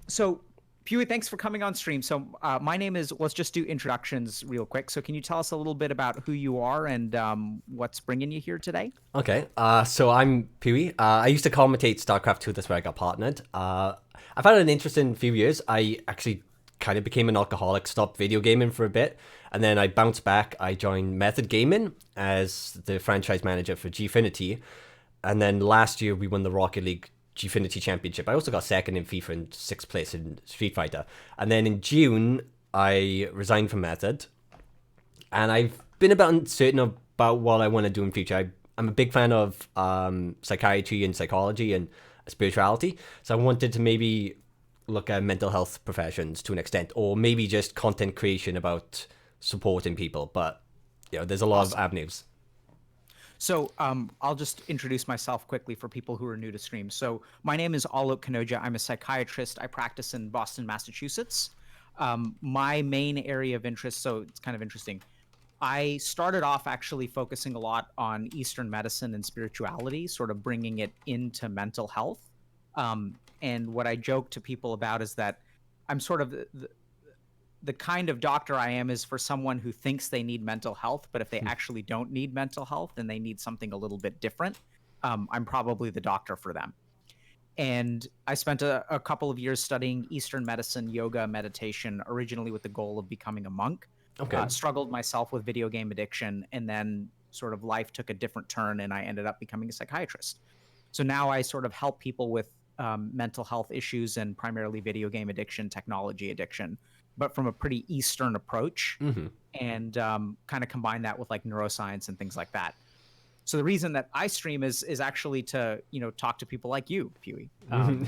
So, Pewee, thanks for coming on stream. So, my name is, let's just do introductions real quick. So, can you tell us a little bit about who you are and what's bringing you here today? Okay, so I'm Pee. I used to commentate StarCraft 2, that's where I got partnered. I've had an interesting few years. I actually kind of became an alcoholic, stopped video gaming for a bit, and then I bounced back. I joined Method Gaming as the franchise manager for Gfinity, and then last year we won the Rocket League Gfinity Championship. I also got second in FIFA and sixth place in Street Fighter. And then in June, I resigned from Method, and I've been about uncertain about what I want to do in future. I'm a big fan of psychiatry and psychology and spirituality, so I wanted to maybe look at mental health professions to an extent, or maybe just content creation about supporting people. But there's a lot of Awesome. avenues. So, I'll just introduce myself quickly for people who are new to stream. So, my name is Alok Kanojia. I'm a psychiatrist. I practice in Boston, Massachusetts. My main area of interest, so it's kind of interesting. I started off actually focusing a lot on Eastern medicine and spirituality, sort of bringing it into mental health. And what I joke to people about is that I'm sort of the kind of doctor I am is for someone who thinks they need mental health, but if they actually don't need mental health and they need something a little bit different, I'm probably the doctor for them. And I spent a couple of years studying Eastern medicine, yoga, meditation, originally with the goal of becoming a monk. Okay. Struggled myself with video game addiction, and then sort of life took a different turn, and I ended up becoming a psychiatrist. So now I sort of help people with mental health issues and primarily video game addiction, technology addiction, but from a pretty Eastern approach, Mm-hmm. and kind of combine that with like neuroscience and things like that. So the reason that I stream is actually to talk to people like you, Pewee.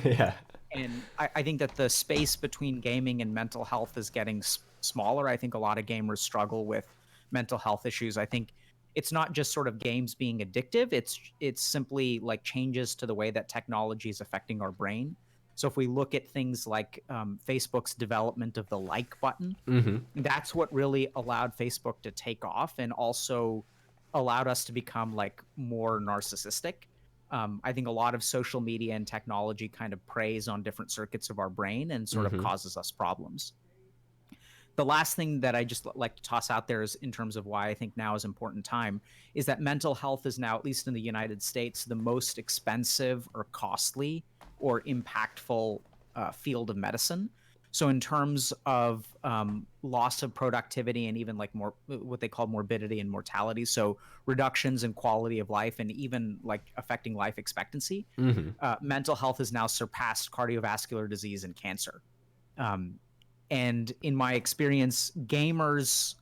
Yeah. And I think that the space between gaming and mental health is getting smaller. I think a lot of gamers struggle with mental health issues. I think it's not just sort of games being addictive. It's simply like changes to the way that technology is affecting our brain. So if we look at things like Facebook's development of the like button, Mm-hmm. that's what really allowed Facebook to take off and also allowed us to become like more narcissistic. I think a lot of social media and technology kind of preys on different circuits of our brain and sort of Mm-hmm. causes us problems. The last thing that I just like to toss out there is in terms of why I think now is important time is that mental health is now, at least in the United States, the most expensive or costly or impactful field of medicine. So in terms of loss of productivity and even like more what they call morbidity and mortality, so reductions in quality of life and even like affecting life expectancy, Mm-hmm. mental health has now surpassed cardiovascular disease and cancer. Um, and in my experience, gamers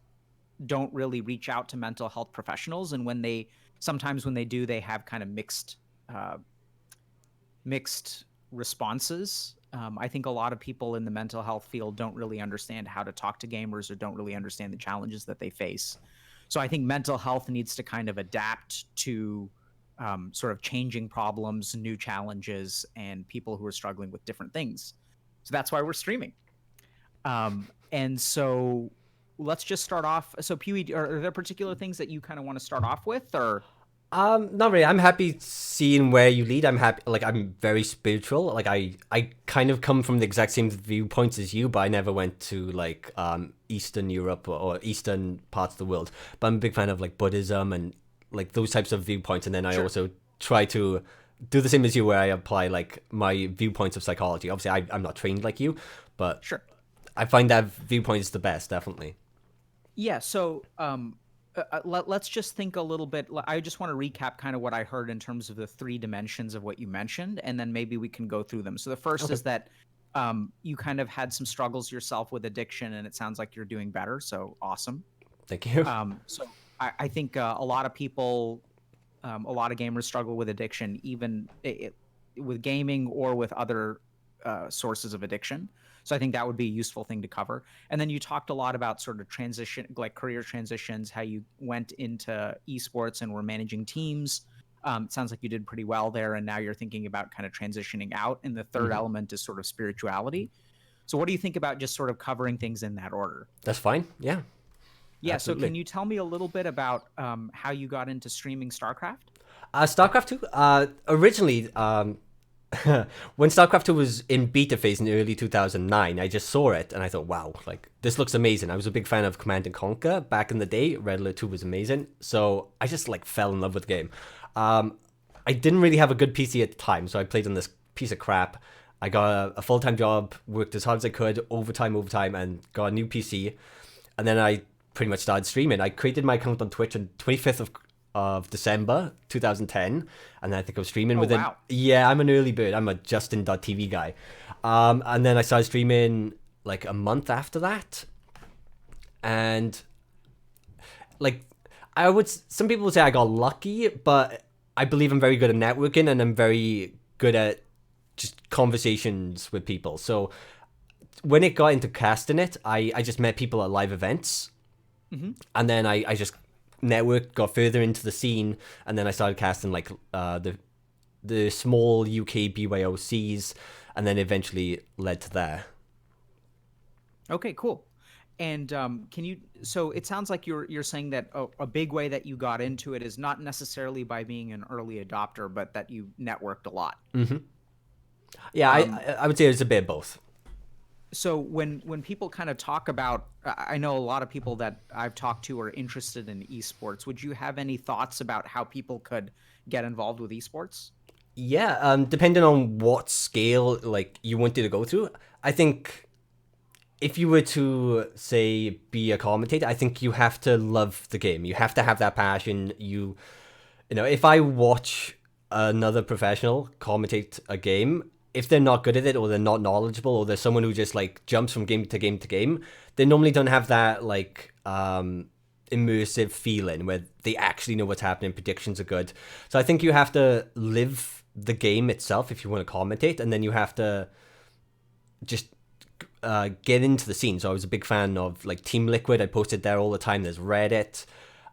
don't really reach out to mental health professionals, and sometimes when they do, they have kind of uh, mixed responses. I think a lot of people in the mental health field don't really understand how to talk to gamers or don't really understand the challenges that they face. So I think mental health needs to kind of adapt to sort of changing problems, new challenges, and people who are struggling with different things. So that's why we're streaming. And so let's just start off. So Pewee, are there particular things that you kind of want to start off with, or? Not really. I'm happy seeing where you lead. I'm happy. Like, I'm very spiritual. Like, I kind of come from the exact same viewpoints as you, but I never went to like Eastern Europe or Eastern parts of the world. But I'm a big fan of like Buddhism and like those types of viewpoints. And then I Sure. also try to do the same as you, where I apply like my viewpoints of psychology. Obviously, I'm not trained like you, but Sure. I find that viewpoint is the best, definitely. Yeah. So let's just think a little bit. I just want to recap kind of what I heard in terms of the three dimensions of what you mentioned, and then maybe we can go through them. So the first Okay. is that you kind of had some struggles yourself with addiction, and it sounds like you're doing better. So awesome. Thank you. So I think a lot of people, a lot of gamers struggle with addiction, even with gaming or with other sources of addiction. So I think that would be a useful thing to cover. And then you talked a lot about sort of transition, like career transitions, how you went into esports and were managing teams. It sounds like you did pretty well there, and now you're thinking about kind of transitioning out. And the third Hmm. element is sort of spirituality. So what do you think about just sort of covering things in that order? That's fine. Yeah, Yeah. So absolutely. can you tell me a little bit about how you got into streaming StarCraft? StarCraft 2. Originally, when StarCraft 2 was in beta phase in early 2009, I just saw it and I thought, wow, like this looks amazing. I was a big fan of Command and Conquer back in the day. Red Alert 2 was amazing. So I just like fell in love with the game. Um, I didn't really have a good PC at the time, so I played on this piece of crap. I got a full-time job, worked as hard as I could, overtime, and got a new PC. And then I pretty much started streaming. I created my account on Twitch on 25th of December 2010, and I think I was streaming Oh, within. wow. Yeah, I'm an early bird. I'm a Justin.tv guy, and then I started streaming like a month after that, and like some people would say I got lucky, but I believe I'm very good at networking and I'm very good at just conversations with people. So when it got into casting it, I just met people at live events, and then I just networked, got further into the scene, and then I started casting like the small UK BYOCs, and then eventually led to there. Okay, cool. And can you? So it sounds like you're saying that a big way that you got into it is not necessarily by being an early adopter, but that you networked a lot. Yeah, Um, I would say it's a bit of both. so when people kind of talk about, I know a lot of people that I've talked to are interested in esports. Would you have any thoughts about how people could get involved with esports? Yeah, depending on what scale like you wanted to go through, I think if you were to say be a commentator, I think you have to love the game. You have to have that passion. You know, if I watch another professional commentate a game, if they're not good at it or they're not knowledgeable or there's someone who just like jumps from game to game to game, they normally don't have that like immersive feeling where they actually know what's happening, predictions are good. So I think you have to live the game itself if you want to commentate, and then you have to just get into the scene. So I was a big fan of like Team Liquid. I posted there all the time. There's Reddit.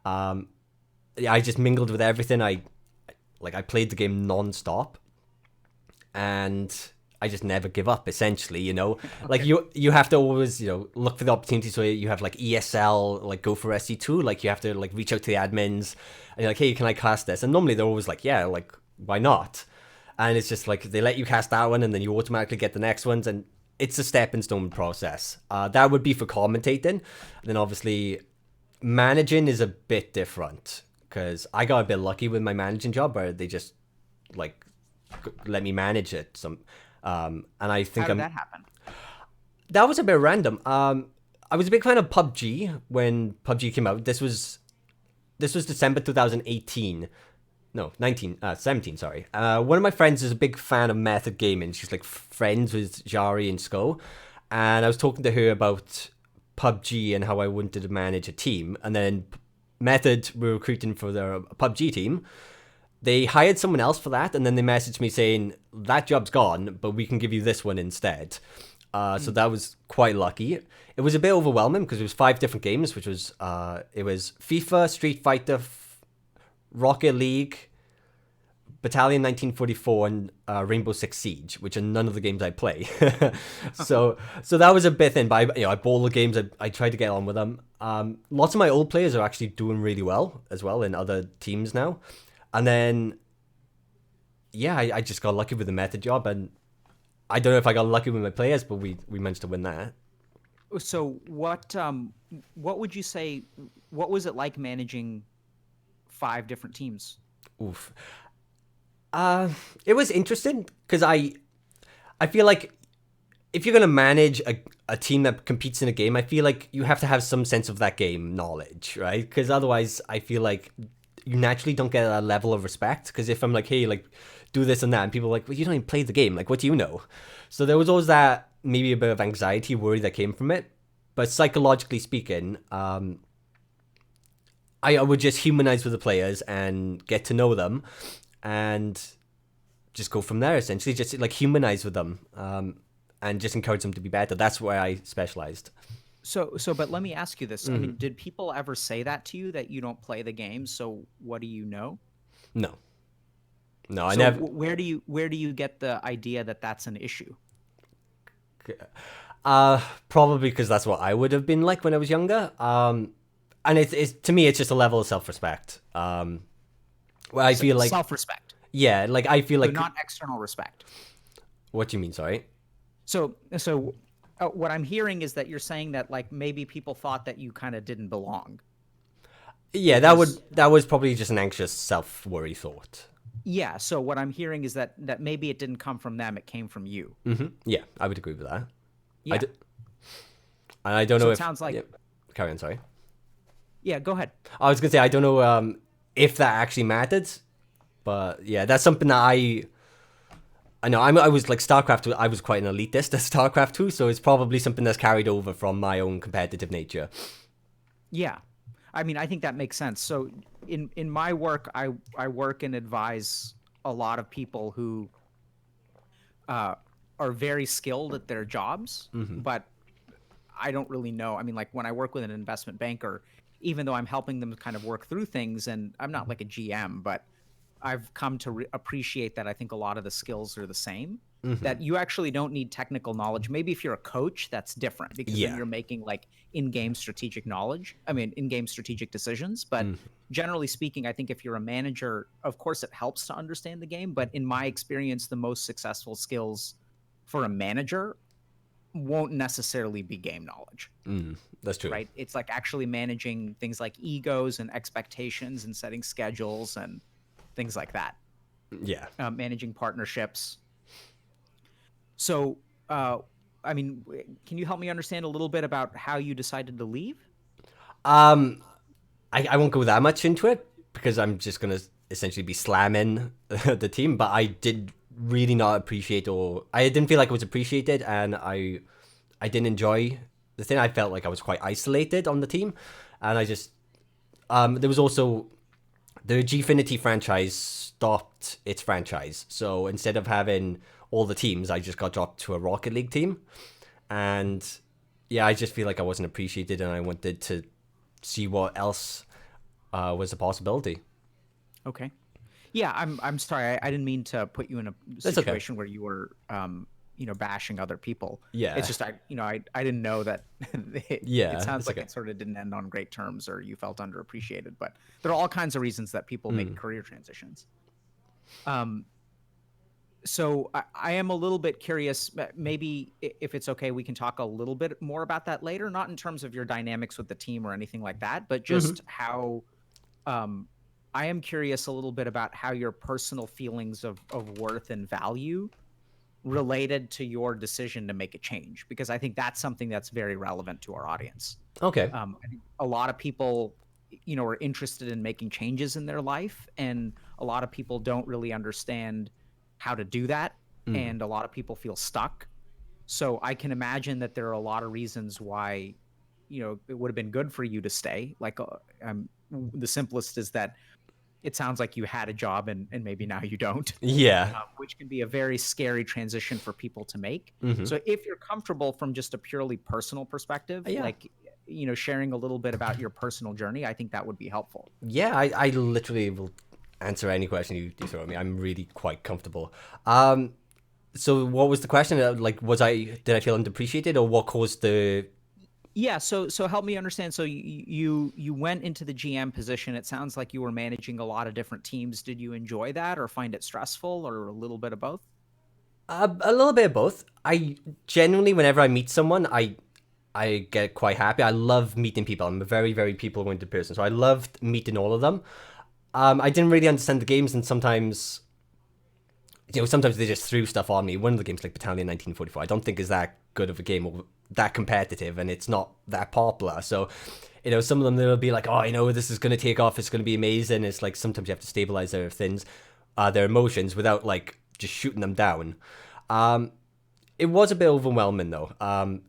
Yeah, I just mingled with everything. I played the game non-stop, and I just never give up. Essentially, you know, like Okay. you have to always look for the opportunities. So you have like ESL, like go for SC2. Like you have to like reach out to the admins and you're like, hey, can I cast this? And normally they're always like, yeah, like why not? And it's just like they let you cast that one, and then you automatically get the next ones, and it's a stepping stone process. That would be for commentating. And then obviously managing is a bit different because I got a bit lucky with my managing job where they just like let me manage it. And I How think did that happen? that was a bit random. I was a big fan of PUBG when PUBG came out. This was December 2018. No, 17, sorry. One of my friends is a big fan of Method Gaming. She's like friends with Jari and Sko. And I was talking to her about PUBG and how I wanted to manage a team. And then Method were recruiting for their PUBG team. They hired someone else for that. And then they messaged me saying, that job's gone, but we can give you this one instead. So that was quite lucky. It was a bit overwhelming because it was 5 different games, which was, it was FIFA, Street Fighter, Rocket League, Battalion 1944, and Rainbow Six Siege, which are none of the games I play. so that was a bit thin, but I bought all the games. I tried to get on with them. Lots of my old players are actually doing really well as well in other teams now. And then, yeah, I just got lucky with the method job, and I don't know if I got lucky with my players, but we managed to win that. So what would you say? What was it like managing 5 different teams? Oof. It was interesting because I feel like if you're gonna manage a team that competes in a game, I feel like you have to have some sense of that game knowledge, right? Because otherwise, I feel like you naturally don't get a level of respect. Because if I'm like, hey, like, do this and that, and people are like, well, you don't even play the game. Like, what do you know? So there was always that maybe a bit of anxiety, worry that came from it. But psychologically speaking, I would just humanize with the players and get to know them, and just go from there. Essentially, just like humanize with them, and just encourage them to be better. That's where I specialized. But let me ask you this. I mean, did people ever say that to you that you don't play the game? So what do you know? No, no, I So never. where do you get the idea that that's an issue? Probably because that's what I would have been like when I was younger. And it's to me, it's just a level of self-respect. Where I feel like, Self-respect. Yeah, like I feel So like. not external respect. What do you mean? Sorry. So what I'm hearing is that you're saying that like maybe people thought that you kind of didn't belong Yeah, because that was probably just an anxious self worry thought. yeah. So what I'm hearing is that maybe it didn't come from them; it came from you. Yeah, I would agree with that. I Yeah. d- and I don't So know it if. sounds like Yeah, carry on. Sorry. yeah. Go ahead. I was gonna say I don't know if that actually mattered, but yeah, that's something that I know. I was like StarCraft. I was quite an elitist at StarCraft 2, so it's probably something that's carried over from my own competitive nature. Yeah. I mean, I think that makes sense. So in my work, I work and advise a lot of people who uh, are very skilled at their jobs, but I don't really know. I mean, like when I work with an investment banker, even though I'm helping them kind of work through things, and I'm not like a GM, but I've come to appreciate that I think a lot of the skills are the same. That you actually don't need technical knowledge. Maybe if you're a coach, that's different because then Yeah. you're making like in-game strategic knowledge. I mean, in-game strategic decisions. But generally speaking, I think if you're a manager, of course, it helps to understand the game. But in my experience, the most successful skills for a manager won't necessarily be game knowledge, That's true. right? It's like actually managing things like egos and expectations and setting schedules and things like that, Yeah. managing partnerships. So, uh, I mean, can you help me understand a little bit about how you decided to leave? Um, I won't go that much into it because I'm just gonna essentially be slamming the team. But I did really not appreciate, or I didn't feel like it was appreciated, and I didn't enjoy the thing. I felt like I was quite isolated on the team, and I just there was also the Gfinity franchise stopped its franchise, so instead of having all the teams, I just got dropped to a Rocket League team, and yeah, I just feel like I wasn't appreciated, and I wanted to see what else was a possibility. Okay. Yeah, I'm sorry. I didn't mean to put you in a That's okay. situation where you were, bashing other people. It's Yeah, just I didn't know that it yeah, sounds it's like okay. it sort of didn't end on great terms or you felt underappreciated. But there are all kinds of reasons that people make career transitions. Um, so I am a little bit curious. Maybe if it's okay, we can talk a little bit more about that later. Not in terms of your dynamics with the team or anything like that, but just how um, I am curious a little bit about how your personal feelings of worth and value related to your decision to make a change, because I think that's something that's very relevant to our audience. Okay. I think a lot of people, are interested in making changes in their life, and a lot of people don't really understand how to do that, and a lot of people feel stuck. So I can imagine that there are a lot of reasons why, it would have been good for you to stay. Like, the simplest is that it sounds like you had a job and maybe now you don't, Yeah. which can be a very scary transition for people to make. So if you're comfortable from just a purely personal perspective, Yeah. like, sharing a little bit about your personal journey, I think that would be helpful. Yeah, I literally will answer any question you throw at me. I'm really quite comfortable. So what was the question? Like, did I feel underappreciated, or what caused the? Yeah, so help me understand. So you went into the GM position. It sounds like you were managing a lot of different teams. Did you enjoy that or find it stressful or a little bit of both? A little bit of both. I genuinely, whenever I meet someone, I get quite happy. I love meeting people. I'm a very, very people-oriented person, so I loved meeting all of them. I didn't really understand the games, and sometimes, sometimes they just threw stuff on me. One of the games, like Battalion 1944, I don't think is that good of a game or that competitive, and it's not that popular. So, some of them they'll be like, oh, this is gonna take off. It's gonna be amazing. It's like sometimes you have to stabilize their things, their emotions without like just shooting them down. It was a bit overwhelming though,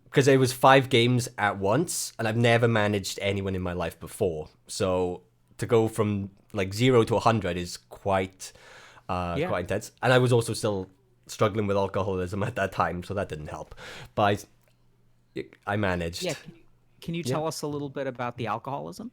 because it was 5 games at once, and I've never managed anyone in my life before. So to go from like 0 to 100 is Yeah. quite intense. And I was also still struggling with alcoholism at that time, so that didn't help. But I Yeah. managed. Can you Yeah, tell us a little bit about the alcoholism?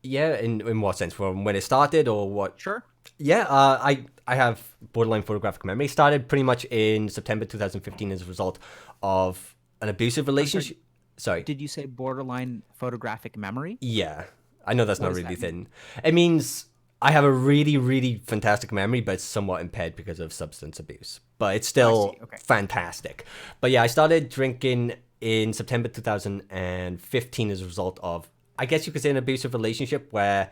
yeah. In what sense? From when it started, or what? Sure. Yeah, I have borderline photographic memory. It started pretty much in September 2015 as a result of an abusive I'm sorry. relationship. Sorry. Did you say borderline photographic memory? Yeah, I know that's What not does really that mean? thin. It means I have a really, really fantastic memory, but it's somewhat impaired because of substance abuse. But it's Oh, I see. still Okay. fantastic. But yeah, I started drinking in September 2015 as a result of, I guess you could say, an abusive relationship where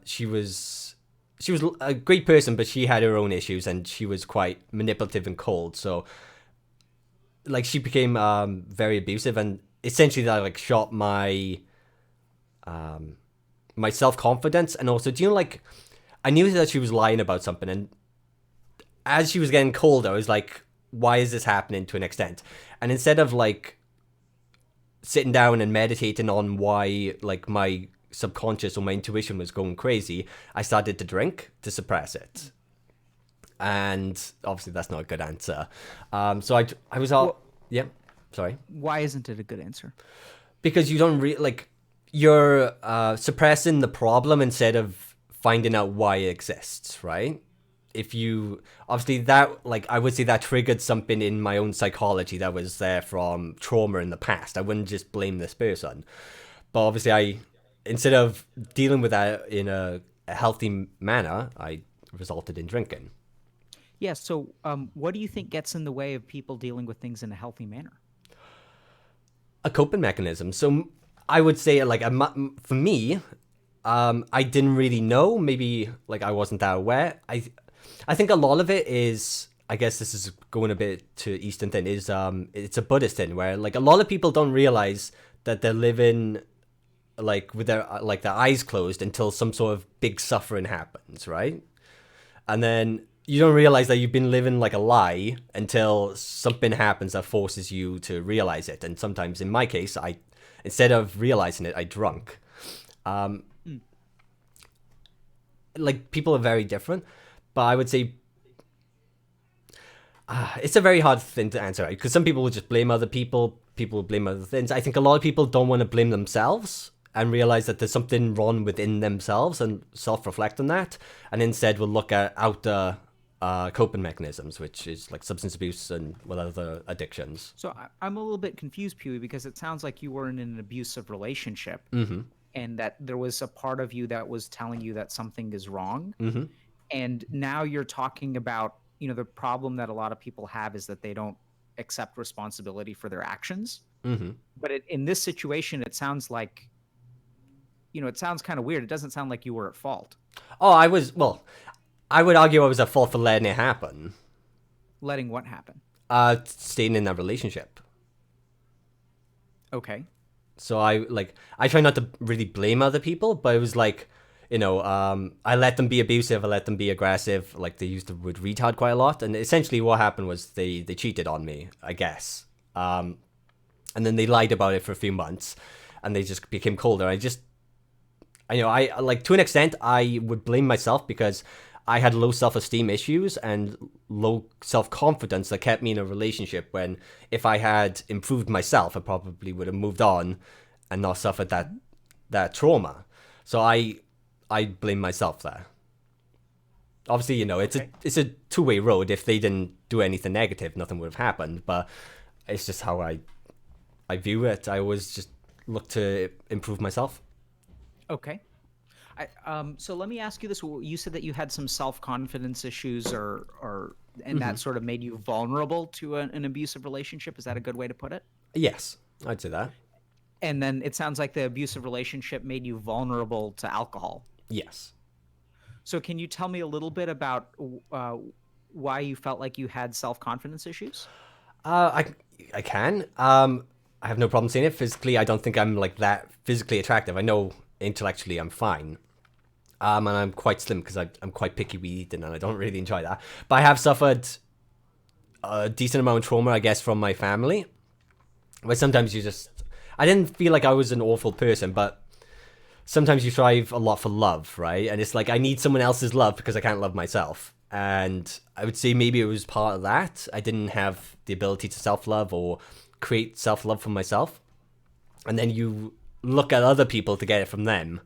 she was a great person, but she had her own issues and she was quite manipulative and cold. So like she became very abusive, and essentially that like shot my self confidence. And also, do you know, like I knew that she was lying about something, and as she was getting colder, I was like, why is this happening to an extent? And instead of like sitting down and meditating on why like my subconscious or my intuition was going crazy, I started to drink to suppress it. And obviously that's not a good answer. So I was all, Well, yeah, sorry. why isn't it a good answer? Because you don't like, you're suppressing the problem instead of finding out why it exists, right? If you obviously that, like, I would say that triggered something in my own psychology that was there from trauma in the past. I wouldn't just blame this person, but obviously I, instead of dealing with that in a healthy manner, I resulted in drinking. Yeah. So, what do you think gets in the way of people dealing with things in a healthy manner? A coping mechanism. So I would say like for me, I didn't really know. Maybe like I wasn't that aware. I think a lot of it is. I guess this is going a bit to Eastern thing. Is it's a Buddhist thing where like a lot of people don't realize that they're living like with their eyes closed until some sort of big suffering happens, right? And then you don't realize that you've been living like a lie until something happens that forces you to realize it. And sometimes, in my case, I, instead of realizing it, I drunk. Um, Mm. like people are very different, but I would say it's a very hard thing to answer, right? Because some people will just blame other people. People will blame other things. I think a lot of people don't want to blame themselves and realize that there's something wrong within themselves and self-reflect on that, and instead will look at outer coping mechanisms, which is like substance abuse and what other addictions. So I'm a little bit confused, Pewy, because it sounds like you were in an abusive relationship, Mm-hmm. and that there was a part of you that was telling you that something is wrong. Mm-hmm. And now you're talking about, the problem that a lot of people have is that they don't accept responsibility for their actions. Mm-hmm. But in this situation, it sounds like, it sounds kind of weird. It doesn't sound like you were at fault. Oh, I was, well, I would argue I was at fault for letting it happen. Letting what happen? Staying in that relationship. Okay. So I try not to really blame other people, but it was like, I let them be abusive, I let them be aggressive. Like they used the word retard quite a lot, and essentially what happened was they cheated on me, I guess. And then they lied about it for a few months, and they just became colder. I like, to an extent I would blame myself because I had low self-esteem issues and low self-confidence that kept me in a relationship when if I had improved myself, I probably would have moved on and not suffered that trauma. So I blame myself there. Obviously, Okay. it's a two-way road. If they didn't do anything negative, nothing would have happened. But it's just how I view it. I always just look to improve myself. Okay. So let me ask you this. You said that you had some self-confidence issues and that Hmm. sort of made you vulnerable to an abusive relationship. Is that a good way to put it? Yes, I'd say that. And then it sounds like the abusive relationship made you vulnerable to alcohol. Yes. So can you tell me a little bit about why you felt like you had self-confidence issues? I can. I have no problem saying it. Physically, I don't think I'm like that physically attractive. I know intellectually I'm fine. And I'm quite slim because I'm quite picky with eating and I don't really enjoy that. But I have suffered a decent amount of trauma, I guess, from my family. Where sometimes I didn't feel like I was an awful person, but sometimes you strive a lot for love, right? And it's like I need someone else's love because I can't love myself. And I would say maybe it was part of that. I didn't have the ability to self love or create self love for myself. And then you look at other people to get it from them.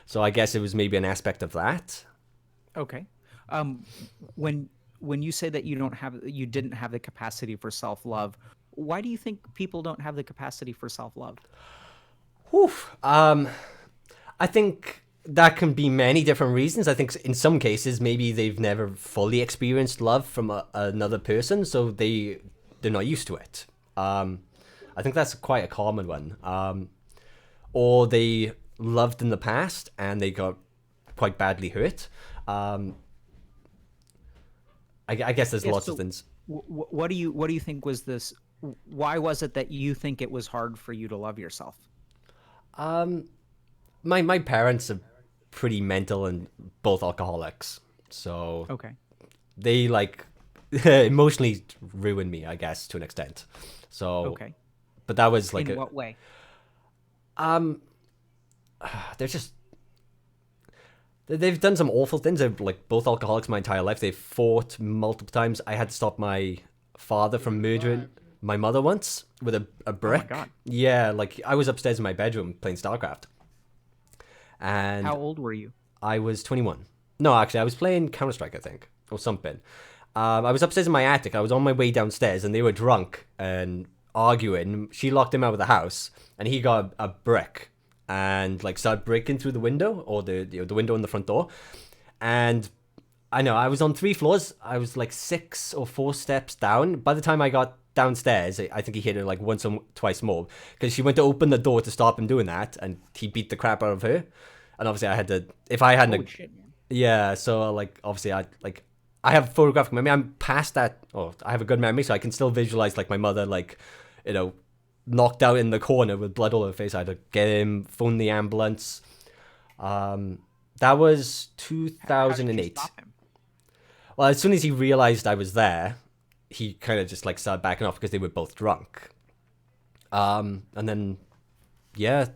So I guess it was maybe an aspect of that. Okay. Um, when you say that you didn't have the capacity for self-love, why do you think people don't have the capacity for self-love? Whew. I think that can be many different reasons. I think in some cases maybe they've never fully experienced love from another person, so they're not used to it. I think that's quite a common one. Or they loved in the past and they got quite badly hurt. Um, I guess there's Yeah. lots of So, things. what do you think was this? Why was it that you think it was hard for you to love yourself? My parents are pretty mental and both alcoholics, so Okay. they like emotionally ruined me, I guess, to an extent. So, Okay. but that was like In a what way? um, they're just they've done some awful things. They're like both alcoholics my entire life. They've fought multiple times. I had to stop my father from murdering my mother once with a Oh my brick. God. Yeah, like I was upstairs in my bedroom playing StarCraft, and How old were you? I was 21. No, actually, I was playing Counter Strike, I think, or something. I was upstairs in my attic. I was on my way downstairs, and they were drunk and arguing. She locked him out of the house, and he got a brick and like started breaking through the window or the window in the front door. And I know I was on 3 floors. I was like 6 or 4 steps down. By the time I got downstairs, I think he hit her like once or twice more because she went to open the door to stop him doing that, and he beat the crap out of her. And obviously, I had to. If I hadn't, Holy shit, man. yeah. So like, obviously, I have photographic memory. I'm past that. Oh, I have a good memory, so I can still visualize like my mother, like, you know, knocked out in the corner with blood all over her face. I had to get him, phone the ambulance. That was How did you 2008. stop him? Well, as soon as he realized I was there, he kind of just like started backing off because they were both drunk. And then yeah,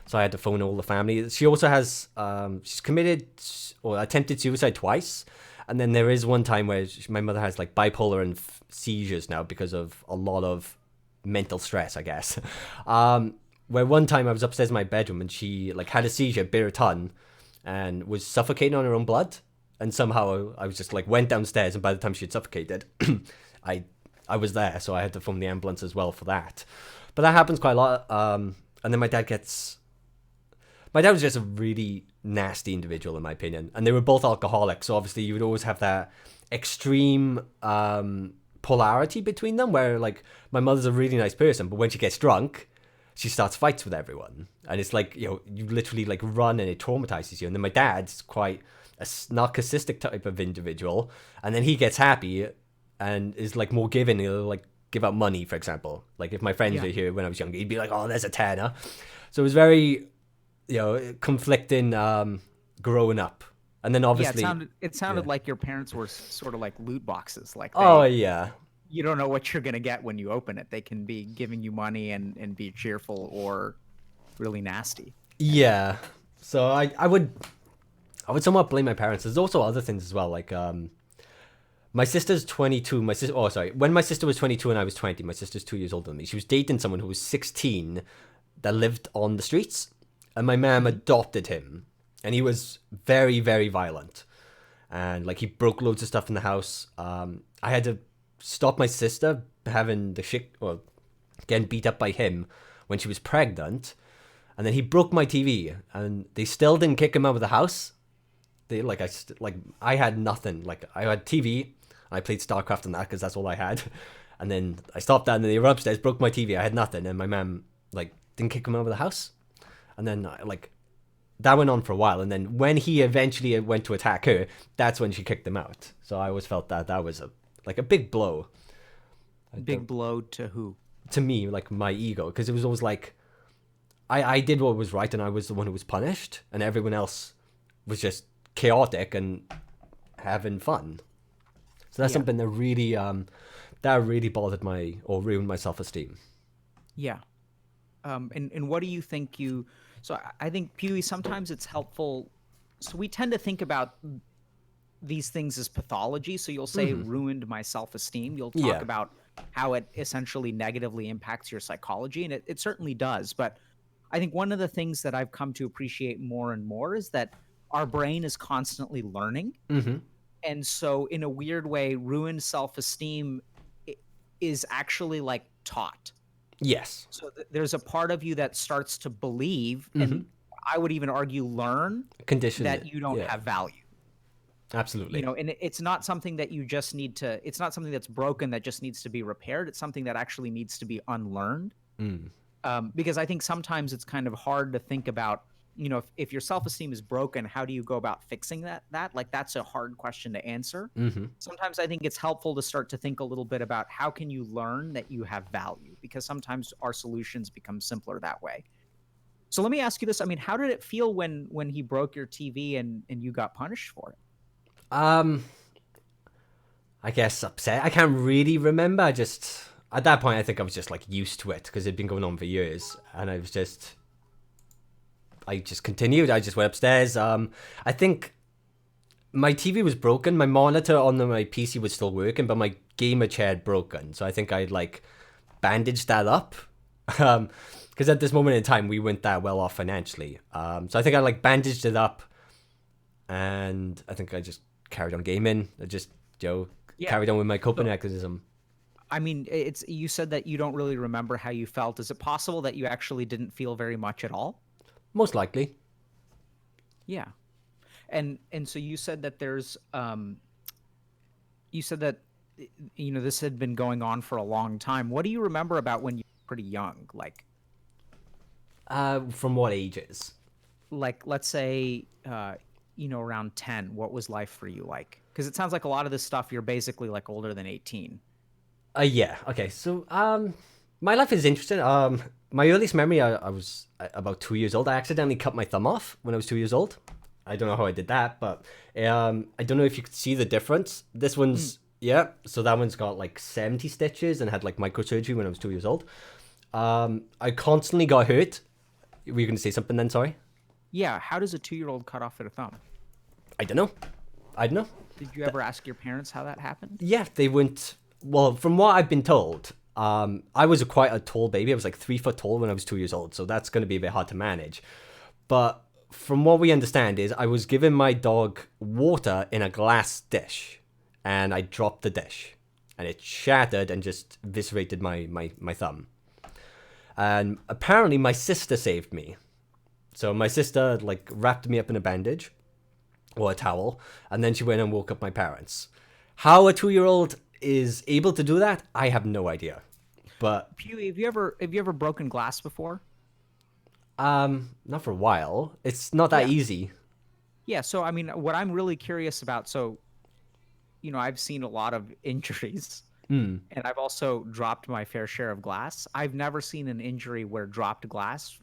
so I had to phone all the family. She also has she's committed or attempted suicide twice, and then there is one time where my mother has like bipolar and seizures now because of a lot of mental stress, I guess. Where one time I was upstairs in my bedroom and she like had a seizure, bit her tongue, and was suffocating on her own blood. And somehow I was just like went downstairs, and by the time she had suffocated, I I was there, so I had to phone the ambulance as well for that. But that happens quite a lot. And then my dad was just a really nasty individual in my opinion, and they were both alcoholics. So obviously you would always have that extreme polarity between them, where like my mother's a really nice person, but when she gets drunk, she starts fights with everyone, and it's like you literally like run, and it traumatizes you. And then my dad's quite a narcissistic type of individual, and then he gets happy and is like more giving. He'll like give out money, for example. Like if my friends Yeah. were here when I was younger, he'd be like, "Oh, there's a tenner." So it was very conflicting growing up, and then Yeah, obviously it sounded yeah. like your parents were sort of like loot boxes. Like Oh yeah, you don't know what you're gonna get when you open it. They can be giving you money and be cheerful or really nasty. yeah. So I would somewhat blame my parents. There's also other things as well, like my sister's 22. My sister, oh sorry, when my sister was 22 and I was 20, my sister's 2 years older than me. She was dating someone who was 16 that lived on the streets, and my mom Mhm. adopted him, and he was very very violent, and like he broke loads of stuff in the house. I had to stop my sister having the shit or getting beat up by him when she was pregnant, and then he broke my TV, and they still didn't kick him out of the house. They like I had nothing. Like I had TV. I played StarCraft on that because that's all I had. And then I stopped that, and then they were upstairs, broke my TV. I had nothing, and my mum like didn't kick him out of the house. And then like that went on for a while, and then when he eventually went to attack her, that's when she kicked him out. So I always felt that that was a big blow. I Big don't, blow to who? to me, like my ego, because it was always like I did what was right, and I was the one who was punished, and everyone else was just chaotic and having fun. So that's Yeah. something that really bothered my or ruined my self esteem. Yeah. And what do you think you? So I think Pewee, sometimes it's helpful. So we tend to think about these things as pathology. So you'll say ruined my self-esteem. You'll talk Yeah. about how it essentially negatively impacts your psychology, and it certainly does. But I think one of the things that I've come to appreciate more and more is that our brain is constantly learning. Mm-hmm. And so in a weird way, ruined self-esteem is actually like taught. Yes. So there's a part of you that starts to believe, Mm-hmm. and I would even argue learn Condition that it. you don't Yeah, have value. absolutely. And it's not something that you just need to, it's not something that's broken that just needs to be repaired. It's something that actually needs to be unlearned. Mm. Because I think sometimes it's kind of hard to think about, if your self-esteem is broken, how do you go about fixing that? Like, that's a hard question to answer. Hmm. Sometimes I think it's helpful to start to think a little bit about how can you learn that you have value, because sometimes our solutions become simpler that way. So let me ask you this. I mean, how did it feel when he broke your TV and you got punished for it? Um, I guess upset. I can't really remember. I just at that point, I think I was just like used to it because it'd been going on for years, and I just continued. I just went upstairs. I think my TV was broken. My monitor on my PC was still working, but my gamer chair had broken. So I think I'd like bandaged that up. Because at this moment in time, we weren't that well off financially. So I think I like bandaged it up, and I think I just carried on gaming. I just Yeah. carried on with my coping So, mechanism. I mean, you said that you don't really remember how you felt. Is it possible that you actually didn't feel very much at all? Most likely. Yeah. And so you said that this had been going on for a long time. What do you remember about when you were pretty young? From what ages? Let's say around 10, what was life for you like? Because it sounds like a lot of this stuff you're basically like older than 18. Yeah. Okay. So, my life is interesting. My earliest memory, I was about 2 years old. I accidentally cut my thumb off when I was 2 years old. I don't know how I did that, but I don't know if you could see the difference. This one's yeah. So that one's got like 70 stitches and had like microsurgery when I was 2 years old. I constantly got hurt. Were you going to say something then? Sorry. Yeah, how does a 2-year-old cut off their thumb? I don't know. I don't know. Did you ever ask your parents how that happened? Yeah, they went. Well, from what I've been told, I was quite a tall baby. I was like 3 foot tall when I was 2 years old, so that's going to be a bit hard to manage. But from what we understand is I was giving my dog water in a glass dish, and I dropped the dish, and it shattered and just eviscerated my thumb. And apparently my sister saved me. So my sister like wrapped me up in a bandage or a towel, and then she went and woke up my parents. How a 2-year-old is able to do that, I have no idea. But Pew, have you ever broken glass before? not for a while. It's not that Yeah. easy. Yeah, so I mean, what I'm really curious about, so I've seen a lot of injuries, Hmm. and I've also dropped my fair share of glass. I've never seen an injury where dropped glass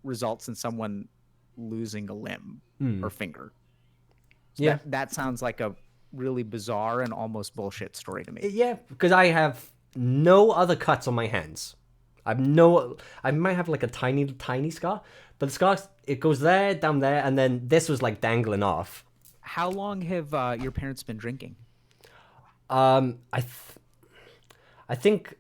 results in someone losing a limb Hmm. or finger. So Yeah. that sounds like a really bizarre and almost bullshit story to me. Yeah, because I have no other cuts on my hands. I might have like a tiny scar, but the scar, it goes there, down there, and then this was like dangling off. How long have your parents been drinking? I think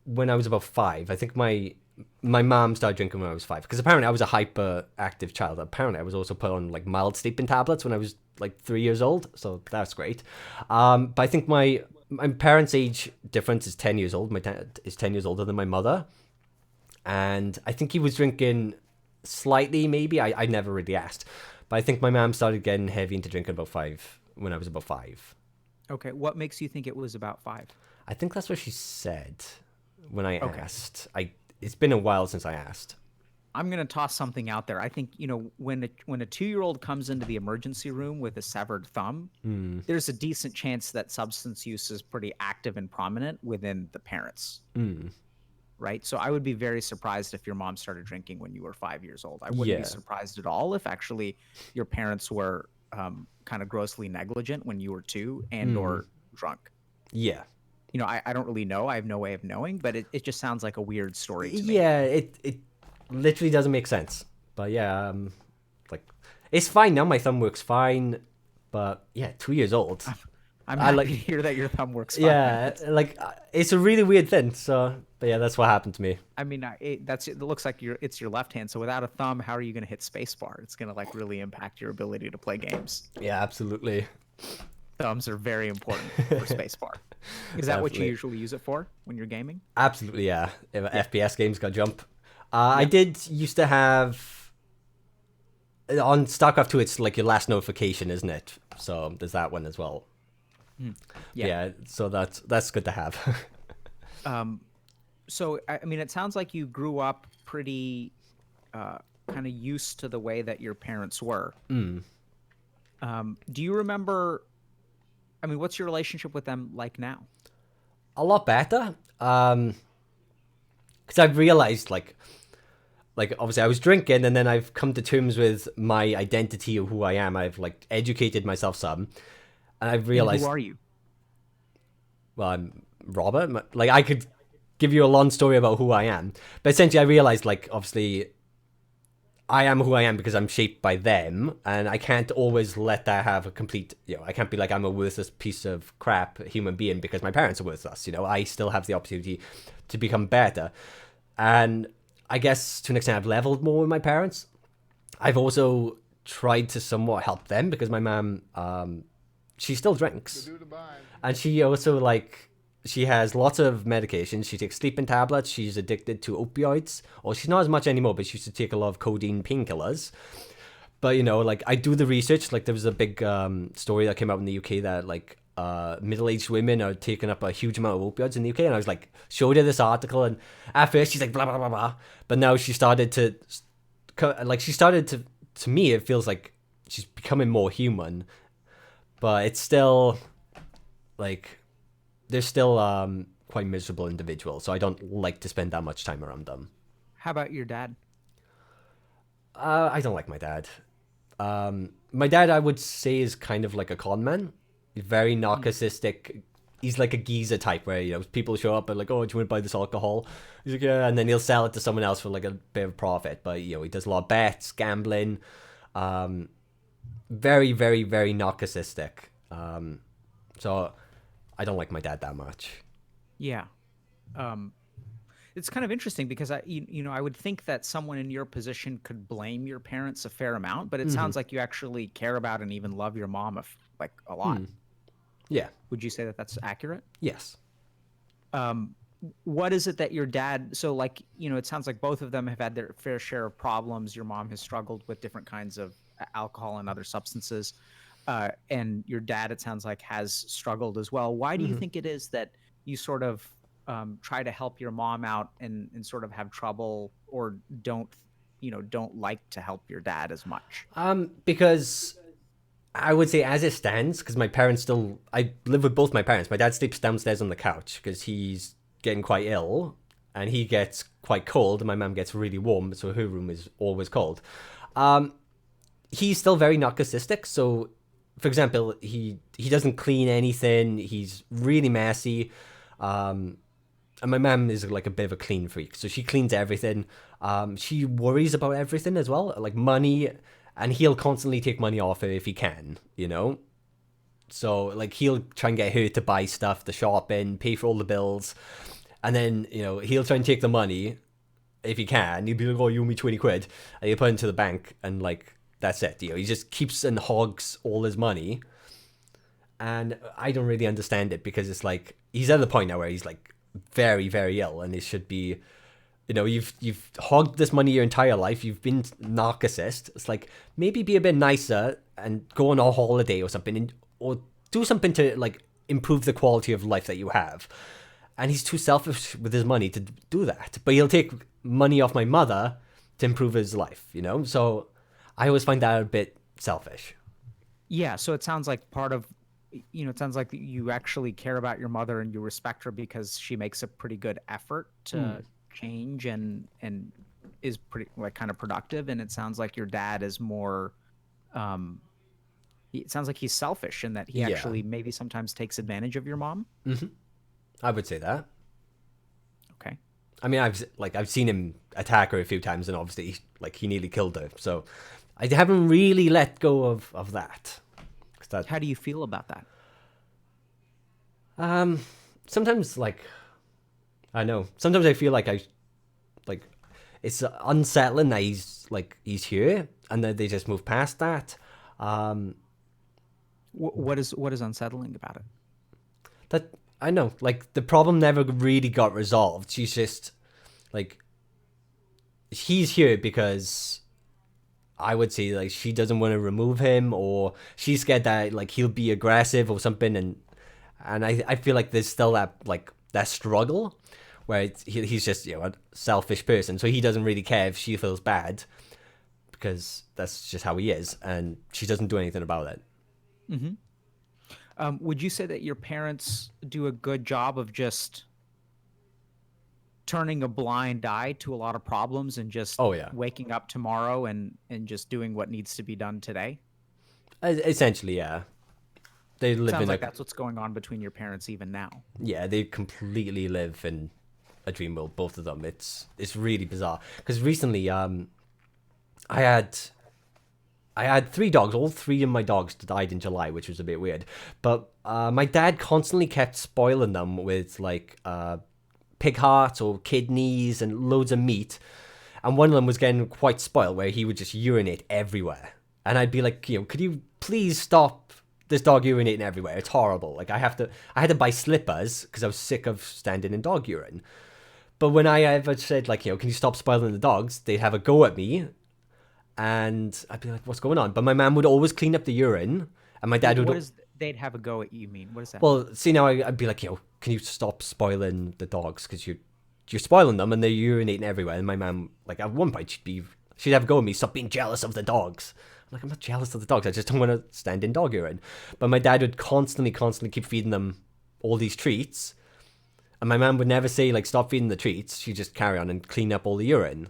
when I was about 5, I think my mom started drinking when I was 5, because apparently I was a hyperactive child. Apparently I was also put on like mild sleeping tablets when I was like 3 years old, so that's great. But I think my parents' age difference is 10 years old. My dad is 10 years older than my mother, and I think he was drinking slightly, maybe. I never really asked, but I think my mom started getting heavy into drinking about 5 when I was about 5. Okay, what makes you think it was about 5? I think that's what she said when I Okay. asked. It's been a while since I asked. I'm gonna toss something out there. I think when a 2-year-old comes into the emergency room with a severed thumb, there's a decent chance that substance use is pretty active and prominent within the parents, right? So I would be very surprised if your mom started drinking when you were 5 years old. I wouldn't be Yeah. surprised at all if actually your parents were kind of grossly negligent when you were 2 and or drunk. Yeah. I don't really know. I have no way of knowing, but it just sounds like a weird story to me. Yeah, it literally doesn't make sense. But yeah, like it's fine now. My thumb works fine. But yeah, 2 years old. I'm I happy like to hear that your thumb works fine. yeah, like it's a really weird thing. So, but yeah, that's what happened to me. I mean, it looks like it's your left hand. So without a thumb, how are you going to hit spacebar? It's going to like really impact your ability to play games. Yeah, absolutely. Thumbs are very important for spacebar. Is that what you Definitely. usually use it for when you're gaming? Absolutely, yeah. If FPS games got jump. I did used to have on StarCraft 2, it's like your last notification, isn't it? So there's that one as well. Yeah, so that's good to have. So I mean, it sounds like you grew up pretty kind of used to the way that your parents were. Do you remember? I mean, what's your relationship with them like now? A lot better. Because I've realized, like obviously I was drinking, and then I've come to terms with my identity of who I am. I've like educated myself some, and I've And who realized, are you? well, I'm Robert. Like I could give you a long story about who I am, but essentially I realized, like, obviously I am who I am because I'm shaped by them, and I can't always let that have a complete, I can't be like I'm a worthless piece of crap human being because my parents are worthless. I still have the opportunity to become better. And I guess to an extent I've leveled more with my parents. I've also tried to somewhat help them because my mom, she still drinks. And she also, like, she has lots of medications. She takes sleeping tablets. She's addicted to opioids. Or she's not as much anymore, but she used to take a lot of codeine painkillers. But, like, I do the research. Like, there was a big story that came out in the UK that, like, middle-aged women are taking up a huge amount of opioids in the UK. And I was like, showed her this article. And at first, she's like, blah, blah, blah, blah. But now she started to, to me, it feels like she's becoming more human. But it's still, like, they're still quite miserable individuals, so I don't like to spend that much time around them. How about your dad? I don't like my dad. My dad, I would say, is kind of like a con man. He's very narcissistic. He's like a geezer type where, people show up and like, oh, do you want to buy this alcohol? He's like, yeah, and then he'll sell it to someone else for like a bit of profit. But, he does a lot of bets, gambling. Very, very, very narcissistic. So I don't like my dad that much. Yeah. Um, it's kind of interesting because I would think that someone in your position could blame your parents a fair amount, but it sounds like you actually care about and even love your mom like a lot. Yeah. Would you say that that's accurate? Yes. What is it that your dad, so like, it sounds like both of them have had their fair share of problems. Your mom has struggled with different kinds of alcohol and other substances. And your dad, it sounds like, has struggled as well. Why do you think it is that you sort of try to help your mom out and sort of have trouble or don't like to help your dad as much? Because I would say as it stands, because my parents still, I live with both my parents. My dad sleeps downstairs on the couch because he's getting quite ill and he gets quite cold and my mum gets really warm, so her room is always cold. He's still very narcissistic, so for example, he doesn't clean anything. He's really messy. And my mum is like a bit of a clean freak, so she cleans everything. She worries about everything as well, like money, and he'll constantly take money off her if he can, So like he'll try and get her to buy stuff, the shopping, pay for all the bills, and then he'll try and take the money if he can. He'll be like, "Oh, you owe me 20 quid," and he'll put it into the bank, and like that's it. He just keeps and hogs all his money, and I don't really understand it because it's like he's at the point now where he's like very, very ill, and it should be, you've hogged this money your entire life. You've been narcissist. It's like maybe be a bit nicer and go on a holiday or something, or do something to like improve the quality of life that you have. And he's too selfish with his money to do that. But he'll take money off my mother to improve his life, So I always find that a bit selfish. Yeah, so it sounds like it sounds like you actually care about your mother and you respect her because she makes a pretty good effort to change and is pretty like kind of productive. And it sounds like your dad is more, it sounds like he's selfish and that he actually maybe sometimes takes advantage of your mom. I would say that. Okay. I mean, I've seen him attack her a few times, and obviously, like, he nearly killed her. So I haven't really let go of that. How do you feel about that? Sometimes, like, I know. Sometimes I feel like it's unsettling that he's here, and that they just move past that. What is unsettling about it? That I know, like, the problem never really got resolved. She's just like, he's here because I would say like she doesn't want to remove him, or she's scared that like he'll be aggressive or something, and I feel like there's still that struggle where he's just a selfish person, so he doesn't really care if she feels bad because that's just how he is, and she doesn't do anything about it. Hmm. Would you say that your parents do a good job of just turning a blind eye to a lot of problems and just Oh yeah, waking up tomorrow and just doing what needs to be done today? essentially yeah. They live Sounds in like that's what's going on between your parents even now. yeah, they completely live in a dream world, both of them. It's really bizarre because recently I had I had three dogs. All three of my dogs died in July, which was a bit weird. But my dad constantly kept spoiling them with like pig hearts or kidneys and loads of meat. And one of them was getting quite spoiled, where he would just urinate everywhere. And I'd be like, could you please stop this dog urinating everywhere? It's horrible. Like I had to buy slippers because I was sick of standing in dog urine. But when I ever said like, can you stop spoiling the dogs? They'd have a go at me, and I'd be like, "What's going on?" But my mom would always clean up the urine, and my dad would. What is they'd have a go at you mean? What does that mean? Well, see now I'd be like, can you stop spoiling the dogs because you're spoiling them and they're urinating everywhere. And my mom, like at one point, she'd have a go at me, stop being jealous of the dogs. I'm like, I'm not jealous of the dogs. I just don't want to stand in dog urine. But my dad would constantly keep feeding them all these treats, and my mom would never say like stop feeding the treats. She'd just carry on and clean up all the urine.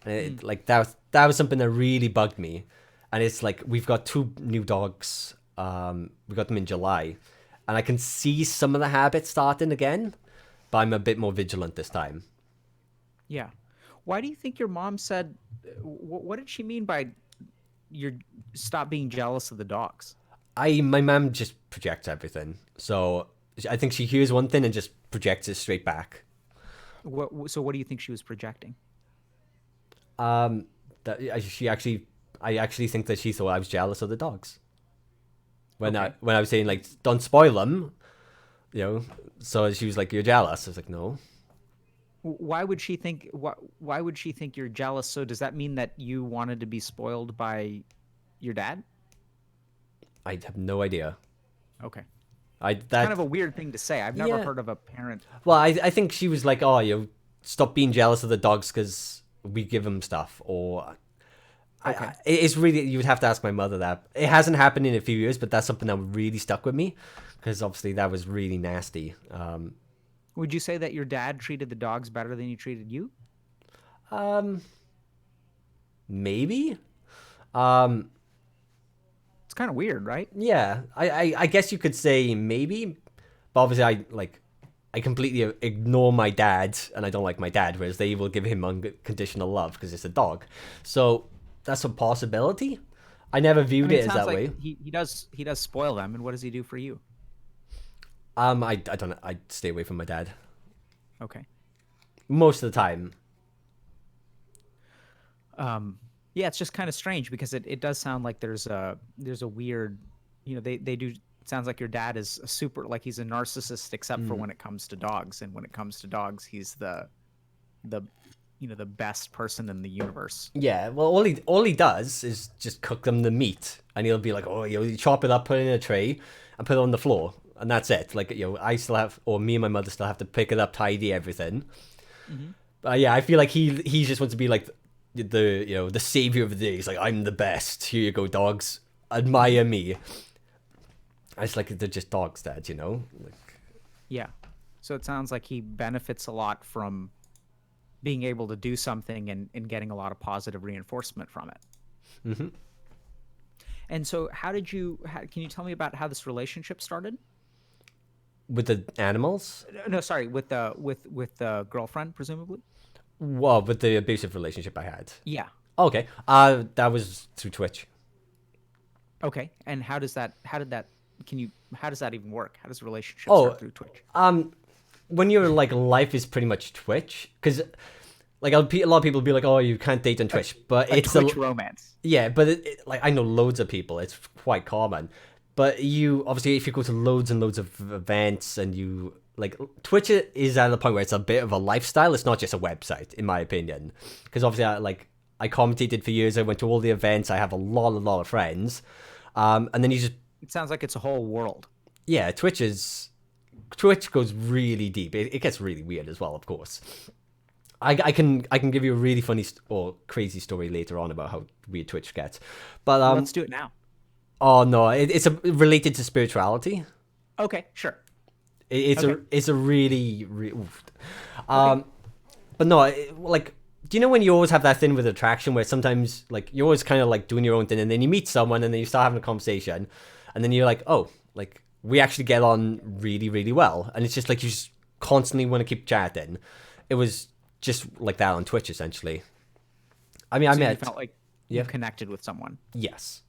And like that was something that really bugged me. And it's like we've got two new dogs. We got them in July, and I can see some of the habits starting again, but I'm a bit more vigilant this time. Yeah. Why do you think your mom said? What did she mean by you're stop being jealous of the dogs? My mom just projects everything, so I think she hears one thing and just projects it straight back. So what do you think she was projecting? That I actually think that she thought I was jealous of the dogs Okay. when I was saying like don't spoil them, So she was like, "You're jealous." I was like, "No, Why would she think why would she think you're jealous? So does that mean that you wanted to be spoiled by your dad? I have no idea." Okay. I It's kind that of a weird thing to say. I've never Yeah. heard of a parent. Well, I think she was like, "Oh, stop being jealous of the dogs because we give them stuff." Or Okay. it's really you would have to ask my mother that. It hasn't happened in a few years, but that's something that really stuck with me because obviously that was really nasty. Would you say that your dad treated the dogs better than he treated you? Um, maybe. Um, It's kind of weird, right? yeah, I guess you could say maybe, but obviously I completely ignore my dad, and I don't like my dad, whereas they will give him unconditional love because it's a dog. So that's a possibility. I never I viewed mean, it it as sounds that like way. he does spoil them, and what does he do for you? I don't know. I stay away from my dad Okay. most of the time. Yeah, it's just kind of strange because it does sound like there's a weird, they do. It sounds like your dad is a super like he's a narcissist except for when it comes to dogs, and when it comes to dogs, he's the the best person in the universe. Yeah, well, all he does is just cook them the meat, and he'll be like, "Oh, you chop it up, put it in a tray, and put it on the floor, and that's it." Like, I still have, or me and my mother still have to pick it up, tidy everything. Hmm. But yeah, I feel like he just wants to be like the savior of the day. He's like, "I'm the best. Here you go, dogs. Admire me." It's like they're just dogs, Dad. Like, Yeah. So it sounds like he benefits a lot from being able to do something and getting a lot of positive reinforcement from it. hmm And so, can you tell me about how this relationship started? with the animals, No, sorry, with the girlfriend, presumably. well, with the abusive relationship I had. Yeah. Okay, that was through Twitch. Okay. And how does that even work? How does a relationship Oh, start through Twitch? when your like life is pretty much Twitch, because like a lot of people be like, "Oh, you can't date on Twitch," but A it's Twitch romance. yeah, but like I know loads of people, it's quite common. But you obviously, if you go to loads and loads of events, and you like Twitch is at the point where it's a bit of a lifestyle. It's not just a website, in my opinion, because obviously, I commentated for years. I went to all the events. I have a lot of friends. And then you just, It sounds like it's a whole world. yeah, Twitch goes really deep. It gets really weird as well, of course. I can give you a really funny or crazy story later on about how weird Twitch gets, but Let's do it now. oh no, related to spirituality. Okay, sure. It's it's a really, oof. Okay. But no, like, do you know when you always have that thing with attraction where sometimes like you're always kind of like doing your own thing and then you meet someone and then you start having a conversation and then you're like, oh, like we actually get on really, really well, and it's just like you just constantly want to keep chatting. It was just like that on Twitch essentially. I mean, I So you met, felt like yeah, you connected with someone. yes.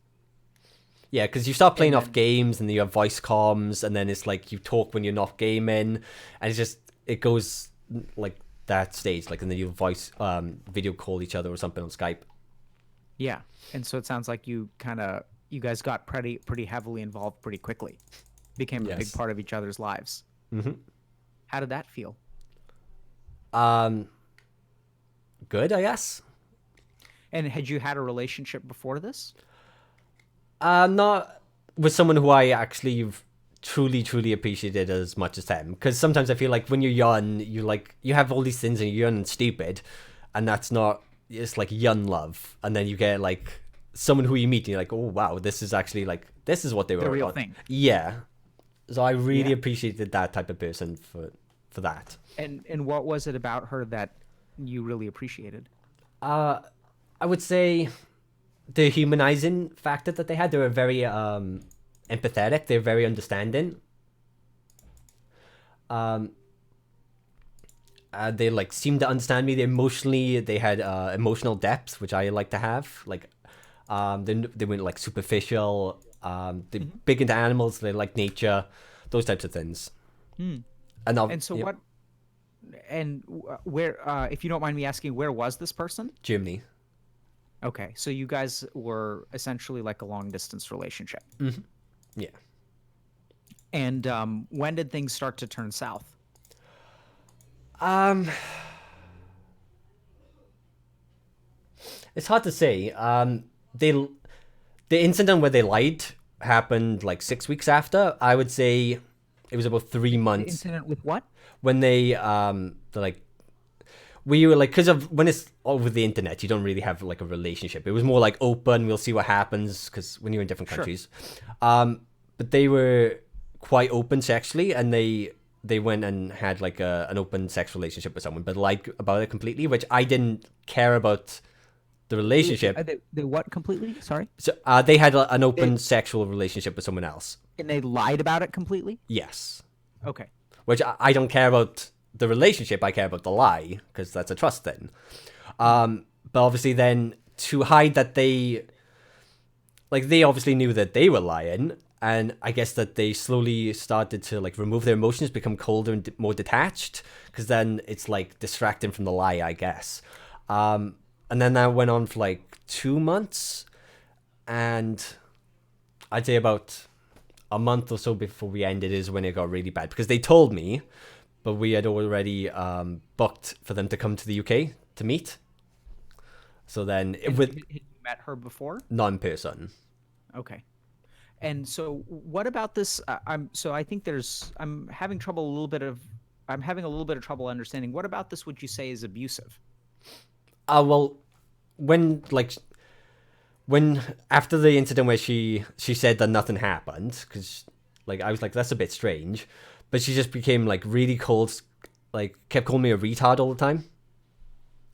Yeah, because you start playing And off then games and you have voice comms, and then it's like you talk when you're not gaming, and it's just it goes like that stage, like, and then you voice video call each other or something on Skype. yeah. And so it sounds like you guys got pretty heavily involved pretty quickly. Became a big Yes. part of each other's lives. Mm-hmm. How did that feel? Um, Good, I guess. And had you had a relationship before this? Not with someone who I actually truly appreciated as much as them, because sometimes I feel like when you're young, you have all these things and you're young and stupid, and that's not, it's like young love, and then you get like someone who you meet and you're like, oh wow, this is actually like this is what they The were real on. thing. Yeah, so I really Yeah. appreciated that type of person for that. And what was it about her that you really appreciated? uh I would say the humanizing factor that they had. They were very empathetic, they're very understanding. um they like seemed to understand me. They had emotional depth, which I like to have. Like, they weren't like superficial. They're Mhm. big into animals. They like nature, those types of things. Hmm. And And so yep, what? And where, if you don't mind me asking, where was this person? Germany. Okay, so you guys were essentially like a long distance relationship. Hmm. Yeah. And when did things start to turn south? Um, it's hard to say. They the incident where they lied happened like 6 weeks after. I would say it was about three The months incident with what? when they're like, we were like, because of when it's over the internet, you don't really have like a relationship. It was more like open, we'll see what happens, because when you're in different Sure. countries. But they were quite open sexually, and they went and had like an open sex relationship with someone, but lied about it completely, which I didn't care about the relationship. They what completely? Sorry. So they had an They, open sexual relationship with someone else. and they lied about it completely? Yes. Okay. Which I don't care about the relationship, I care about the lie, because that's a trust thing. But obviously then, to hide that they obviously knew that they were lying, and I guess that they slowly started to like remove their emotions, become colder and more detached, because then it's like distracting from the lie, I guess. And then that went on for like 2 months, and I'd say about a month or so before we ended is when it got really bad, because they told me, but we had already booked for them to come to the UK to meet. So then it And with had you met her before? non-person. Okay. And so what about this? I think I'm having a little bit of trouble understanding. What about this would you say is abusive? Well, when like when after the incident where she said that nothing happened, because like I was like, that's a bit strange, but she just became like really cold, like kept calling me a retard all the time.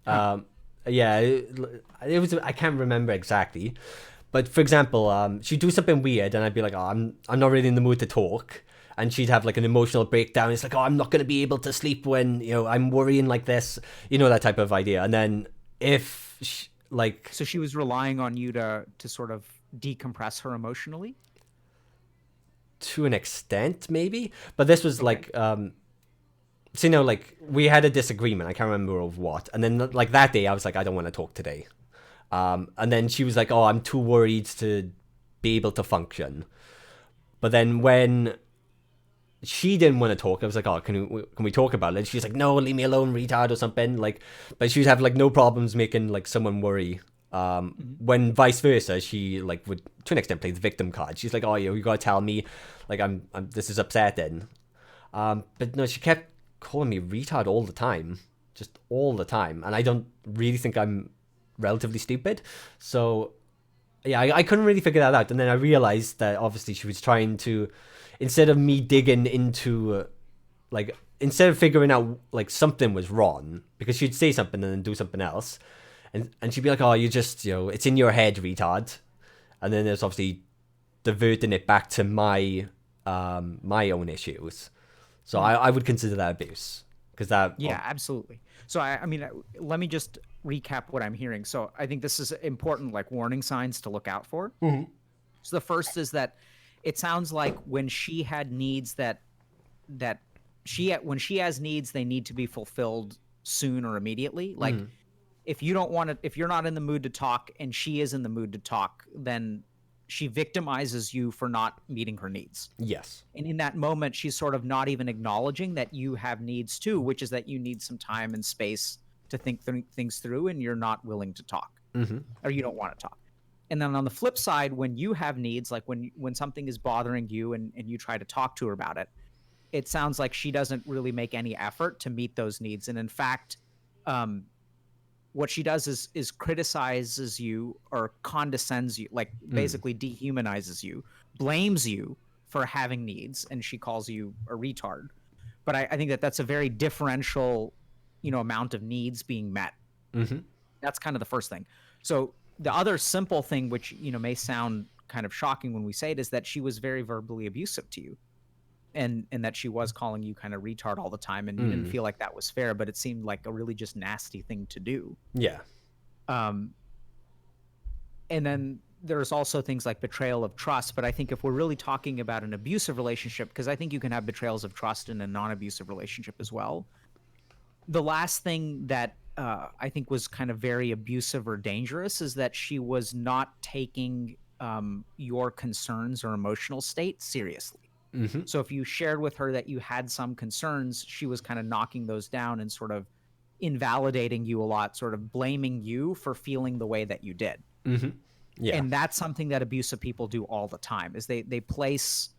Huh. Yeah, it was, I can't remember exactly, but for example, she'd do something weird, and I'd be like, oh, I'm not really in the mood to talk, and she'd have like an emotional breakdown. It's like, oh, I'm not gonna be able to sleep when I'm worrying like this, that type of idea. And then if like, So she was relying on you to sort of decompress her emotionally? to an extent maybe, but this was Okay. like, so like we had a disagreement, I can't remember of what, and then like that day I was like, I don't want to talk today. And then she was like, oh, I'm too worried to be able to function. But then when she didn't want to talk. I was like, oh, can we talk about it? She's like, no, leave me alone, retard, or something. Like, but she'd have like no problems making like someone worry. When vice versa, she like would to an extent play the victim card. She's like, oh, you gotta tell me, like I'm this is upsetting. But no, she kept calling me retard all the time, just all the time, and I don't really think I'm relatively stupid. So yeah, I couldn't really figure that out. And then I realized that obviously she was trying to, instead of me digging into, like, instead of figuring out, like, something was wrong, because she'd say something and then do something else. And she'd be like, oh, you just, it's in your head, retard. And then there's obviously diverting it back to my own issues. So I would consider that abuse. Because that... Yeah, absolutely. So I mean, let me just recap what I'm hearing. So I think this is important, like warning signs to look out for. Mm-hmm. So the first is that it sounds like when she had needs when she has needs, they need to be fulfilled soon or immediately. Like if you're not in the mood to talk and she is in the mood to talk, then she victimizes you for not meeting her needs. Yes. And in that moment, she's sort of not even acknowledging that you have needs too, which is that you need some time and space to think things through, and you're not willing to talk, or you don't want to talk. And then on the flip side, when you have needs, like when something is bothering you and you try to talk to her about it, it sounds like she doesn't really make any effort to meet those needs. And in fact, what she does is criticizes you or condescends you, like basically dehumanizes you, blames you for having needs, and she calls you a retard. But I think that's a very differential, amount of needs being met. That's kind of the first thing. So the other simple thing, which may sound kind of shocking when we say it, is that she was very verbally abusive to you, and that she was calling you kind of retard all the time, and you didn't feel like that was fair, but it seemed like a really just nasty thing to do. Yeah. And then there's also things like betrayal of trust. But I think if we're really talking about an abusive relationship, because I think you can have betrayals of trust in a non-abusive relationship as well. The last thing that I think was kind of very abusive or dangerous is that she was not taking your concerns or emotional state seriously. So if you shared with her that you had some concerns, she was kind of knocking those down and sort of invalidating you a lot, sort of blaming you for feeling the way that you did. Yeah. And that's something that abusive people do all the time, is they place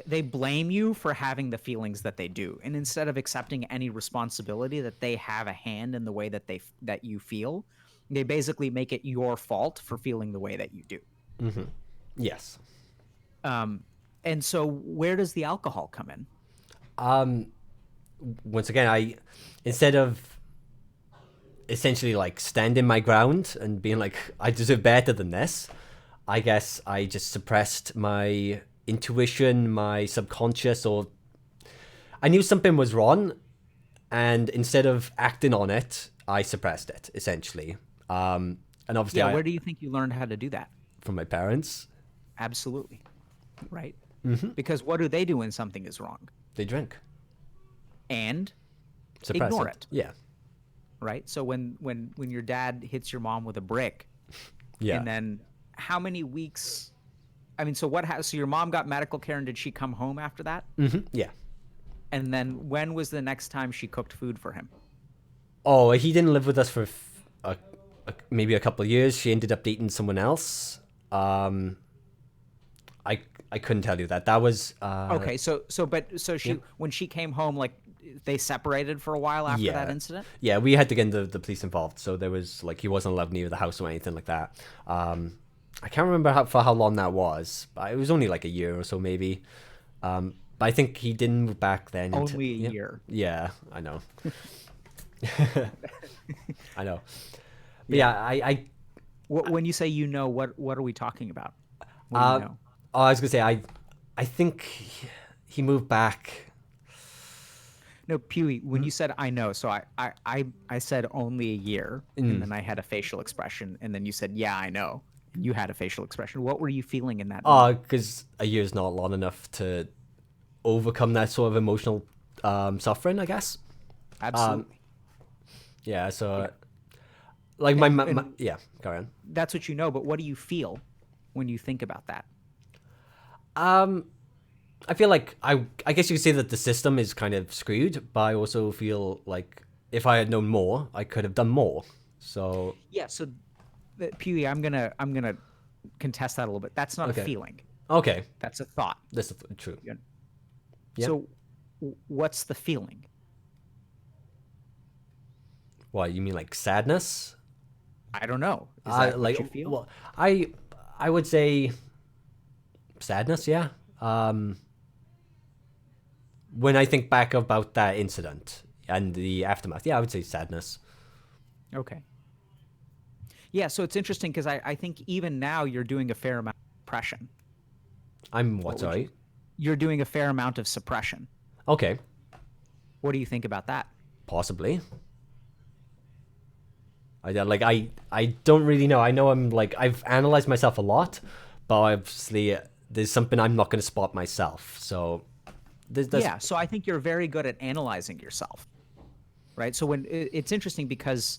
they blame you for having the feelings that they do. And instead of accepting any responsibility that they have a hand in the way that you feel, they basically make it your fault for feeling the way that you do. Yes. And so where does the alcohol come in? Once again, instead of essentially like standing my ground and being like, I deserve better than this, I guess I just suppressed my intuition, my subconscious, or I knew something was wrong, and instead of acting on it, I suppressed it, essentially. And obviously, where do you think you learned how to do that? From my parents. Absolutely. Right? Because what do they do when something is wrong? They drink. And Suppress ignore it. Yeah. Right? So when your dad hits your mom with a brick, Yeah. and then how many weeks... I mean, so so your mom got medical care, and did she come home after that? Yeah. And then when was the next time she cooked food for him? Oh, he didn't live with us for maybe a couple of years. She ended up dating someone else. I couldn't tell you that. That was okay. So when she came home, like they separated for a while after that incident. Yeah, we had to get the police involved. So there was like he wasn't allowed near the house or anything like that. I can't remember for how long that was, but it was only like a year or so maybe. But I think he didn't move back then. Only a year. Yeah, I know. I know. But I when you say what are we talking about? What do you know? Oh, I was gonna say I think he moved back. No, Pewee, when you said I know, so I said only a year, and then I had a facial expression, and then you said, yeah, I know. And you had a facial expression. What were you feeling in that moment? Because a year's not long enough to overcome that sort of emotional suffering, I guess. Absolutely. Yeah, so like my yeah, carry on. That's what you know, but what do you feel when you think about that? I feel like I guess you could say that the system is kind of screwed, but I also feel like if I had known more, I could have done more. So Yeah. So, Pee, I'm gonna contest that a little bit. That's not a okay, feeling. okay, That's a thought. that's true. You know? Yeah. So, what's the feeling? What you mean, like sadness? I don't know. Is that Like what you feel? well, I would say sadness. Yeah. Um, when I think back about that incident and the aftermath, yeah, I would say sadness. Okay. Yeah. So it's interesting because I think even now you're doing a fair amount of suppression. I'm what? What would you? Sorry. You're doing a fair amount of suppression. Okay, What do you think about that? possibly. I don't really know. I know I'm like I've analyzed myself a lot, but obviously there's something I'm not going to spot myself. So there's Yeah. So I think you're very good at analyzing yourself, right? So it's interesting because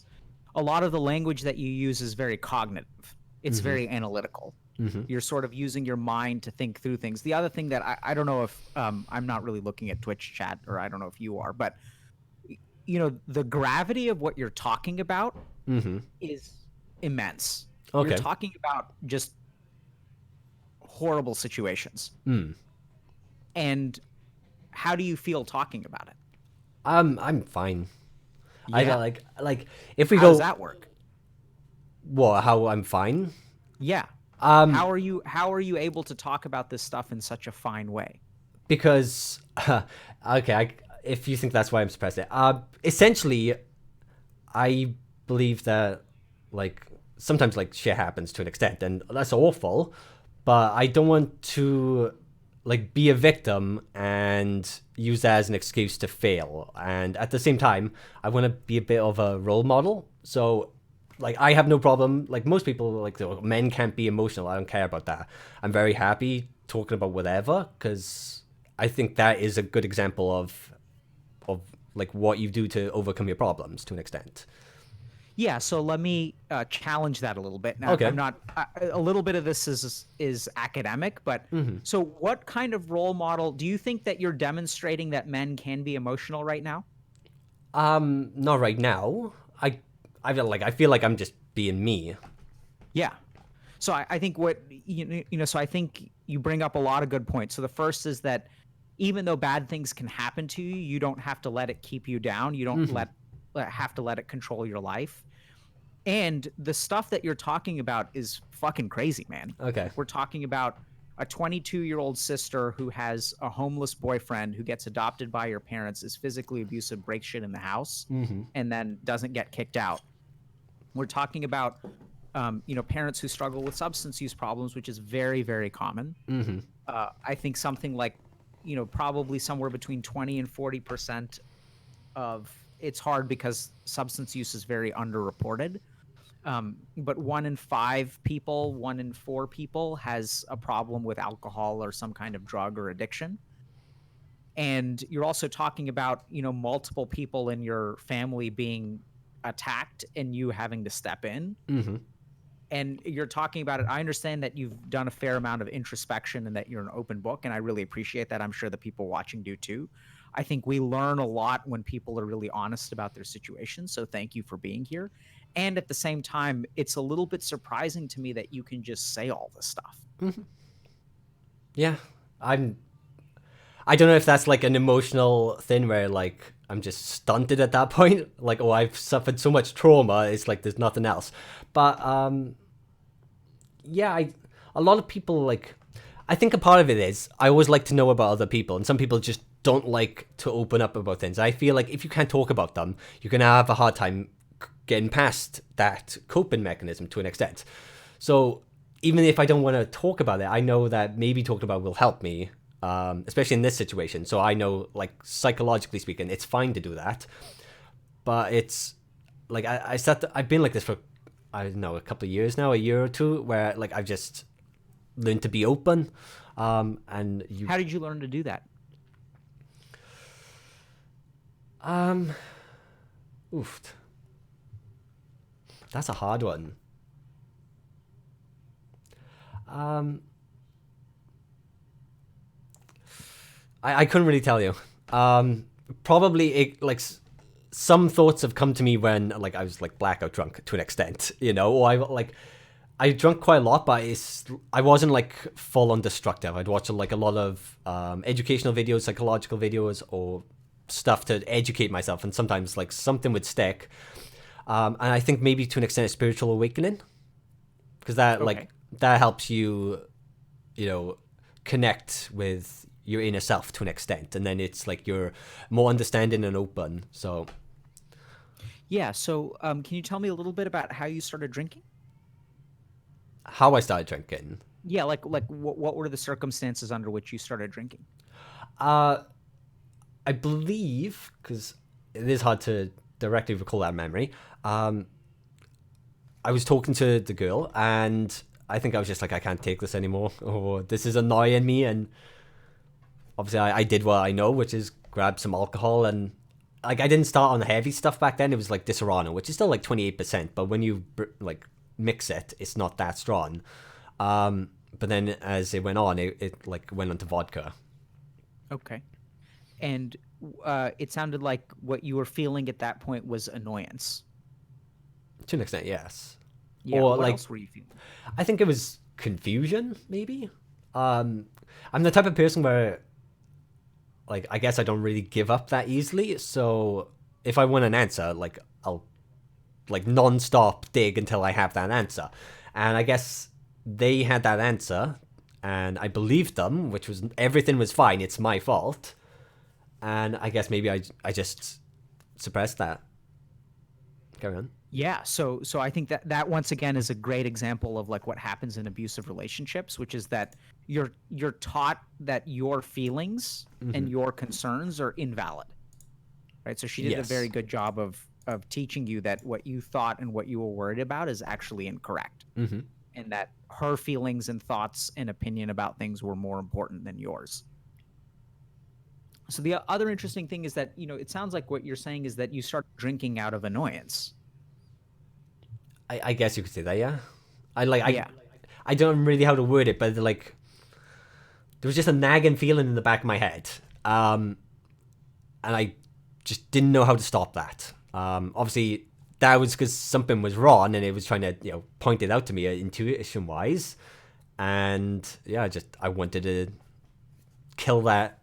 a lot of the language that you use is very cognitive. It's very analytical. You're sort of using your mind to think through things. The other thing that I don't know if I'm not really looking at Twitch chat, or I don't know if you are, but the gravity of what you're talking about is immense. You're okay. talking about just horrible situations. And how do you feel talking about it? I'm fine. I Yeah. don't like if we How does go that work? what how I'm fine. Yeah. Um, How are you able to talk about this stuff in such a fine way? because okay, if you think that's why I'm suppressed it, essentially, I believe that like sometimes like shit happens to an extent, and that's awful. But I don't want to like be a victim and use that as an excuse to fail. And at the same time, I want to be a bit of a role model. So like I have no problem. Like most people, like men can't be emotional. I don't care about that. I'm very happy talking about whatever because I think that is a good example of like what you do to overcome your problems to an extent. Yeah, so let me challenge that a little bit. Now, I'm Okay. not a little bit of this is academic, but so what kind of role model do you think that you're demonstrating that men can be emotional right now? Not right now. I feel like I'm just being me. Yeah. So I think what so I think you bring up a lot of good points. So the first is that even though bad things can happen to you, you don't have to let it keep you down. You don't have to let it control your life. And the stuff that you're talking about is fucking crazy, man. Okay. Like we're talking about a 22-year-old sister who has a homeless boyfriend who gets adopted by her parents, is physically abusive, breaks shit in the house, and then doesn't get kicked out. We're talking about parents who struggle with substance use problems, which is very, very common. I think something like, probably somewhere between 20 and 40% of it's hard because substance use is very underreported. But 1 in 5 people, 1 in 4 people has a problem with alcohol or some kind of drug or addiction. And you're also talking about, multiple people in your family being attacked and you having to step in. And you're talking about it. I understand that you've done a fair amount of introspection and that you're an open book, and I really appreciate that. I'm sure the people watching do too. I think we learn a lot when people are really honest about their situation. So thank you for being here. And at the same time, it's a little bit surprising to me that you can just say all this stuff. Yeah. I'm I don't know if that's like an emotional thing where like I'm just stunted at that point. Like, oh, I've suffered so much trauma, it's like there's nothing else. But yeah, a lot of people like I think a part of it is I always like to know about other people, and some people just don't like to open up about things. I feel like if you can't talk about them, you're gonna have a hard time getting past that coping mechanism to an extent. So even if I don't want to talk about it, I know that maybe talking about it will help me, especially in this situation. So I know, like psychologically speaking, it's fine to do that, but it's like I've been like this for I don't know a couple of years now, a year or two, where like I've just learned to be open, and you How did you learn to do that? um, oof, that's a hard one. Um, I couldn't really tell you. Probably some thoughts have come to me when like I was like blackout drunk to an extent, or I drunk quite a lot, but I wasn't like full on destructive. I'd watch like a lot of educational videos, psychological videos, or stuff to educate myself, and sometimes like something would stick. And I think maybe to an extent a spiritual awakening, because Okay. that helps you, connect with your inner self to an extent, and then it's like you're more understanding and open. So Yeah. So, can you tell me a little bit about how you started drinking? how I started drinking. Yeah, like what were the circumstances under which you started drinking? Uh, I believe, because it is hard to directly recall that memory. Um, I was talking to the girl, and I think I was just like, I can't take this anymore, or this is annoying me. And obviously, I did what I know, which is grab some alcohol. And like, I didn't start on the heavy stuff back then. It was like Disaronno, which is still like 28%, but when you like mix it, it's not that strong. But then as it went on, it like went onto vodka. Okay. And it sounded like what you were feeling at that point was annoyance. To an extent, yes. Yeah. Or What like, else were you feeling? I think it was confusion, maybe. Um, I'm the type of person where, like, I guess I don't really give up that easily. So if I want an answer, like, I'll like non-stop dig until I have that answer. And I guess they had that answer, and I believed them, which was everything was fine. It's my fault, and I guess maybe I just suppressed that. Carry on. Yeah, so I think that once again is a great example of like what happens in abusive relationships, which is that you're taught that your feelings and your concerns are invalid, right? So she did a very Yes. good job of teaching you that what you thought and what you were worried about is actually incorrect, and that her feelings and thoughts and opinion about things were more important than yours. So the other interesting thing is that, it sounds like what you're saying is that you start drinking out of annoyance. I guess you could say that. Yeah. I like Yeah. I don't really how to word it, but like there was just a nagging feeling in the back of my head, and I just didn't know how to stop that. Obviously, that was because something was wrong, and it was trying to point it out to me intuition wise, and yeah, I wanted to kill that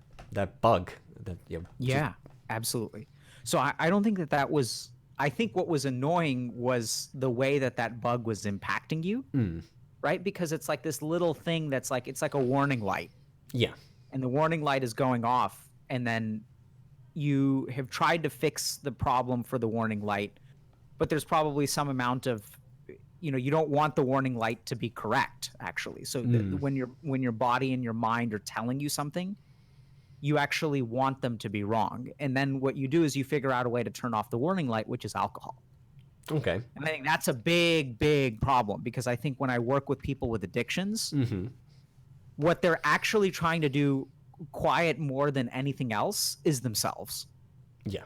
bug. That Yeah, absolutely. So I don't think that was. I think what was annoying was the way that that bug was impacting you, right? Because it's like this little thing that's like it's like a warning light, yeah, and the warning light is going off, and then you have tried to fix the problem for the warning light, but there's probably some amount of you don't want the warning light to be correct actually. So when your body and your mind are telling you something, you actually want them to be wrong. And then what you do is you figure out a way to turn off the warning light, which is alcohol. okay, And I think that's a big, big problem because I think when I work with people with addictions, what they're actually trying to do quiet more than anything else is themselves, yeah,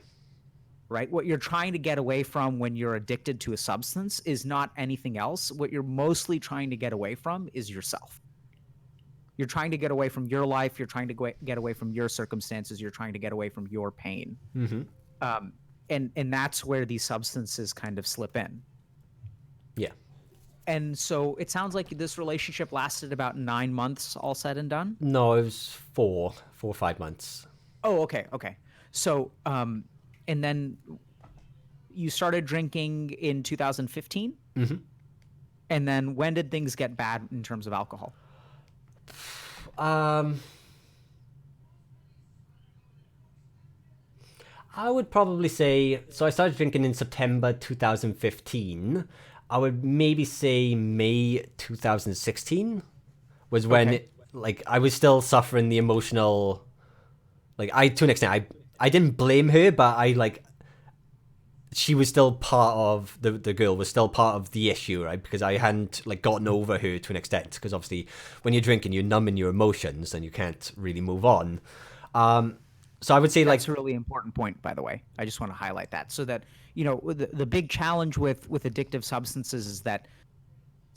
right? What you're trying to get away from when you're addicted to a substance is not anything else. What you're mostly trying to get away from is yourself. You're trying to get away from your life. You're trying to get away from your circumstances. You're trying to get away from your pain. Um, and that's where these substances kind of slip in. yeah. And so it sounds like this relationship lasted about 9 months, all said and done. No, it was 4 or 5 months. Oh, okay, okay. So, and then you started drinking in 2015. And then when did things get bad in terms of alcohol? Um, I would probably say so. I started drinking in September 2015. I would maybe say May 2016 was when Okay. like I was still suffering the emotional. Like I to an extent, I didn't blame her, but I like she was still part of the girl was still part of the issue, right? Because I hadn't like gotten over her to an extent. Because obviously, when you're drinking, you're numbing your emotions and you can't really move on. So I would say like That's a really important point, by the way. I just want to highlight that so that, the big challenge with addictive substances is that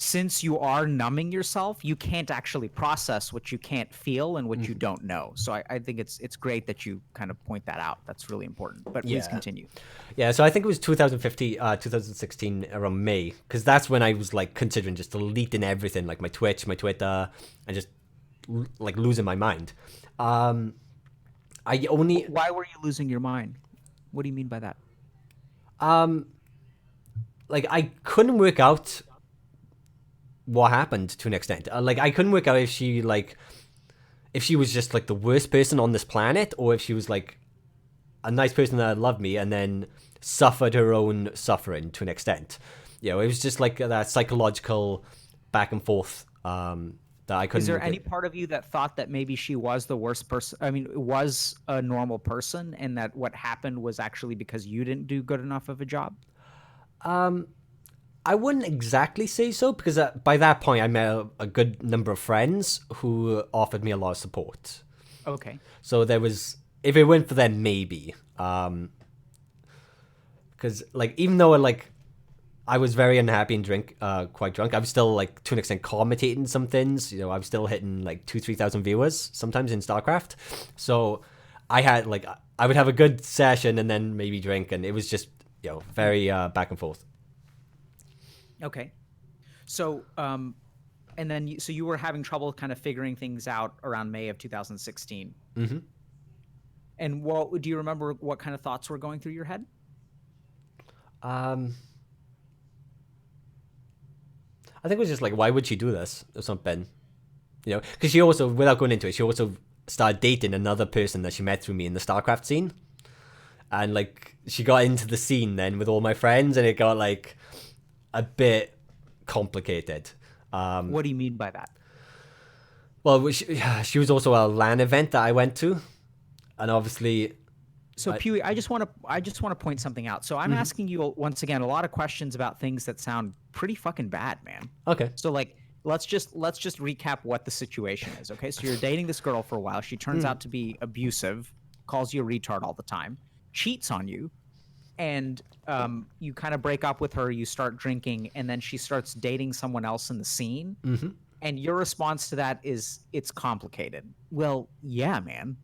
since you are numbing yourself, you can't actually process what you can't feel and what you Mhm. don't know. So I think it's great that you kind of point that out. That's really important. But please Yeah. continue. Yeah, so I think it was 2015, 2016, around May, because that's when I was like considering just deleting everything, like my Twitch, my Twitter, and just like losing my mind. Um, I only, Why were you losing your mind? What do you mean by that? um, like I couldn't work out what happened to an extent. Like I couldn't work out if she was just like the worst person on this planet, or if she was like a nice person that loved me and then suffered her own suffering to an extent. You know, it was just like that psychological back and forth that I Is couldn't there look at. any part of you that thought that maybe she was the worst person? I mean, was a normal person, and that what happened was actually because you didn't do good enough of a job? I wouldn't exactly say so, because by that point I met a good number of friends who offered me a lot of support. Okay. So there was, if it went for them, maybe. Because like even though I was very unhappy and quite drunk, I was still like to an extent commentating some things. You know, I was still hitting like 2,000-3,000 viewers sometimes in StarCraft. So I had like I would have a good session and then maybe drink, and it was just very back and forth. Okay. So, and then so you were having trouble kind of figuring things out around May of 2016. Mm-hmm. And what do you remember? What kind of thoughts were going through your head? Um, I think it was just like, why would she do this or something? You know, because she also, without going into it, she also started dating another person that she met through me in the StarCraft scene, and like she got into the scene then with all my friends, and it got like a bit complicated. What do you mean by that? Well, she was also a LAN event that I went to, and obviously, So Pewee, I just want to point something out. So I'm asking you once again a lot of questions about things that sound pretty fucking bad, man. okay. So like let's just recap what the situation is. Okay? So you're dating this girl for a while. She turns out to be abusive, calls you a retard all the time, cheats on you, and you kind of break up with her, you start drinking, and then she starts dating someone else in the scene. And your response to that is it's complicated. Well, yeah, man.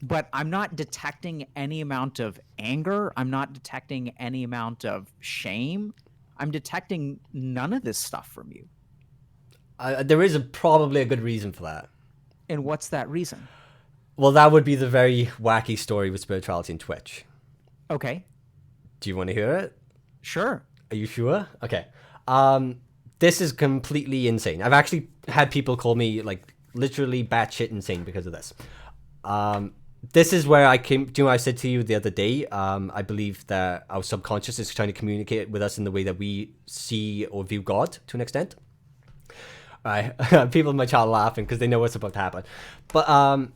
But I'm not detecting any amount of anger. I'm not detecting any amount of shame. I'm detecting none of this stuff from you. There is probably a good reason for that. And what's that reason? Well, that would be the very wacky story with spirituality and Twitch. Okay, Do you want to hear it? sure. Are you sure? Okay. This is completely insane. I've actually had people call me like literally batshit insane because of this. This is where I came. Do you know what I said to you the other day? I believe that our subconscious is trying to communicate with us in the way that we see or view God to an extent. Right. People in my chat are laughing because they know what's about to happen. But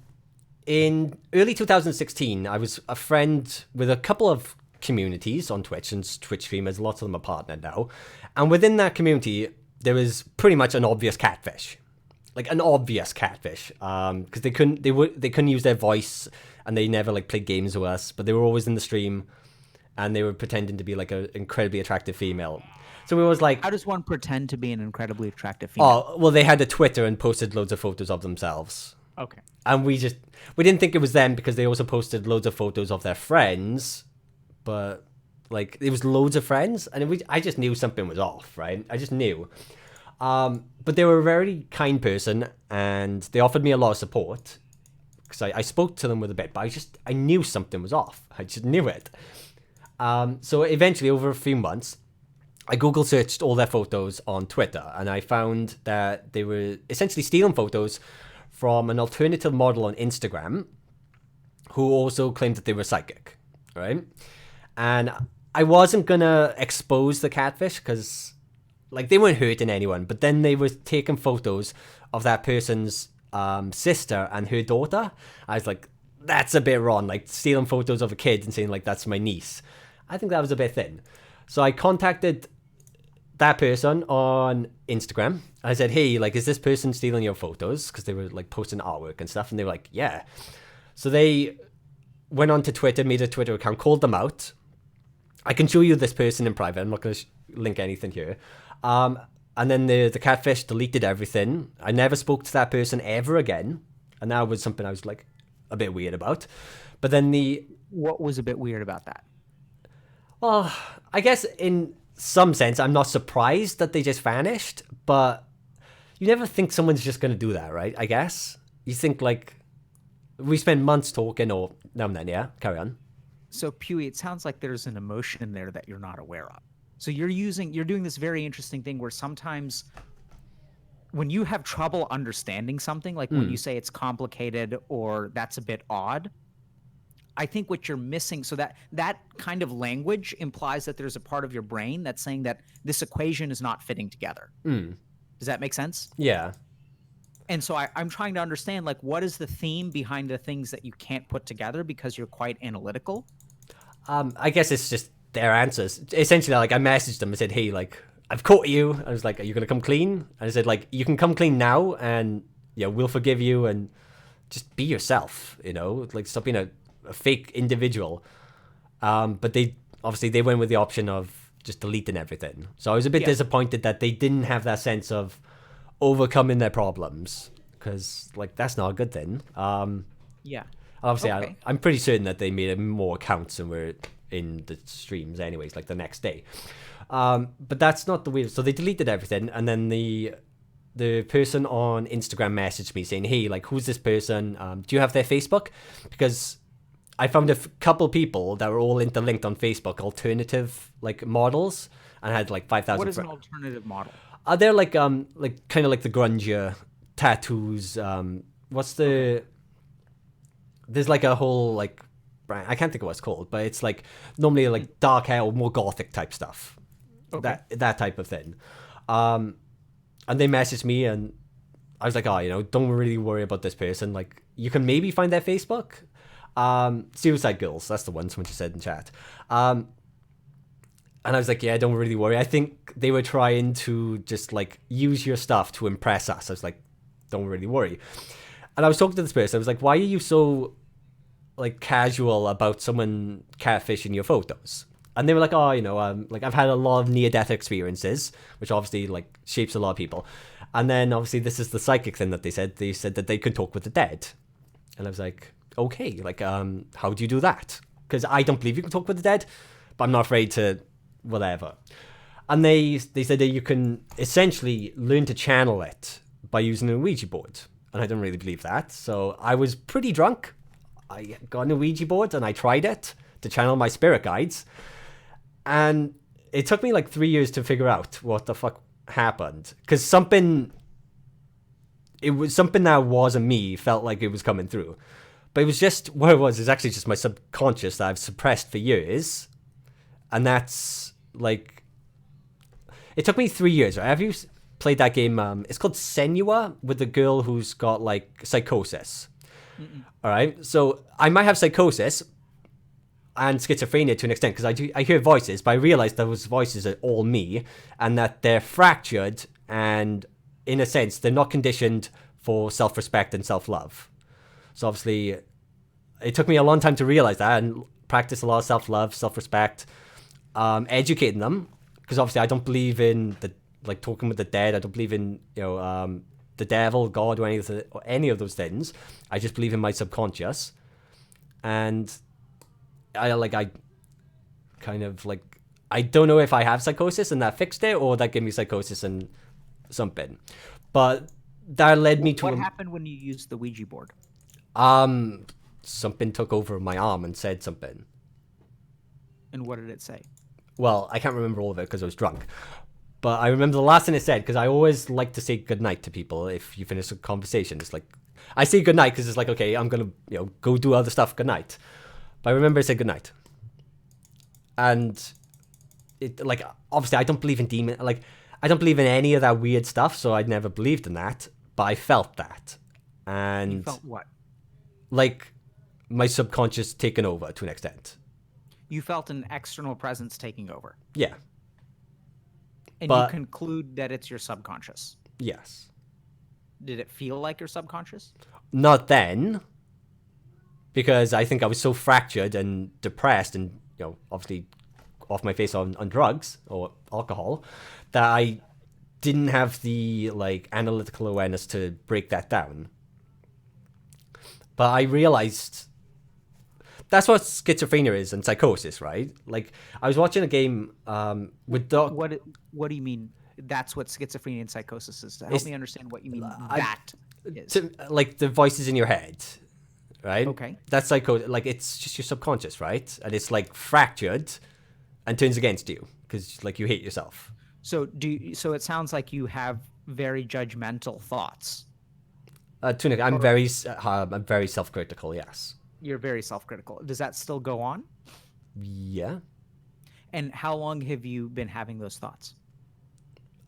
in early 2016, I was a friend with a couple of communities on Twitch and Twitch streamers. Lots of them are partnered now, and within that community, there was pretty much an obvious catfish, like an obvious catfish, because they couldn't use their voice, and they never like played games with us, but they were always in the stream, and they were pretending to be like an incredibly attractive female. So we was like, How does one pretend to be an incredibly attractive female? oh, well, they had a Twitter and posted loads of photos of themselves. Okay. And we didn't think it was them because they also posted loads of photos of their friends, but like it was loads of friends, and I just knew something was off, right? I just knew. But they were a very kind person, and they offered me a lot of support because I spoke to them with a bit, but I knew something was off. I just knew it. So eventually, over a few months, I Google searched all their photos on Twitter, and I found that they were essentially stealing photos from an alternative model on Instagram who also claimed that they were psychic, right? And I wasn't gonna expose the catfish because, like, they weren't hurting anyone, but then they were taking photos of that person's sister and her daughter. I was like, that's a bit wrong, like stealing photos of a kid and saying, like, that's my niece. I think that was a bit thin. So I contacted that person on Instagram. I said, hey, like, is this person stealing your photos? Because they were like posting artwork and stuff, and they were like, yeah. So they went on to Twitter, made a Twitter account, called them out. I can show you this person in private. I'm not going to link anything here. And then the catfish deleted everything. I never spoke to that person ever again. And that was something I was like a bit weird about. But then What was a bit weird about that? well, I guess in some sense, I'm not surprised that they just vanished, but you never think someone's just going to do that, right? I guess. You think like, we spend months talking or now and then, yeah? Carry on. So, Pewee, it sounds like there's an emotion in there that you're not aware of. So you're doing this very interesting thing where sometimes when you have trouble understanding something, like when you say it's complicated or that's a bit odd, I think what you're missing, so that kind of language implies that there's a part of your brain that's saying that this equation is not fitting together. Does that make sense? Yeah. And so I'm trying to understand, like, what is the theme behind the things that you can't put together because you're quite analytical? I guess it's just their answers. Essentially, like I messaged them and said, "Hey, like I've caught you." I was like, "Are you gonna come clean?" And I said, "Like you can come clean now, and yeah, we'll forgive you, and just be yourself. You know, like stop being a fake individual." But they obviously they went with the option of just deleting everything. So I was a bit disappointed that they didn't have that sense of overcoming their problems, because like that's not a good thing. Yeah. Obviously, Okay. I'm pretty certain that they made more accounts and were in the streams anyways, like the next day. But that's not the way. So they deleted everything, and then the person on Instagram messaged me saying, "Hey, like, who's this person? Do you have their Facebook?" Because I found a couple people that were all interlinked on Facebook, alternative like models, and had like 5,000. What is an alternative model? They're like kind of like the grungier tattoos. What's the There's like a whole like brand. I can't think of what it's called, but it's like normally like dark hair or more gothic type stuff. Okay. That type of thing. And they messaged me, and I was like, oh, don't really worry about this person. Like, you can maybe find their Facebook. Suicide Girls, that's the one someone just said in chat. And I was like, yeah, don't really worry. I think they were trying to just like use your stuff to impress us. I was like, don't really worry. And I was talking to this person. I was like, why are you so like casual about someone catfishing your photos? And they were like, oh, like I've had a lot of near-death experiences, which obviously like shapes a lot of people. And then obviously this is the psychic thing that they said. They said that they could talk with the dead. And I was like, okay, like how do you do that? Because I don't believe you can talk with the dead, but I'm not afraid to whatever. And they said that you can essentially learn to channel it by using a Ouija board. And I don't really believe that. So I was pretty drunk. I got a Ouija board and I tried it to channel my spirit guides. And it took me like 3 years to figure out what the fuck happened. Because something that wasn't me felt like it was coming through. But it was just, what it was is actually just my subconscious that I've suppressed for years. And that's like, it took me 3 years, right? Have you played that game? It's called Senua, with the girl who's got like psychosis. All right. So I might have psychosis and schizophrenia to an extent, because I hear voices, but I realize those voices are all me, and that they're fractured, and in a sense, they're not conditioned for self-respect and self-love. So obviously, it took me a long time to realize that and practice a lot of self-love, self-respect, educating them, because obviously I don't believe in like talking with the dead. I don't believe in the devil, God, or any of those things. I just believe in my subconscious, and I kind of like, I don't know if I have psychosis and that fixed it, or that gave me psychosis and something, but that led me to What happened when you used the Ouija board? Something took over my arm and said something. And what did it say? Well, I can't remember all of it because I was drunk, but I remember the last thing it said, because I always like to say goodnight to people if you finish a conversation. It's like, I say goodnight because it's like, okay, I'm gonna go do other stuff, goodnight. But I remember it said goodnight. And it, like, obviously I don't believe in demon, like I don't believe in any of that weird stuff, so I'd never believed in that, but I felt that. And You felt what? like my subconscious taken over to an extent. You felt an external presence taking over. Yeah. And But- you conclude that it's your subconscious. Yes. Did it feel like your subconscious? Not then, because I think I was so fractured and depressed and, obviously off my face on drugs or alcohol, that I didn't have the like analytical awareness to break that down. But I realized that's what schizophrenia is and psychosis, right? Like I was watching a game with Doc. What do you mean? That's what schizophrenia and psychosis is. Help It's me understand what you mean. I, That is like the voices in your head, right? okay. That's psychosis. Like it's just your subconscious, right? And it's like fractured and turns against you because like you hate yourself. So so it sounds like you have very judgmental thoughts. Tunic, I'm very self-critical. Yes. You're very self-critical. Does that still go on? Yeah. And how long have you been having those thoughts?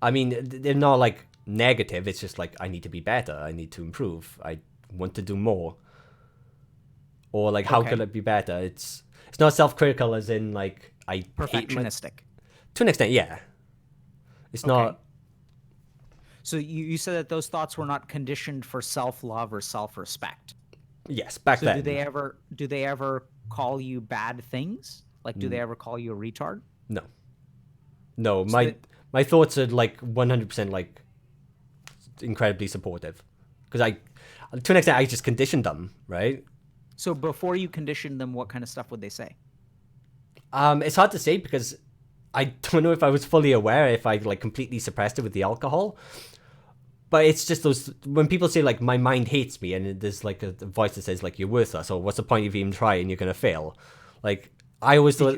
I mean, they're not like negative. It's just like I need to be better. I need to improve. I want to do more. Or like, how could I be better? It's not self-critical as in like I perfectionistic. To an extent, yeah. It's not. So you said that those thoughts were not conditioned for self-love or self-respect. Yes, back then. So do they ever call you bad things? Like, do they ever call you a retard? No. No, So my thoughts are like 100% like incredibly supportive. Because to an extent, I just conditioned them, right? So before you conditioned them, what kind of stuff would they say? It's hard to say because I don't know if I was fully aware, if I like completely suppressed it with the alcohol. But it's just those, when people say like my mind hates me and there's like a voice that says like you're worthless or what's the point of even trying, you're going to fail. Like I always thought.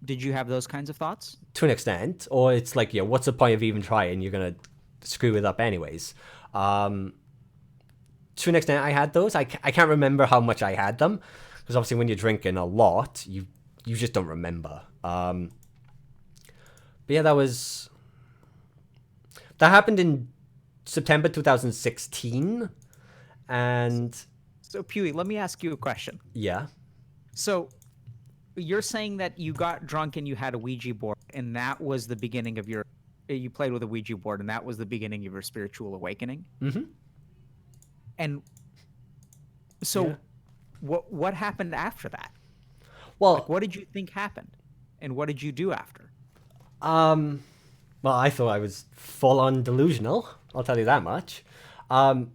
Did you have those kinds of thoughts? To an extent. Or it's like, yeah, what's the point of even trying? You're going to screw it up anyways. To an extent, I had those. I can't remember how much I had them. Because obviously when you're drinking a lot, you just don't remember. But yeah, that happened in September 2016. And so Pewee, let me ask you a question. Yeah. So you're saying that you got drunk and you had a Ouija board, and that was the beginning of you played with a Ouija board, and that was the beginning of your spiritual awakening. Mm-hmm. And so what happened after that? Well, like, what did you think happened, and what did you do after? Well, I thought I was full on delusional. I'll tell you that much. But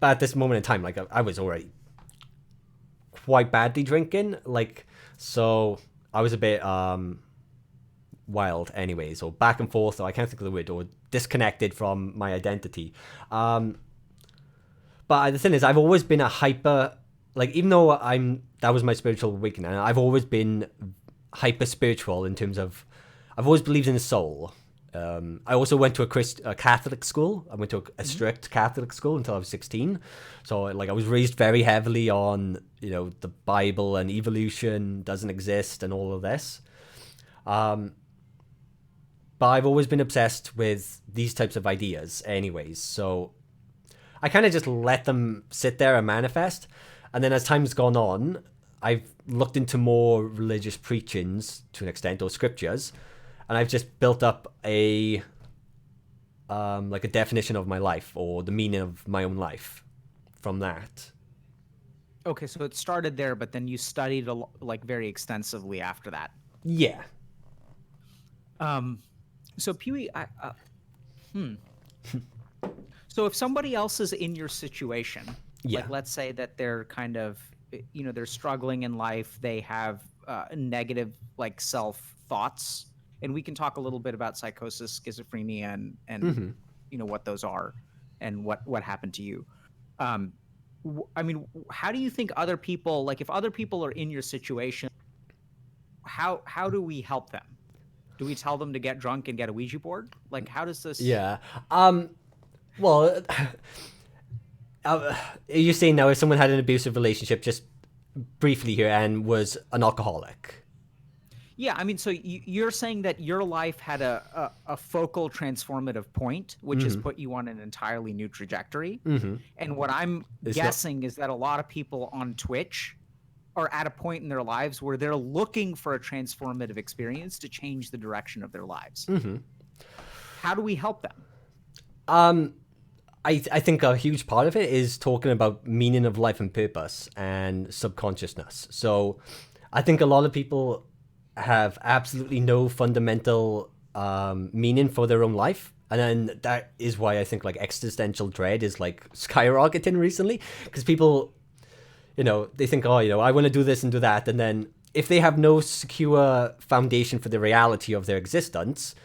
at this moment in time, like I was already quite badly drinking. Like, so I was a bit wild, anyways, or back and forth, or I can't think of the word, or disconnected from my identity. But the thing is, I've always been a hyper, like, even though that was my spiritual awakening, I've always been hyper spiritual in terms of, I've always believed in the soul. I also went to a Catholic school. I went to a strict Catholic school until I was 16. So, like, I was raised very heavily on, the Bible and evolution doesn't exist and all of this. But I've always been obsessed with these types of ideas anyways. So I kind of just let them sit there and manifest. And then as time's gone on, I've looked into more religious preachings to an extent, or scriptures. And I've just built up a definition of my life, or the meaning of my own life from that. Okay, so it started there, but then you studied like very extensively after that. Yeah. So Pewee, So if somebody else is in your situation, like let's say that they're kind of, they're struggling in life, they have negative like self thoughts, and we can talk a little bit about psychosis, schizophrenia, and what those are, and what happened to you. I mean, how do you think other people, like if other people are in your situation, how do we help them? Do we tell them to get drunk and get a Ouija board? Like, how does this? Yeah. Well, you're saying now if someone had an abusive relationship, just briefly here, and was an alcoholic. Yeah, I mean, so you're saying that your life had a focal transformative point, which has put you on an entirely new trajectory. And what I'm guessing is that a lot of people on Twitch are at a point in their lives where they're looking for a transformative experience to change the direction of their lives. How do we help them? I think a huge part of it is talking about meaning of life and purpose and subconsciousness. So I think a lot of people have absolutely no fundamental meaning for their own life. And then that is why I think like existential dread is like skyrocketing recently, because people, they think, oh, I want to do this and do that, and then if they have no secure foundation for the reality of their existence,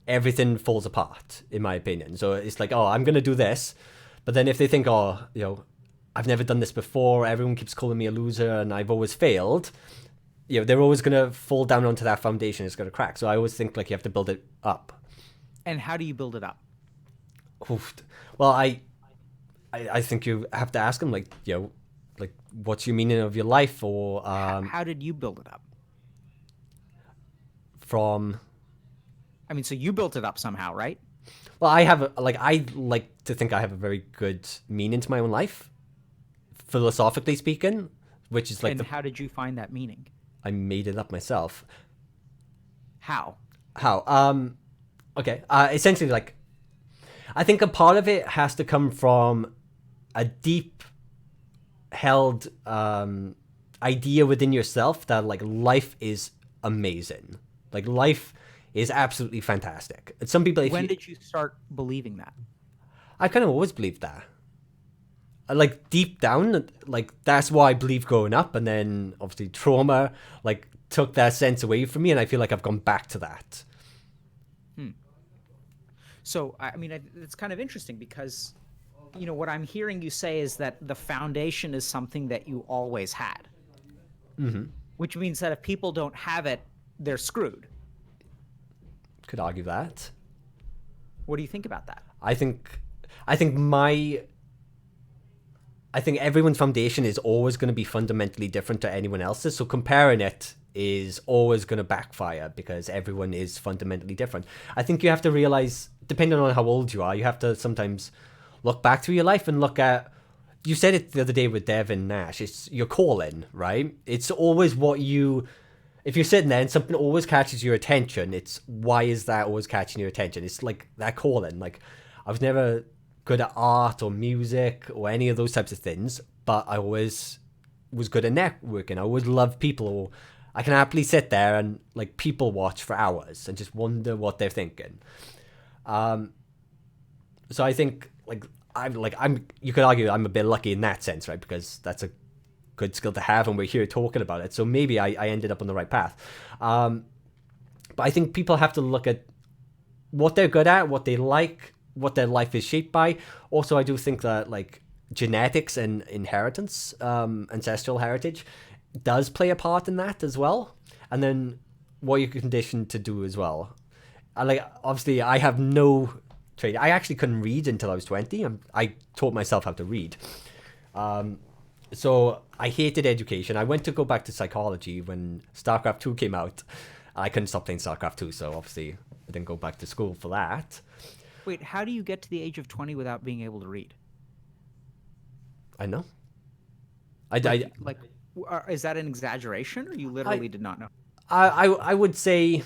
everything falls apart, in my opinion. So it's like, oh, I'm gonna do this, but then if they think, oh, I've never done this before, everyone keeps calling me a loser, and I've always failed, they're always gonna fall down onto that foundation. It's gonna crack. So I always think like you have to build it up. And how do you build it up? Oof. Well, I think you have to ask them like, like what's your meaning of your life, or How did you build it up? from. I mean, so you built it up somehow, right? Well, I like to think I have a very good meaning to my own life, philosophically speaking, which is like And how did you find that meaning? I made it up myself. How? How? Okay. Essentially, like, I think a part of it has to come from a deep held idea within yourself that like life is amazing. Like life is absolutely fantastic. And some people, When did you start believing that? I kind of always believed that. Like deep down, like that's why I believed growing up, and then obviously trauma like took that sense away from me, and I feel like I've gone back to that. So, I mean, it's kind of interesting because, what I'm hearing you say is that the foundation is something that you always had, which means that if people don't have it, they're screwed. Could argue that. What do you think about that? I think everyone's foundation is always going to be fundamentally different to anyone else's. So comparing it is always going to backfire because everyone is fundamentally different. I think you have to realize, depending on how old you are, you have to sometimes look back through your life and look at, you said it the other day with Devin Nash, it's your calling, right? It's always if you're sitting there and something always catches your attention, it's why is that always catching your attention? It's like that calling. Like, I was never good at art or music or any of those types of things, but I always was good at networking. I always loved people. Or I can happily sit there and like people watch for hours and just wonder what they're thinking. So I think you could argue I'm a bit lucky in that sense, right? Because that's a good skill to have, and we're here talking about it. So maybe I ended up on the right path. But I think people have to look at what they're good at, what they like, what their life is shaped by. Also, I do think that like genetics and inheritance, ancestral heritage, does play a part in that as well. And then what you're conditioned to do as well. Obviously, I have no trade. I actually couldn't read until I was 20. I taught myself how to read. So I hated education. I went to go back to psychology when StarCraft 2 came out. I couldn't stop playing StarCraft 2, so obviously I didn't go back to school for that. Wait, how do you get to the age of 20 without being able to read? I know. Is that an exaggeration, or you literally did not know? I would say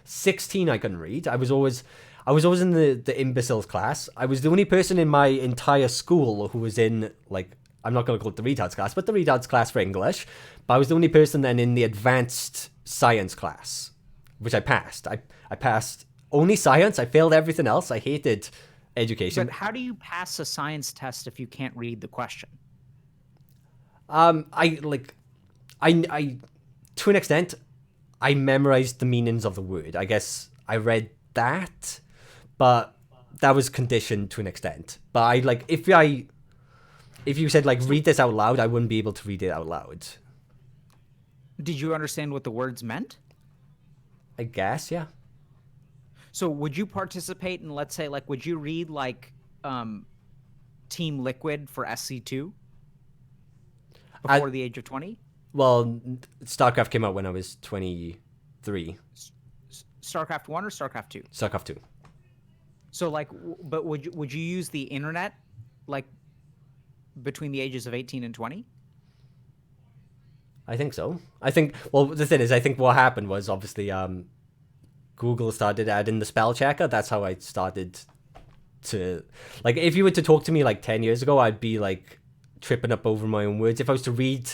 16 I couldn't read. I was always in the imbeciles class. I was the only person in my entire school who was in, like, I'm not going to call it the retards class, but the retards class for English. But I was the only person then in the advanced science class, which I passed. I passed only science. I failed everything else. I hated education. But how do you pass a science test if you can't read the question? I to an extent, I memorized the meanings of the word. I guess I read that, but that was conditioned to an extent. But if you said like read this out loud, I wouldn't be able to read it out loud. Did you understand what the words meant? I guess, yeah. So would you participate in, let's say, like, would you read like Team Liquid for SC2 before the age of 20? Well, StarCraft came out when I was 23. StarCraft 1 or StarCraft 2? StarCraft 2. So like, but would you use the internet like between the ages of 18 and 20? I think so. I think, well, the thing is, I think what happened was obviously Google started adding the spell checker. That's how I started to, like, if you were to talk to me like 10 years ago, I'd be like tripping up over my own words. If I was to read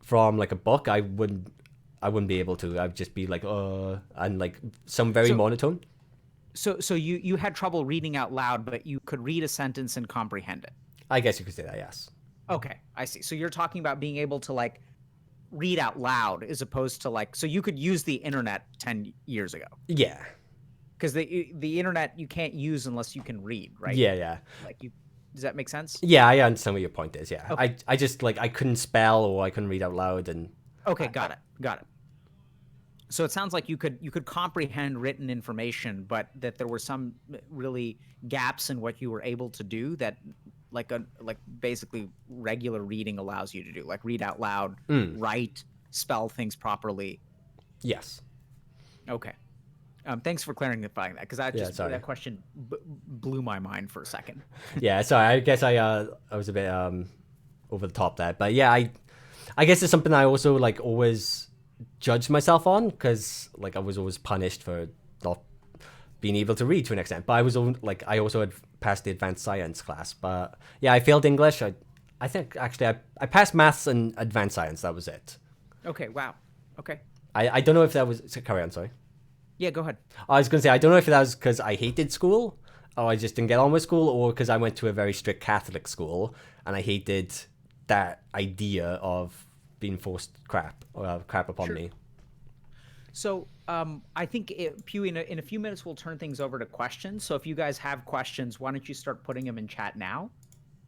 from like a book, I wouldn't be able to. I'd just be like, and like some very monotone. So you had trouble reading out loud, but you could read a sentence and comprehend it. I guess you could say that, yes. Okay, I see. So you're talking about being able to like read out loud as opposed to like, so you could use the internet 10 years ago, Yeah. because the internet you can't use unless you can read, right? Yeah, yeah. Like you, does that make sense? Yeah, I understand what your point is, yeah. Okay. I just, like, I couldn't spell or I couldn't read out loud, and... Okay, got it. Got it. So it sounds like you could comprehend written information, but that there were some really gaps in what you were able to do that like basically regular reading allows you to do, like read out loud, write, spell things properly. Yes. Okay. Thanks for clarifying that, because Sorry. that question blew my mind for a second. Yeah, sorry, I guess I was a bit over the top there. But yeah, I guess it's something I also, like, always judged myself on, because, like, I was always punished for not being able to read to an extent. But I was like, I also had passed the advanced science class. But yeah, I failed English. I think actually I passed maths and advanced science. That was it. Okay. Wow. Okay. I don't know if that was... Carry on, sorry. Yeah. Go ahead. I was going to say, I don't know if that was because I hated school, or I just didn't get on with school, or because I went to a very strict Catholic school and I hated that idea of being forced crap upon me. So I think, Pew, in a few minutes, we'll turn things over to questions. So if you guys have questions, why don't you start putting them in chat now?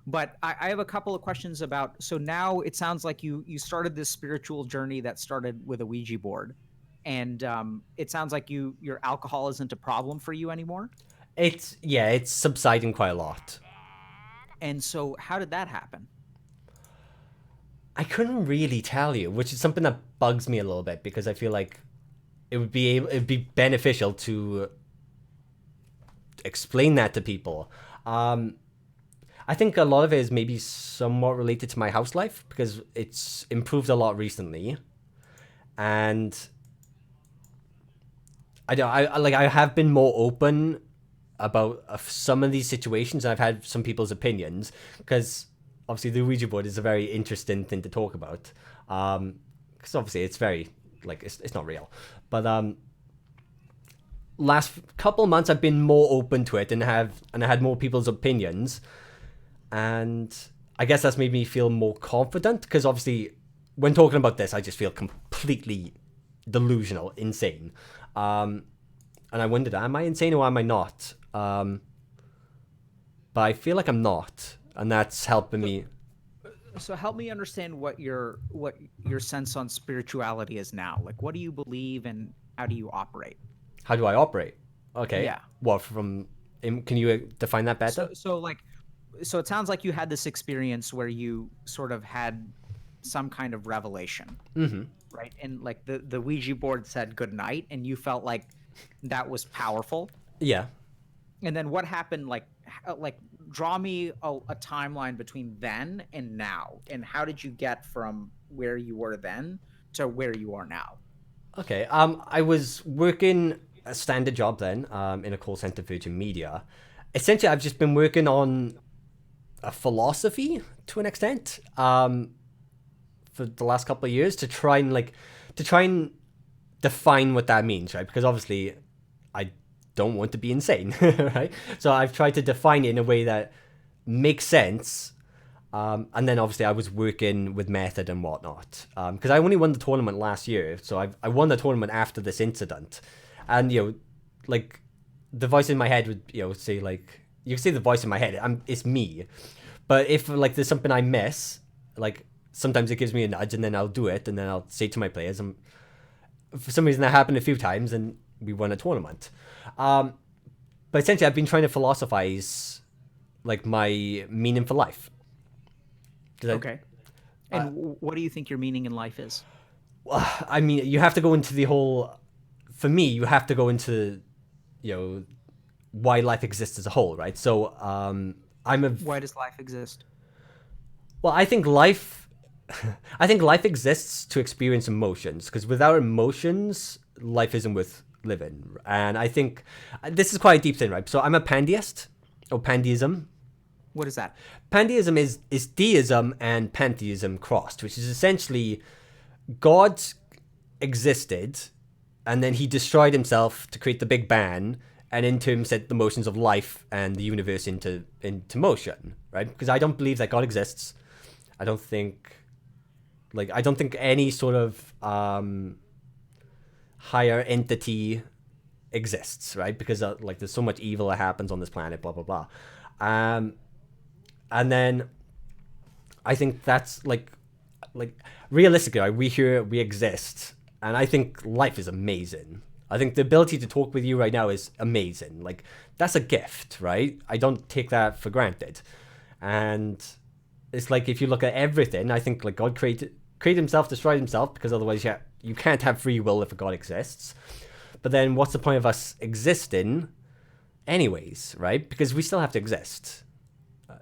But I have a couple of questions about, so now it sounds like you started this spiritual journey that started with a Ouija board. And it sounds like your alcohol isn't a problem for you anymore. It's subsiding quite a lot. And so how did that happen? I couldn't really tell you, which is something that bugs me a little bit, because I feel like it'd be beneficial to explain that to people. I think a lot of it is maybe somewhat related to my house life, because it's improved a lot recently, and I have been more open about some of these situations, and I've had some people's opinions, because obviously the Ouija board is a very interesting thing to talk about, because obviously it's very, like, it's not real, but last couple months I've been more open to it, and I had more people's opinions, and I guess that's made me feel more confident, because obviously when talking about this I just feel completely delusional, insane, and I wondered, am I insane or am I not? But I feel like I'm not, and that's helping me. So help me understand what your sense on spirituality is now. Like, what do you believe and how do you operate? How do I operate? Okay. Yeah. What can you define that better? So it sounds like you had this experience where you sort of had some kind of revelation, right? And like the Ouija board said good night, and you felt like that was powerful. Yeah. And then what happened? Like draw me a timeline between then and now, and how did you get from where you were then to where you are now? Okay. I was working a standard job then, in a call center for Virgin Media. Essentially, I've just been working on a philosophy to an extent, for the last couple of years, to try and define what that means, right? Because obviously, I don't want to be insane, right? So I've tried to define it in a way that makes sense. And then obviously I was working with method and whatnot, because I only won the tournament last year. So I won the tournament after this incident, and like the voice in my head would say, like, you can say the voice in my head, it's me, but if like there's something I miss, like sometimes it gives me a nudge, and then I'll do it, and then I'll say to my players, and for some reason that happened a few times, and we won a tournament. But essentially I've been trying to philosophize like my meaning for life. Okay. And what do you think your meaning in life is? I mean, you have to go into the whole... For me, you have to go into, why life exists as a whole, right? So, Why does life exist? Well, I think life exists to experience emotions, because without emotions, life isn't worth living. And I think this is quite a deep thing, right? So I'm a pantheist, or pantheism. What is that? Pantheism is deism and pantheism crossed, which is essentially God existed, and then he destroyed himself to create the Big Bang, and in turn set the motions of life and the universe into motion, right? Because I don't believe that God exists. I don't think any sort of higher entity exists, right? Because like there's so much evil that happens on this planet, blah blah blah. And then I think that's like realistically, right, we exist, and I think life is amazing. I think the ability to talk with you right now is amazing. Like, that's a gift, right? I don't take that for granted. And it's like, if you look at everything, I think like God created himself, destroyed himself, because otherwise you can't have free will if a God exists. But then what's the point of us existing anyways, right? Because we still have to exist.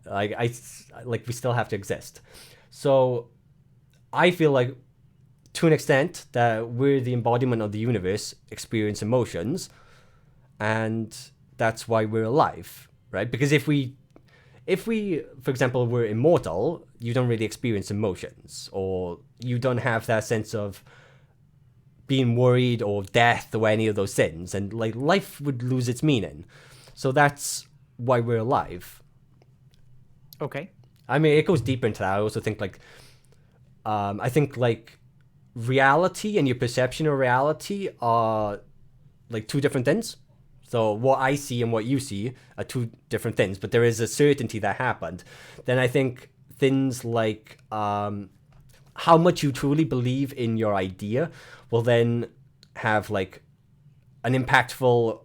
We still have to exist. So I feel like, to an extent, that we're the embodiment of the universe, experience emotions, and that's why we're alive, right? Because if we, for example, were immortal, you don't really experience emotions, or you don't have that sense of being worried or death or any of those things, and like life would lose its meaning. So that's why we're alive. Okay. I mean, it goes deeper into that. I also think I think like reality and your perception of reality are like two different things. So what I see and what you see are two different things, but there is a certainty that happened. Then I think things like how much you truly believe in your idea will then have like an impactful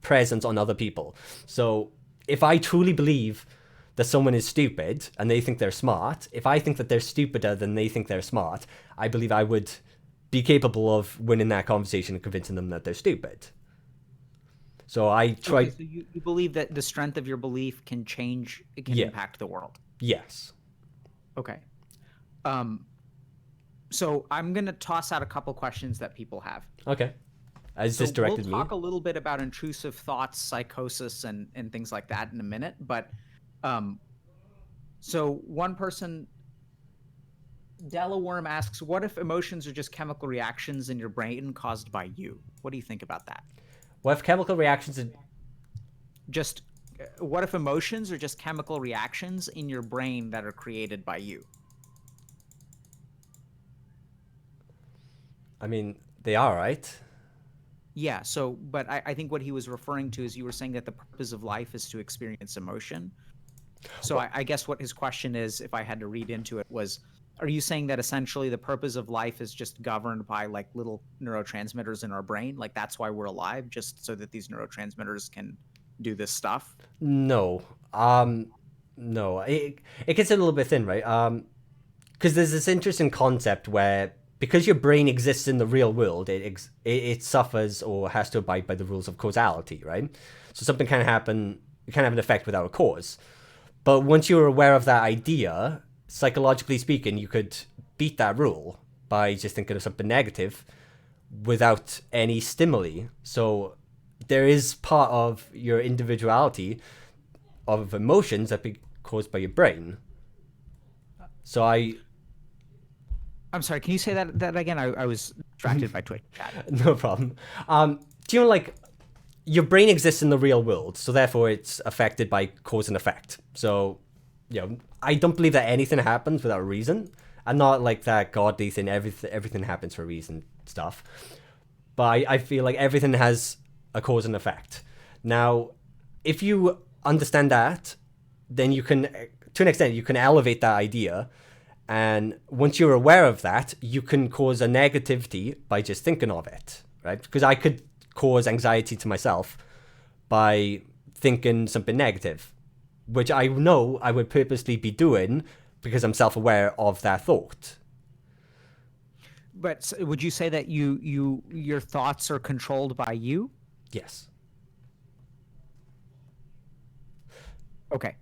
presence on other people. So if I truly believe that someone is stupid and they think they're smart, if I think that they're stupider than they think they're smart, I believe I would be capable of winning that conversation and convincing them that they're stupid. So I try. Okay, so you believe that the strength of your belief can change, it can impact the world. Yes. Okay. So I'm going to toss out a couple questions that people have. Okay. Is this directed we'll me? talk a little bit about intrusive thoughts, psychosis, and things like that in a minute. But so one person, Delaworm, asks, what if emotions are just chemical reactions in your brain caused by you? What do you think about that? What if chemical reactions are... Just what if emotions are just chemical reactions in your brain that are created by you? I mean, they are, right? Yeah, so, but I think what he was referring to is, you were saying that the purpose of life is to experience emotion. So I guess what his question is, if I had to read into it, was, are you saying that essentially the purpose of life is just governed by like little neurotransmitters in our brain? Like that's why we're alive, just so that these neurotransmitters can do this stuff? No. No. It gets a little bit thin, right? Because there's this interesting concept where, because your brain exists in the real world, it suffers or has to abide by the rules of causality, right? So something can happen, it can have an effect without a cause. But once you're aware of that idea, psychologically speaking, you could beat that rule by just thinking of something negative without any stimuli. So there is part of your individuality of emotions that be caused by your brain. So I'm sorry, can you say that again? I was distracted by Twitch chat. no problem. Do you know, like, your brain exists in the real world, so therefore it's affected by cause and effect. So, I don't believe that anything happens without a reason. I'm not like that godly thing, everything happens for a reason stuff. But I feel like everything has a cause and effect. Now, if you understand that, then you can, to an extent, you can elevate that idea. And once you're aware of that, you can cause a negativity by just thinking of it, right? Because I could cause anxiety to myself by thinking something negative, which I know I would purposely be doing because I'm self-aware of that thought. But would you say that your thoughts are controlled by you? Yes. Okay.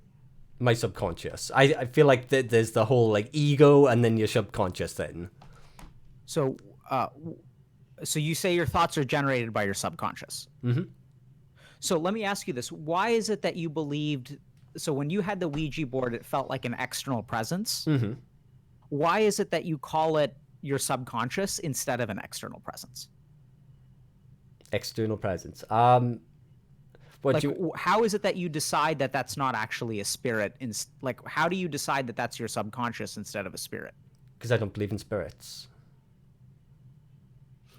My subconscious. I feel like there's the whole like ego and then your subconscious thing. So, so you say your thoughts are generated by your subconscious. Mm-hmm. So let me ask you this: why is it that you believed? So when you had the Ouija board, it felt like an external presence. Mm-hmm. Why is it that you call it your subconscious instead of an external presence? External presence. What Like, you how is it that you decide that that's not actually a spirit? Like, how do you decide that that's your subconscious instead of a spirit? because I don't believe in spirits.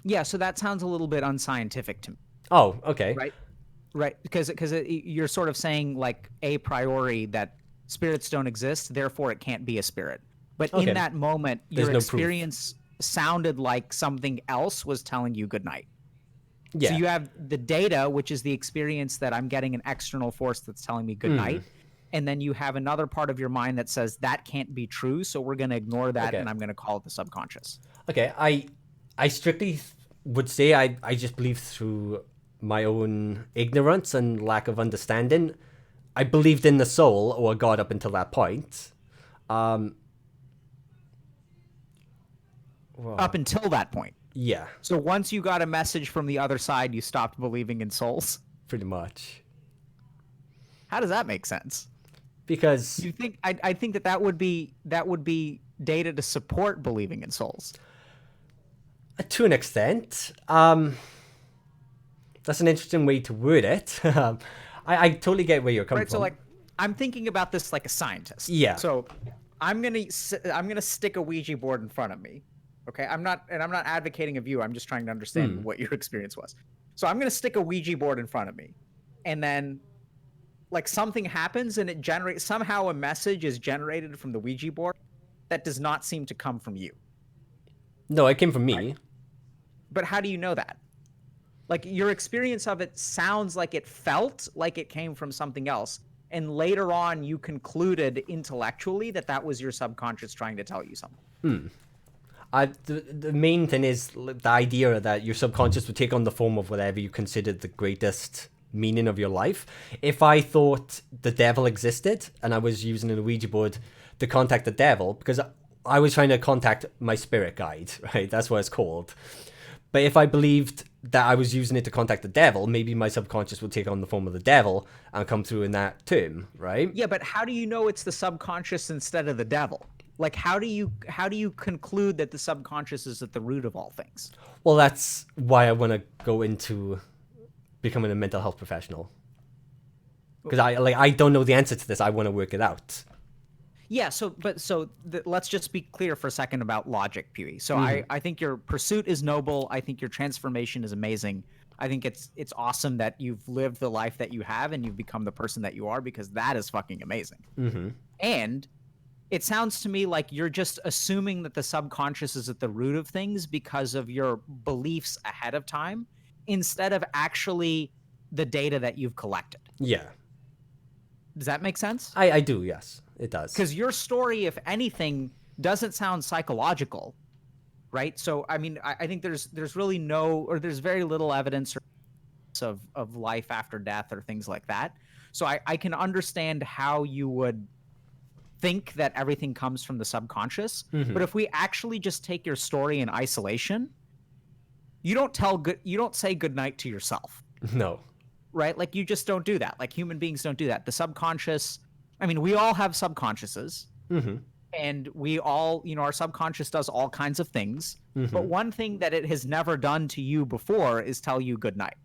Yeah, so that sounds a little bit unscientific to me, Oh, okay. right? Right, because you're sort of saying like a priori that spirits don't exist, therefore it can't be a spirit. But in Okay. that moment, There's your no proof. experience sounded like something else was telling you good night. So Yeah. you have the data, which is the experience that I'm getting an external force that's telling me good Mm. night. And then you have another part of your mind that says that can't be true. So we're going to ignore that Okay. and I'm going to call it the subconscious. Okay. I strictly would say I just believe through my own ignorance and lack of understanding. I believed in the soul or God up until that point. Um. Up Well, until that point. yeah. So once you got a message from the other side, you stopped believing in souls. Pretty much. How does that make sense? Because You think I think that would be data to support believing in souls. to an extent, that's an interesting way to word it. I totally get where you're coming Right? So from. like I'm thinking about this like a scientist. Yeah. So I'm gonna stick a Ouija board in front of me. Okay, I'm not advocating of you. I'm just trying to understand Hmm. what your experience was. So I'm gonna stick a Ouija board in front of me, and then like something happens and it generates somehow a message is generated from the Ouija board that does not seem to come from you, No, it came from right? me. But how do you know that? Like your experience of it sounds like it felt like it came from something else. And later on, you concluded intellectually that that was your subconscious trying to tell you something. The main thing is the idea that your subconscious would take on the form of whatever you considered the greatest meaning of your life. If I thought the devil existed and I was using an Ouija board to contact the devil, because I was trying to contact my spirit guide, right? That's what it's called. But if I believed that I was using it to contact the devil, maybe my subconscious would take on the form of the devil and come through in that term, right? Yeah, but how do you know it's the subconscious instead of the devil? Like how do you conclude that the subconscious is at the root of all things? Well, that's why I want to go into becoming a mental health professional. Because I don't know the answer to this. I want to work it out. Yeah, let's just be clear for a second about logic, Pewee. So I think your pursuit is noble. I think your transformation is amazing. I think it's awesome that you've lived the life that you have and you've become the person that you are because that is fucking amazing. Mm-hmm. And it sounds to me like you're just assuming that the subconscious is at the root of things because of your beliefs ahead of time instead of actually the data that you've collected. Yeah, Does that make sense? I do. Yes, it does. Because your story, if anything, doesn't sound psychological, right? So, I mean, I think there's really no, or there's very little evidence of life after death or things like that. So I can understand how you would think that everything comes from the subconscious. Mm-hmm. But if we actually just take your story in isolation, you don't say good night to yourself, No. right? Like you just don't do that. Like human beings don't do that. The subconscious, I mean, we all have subconsciouses. Mm-hmm. And we all, our subconscious does all kinds of things. Mm-hmm. But one thing that it has never done to you before is tell you good night.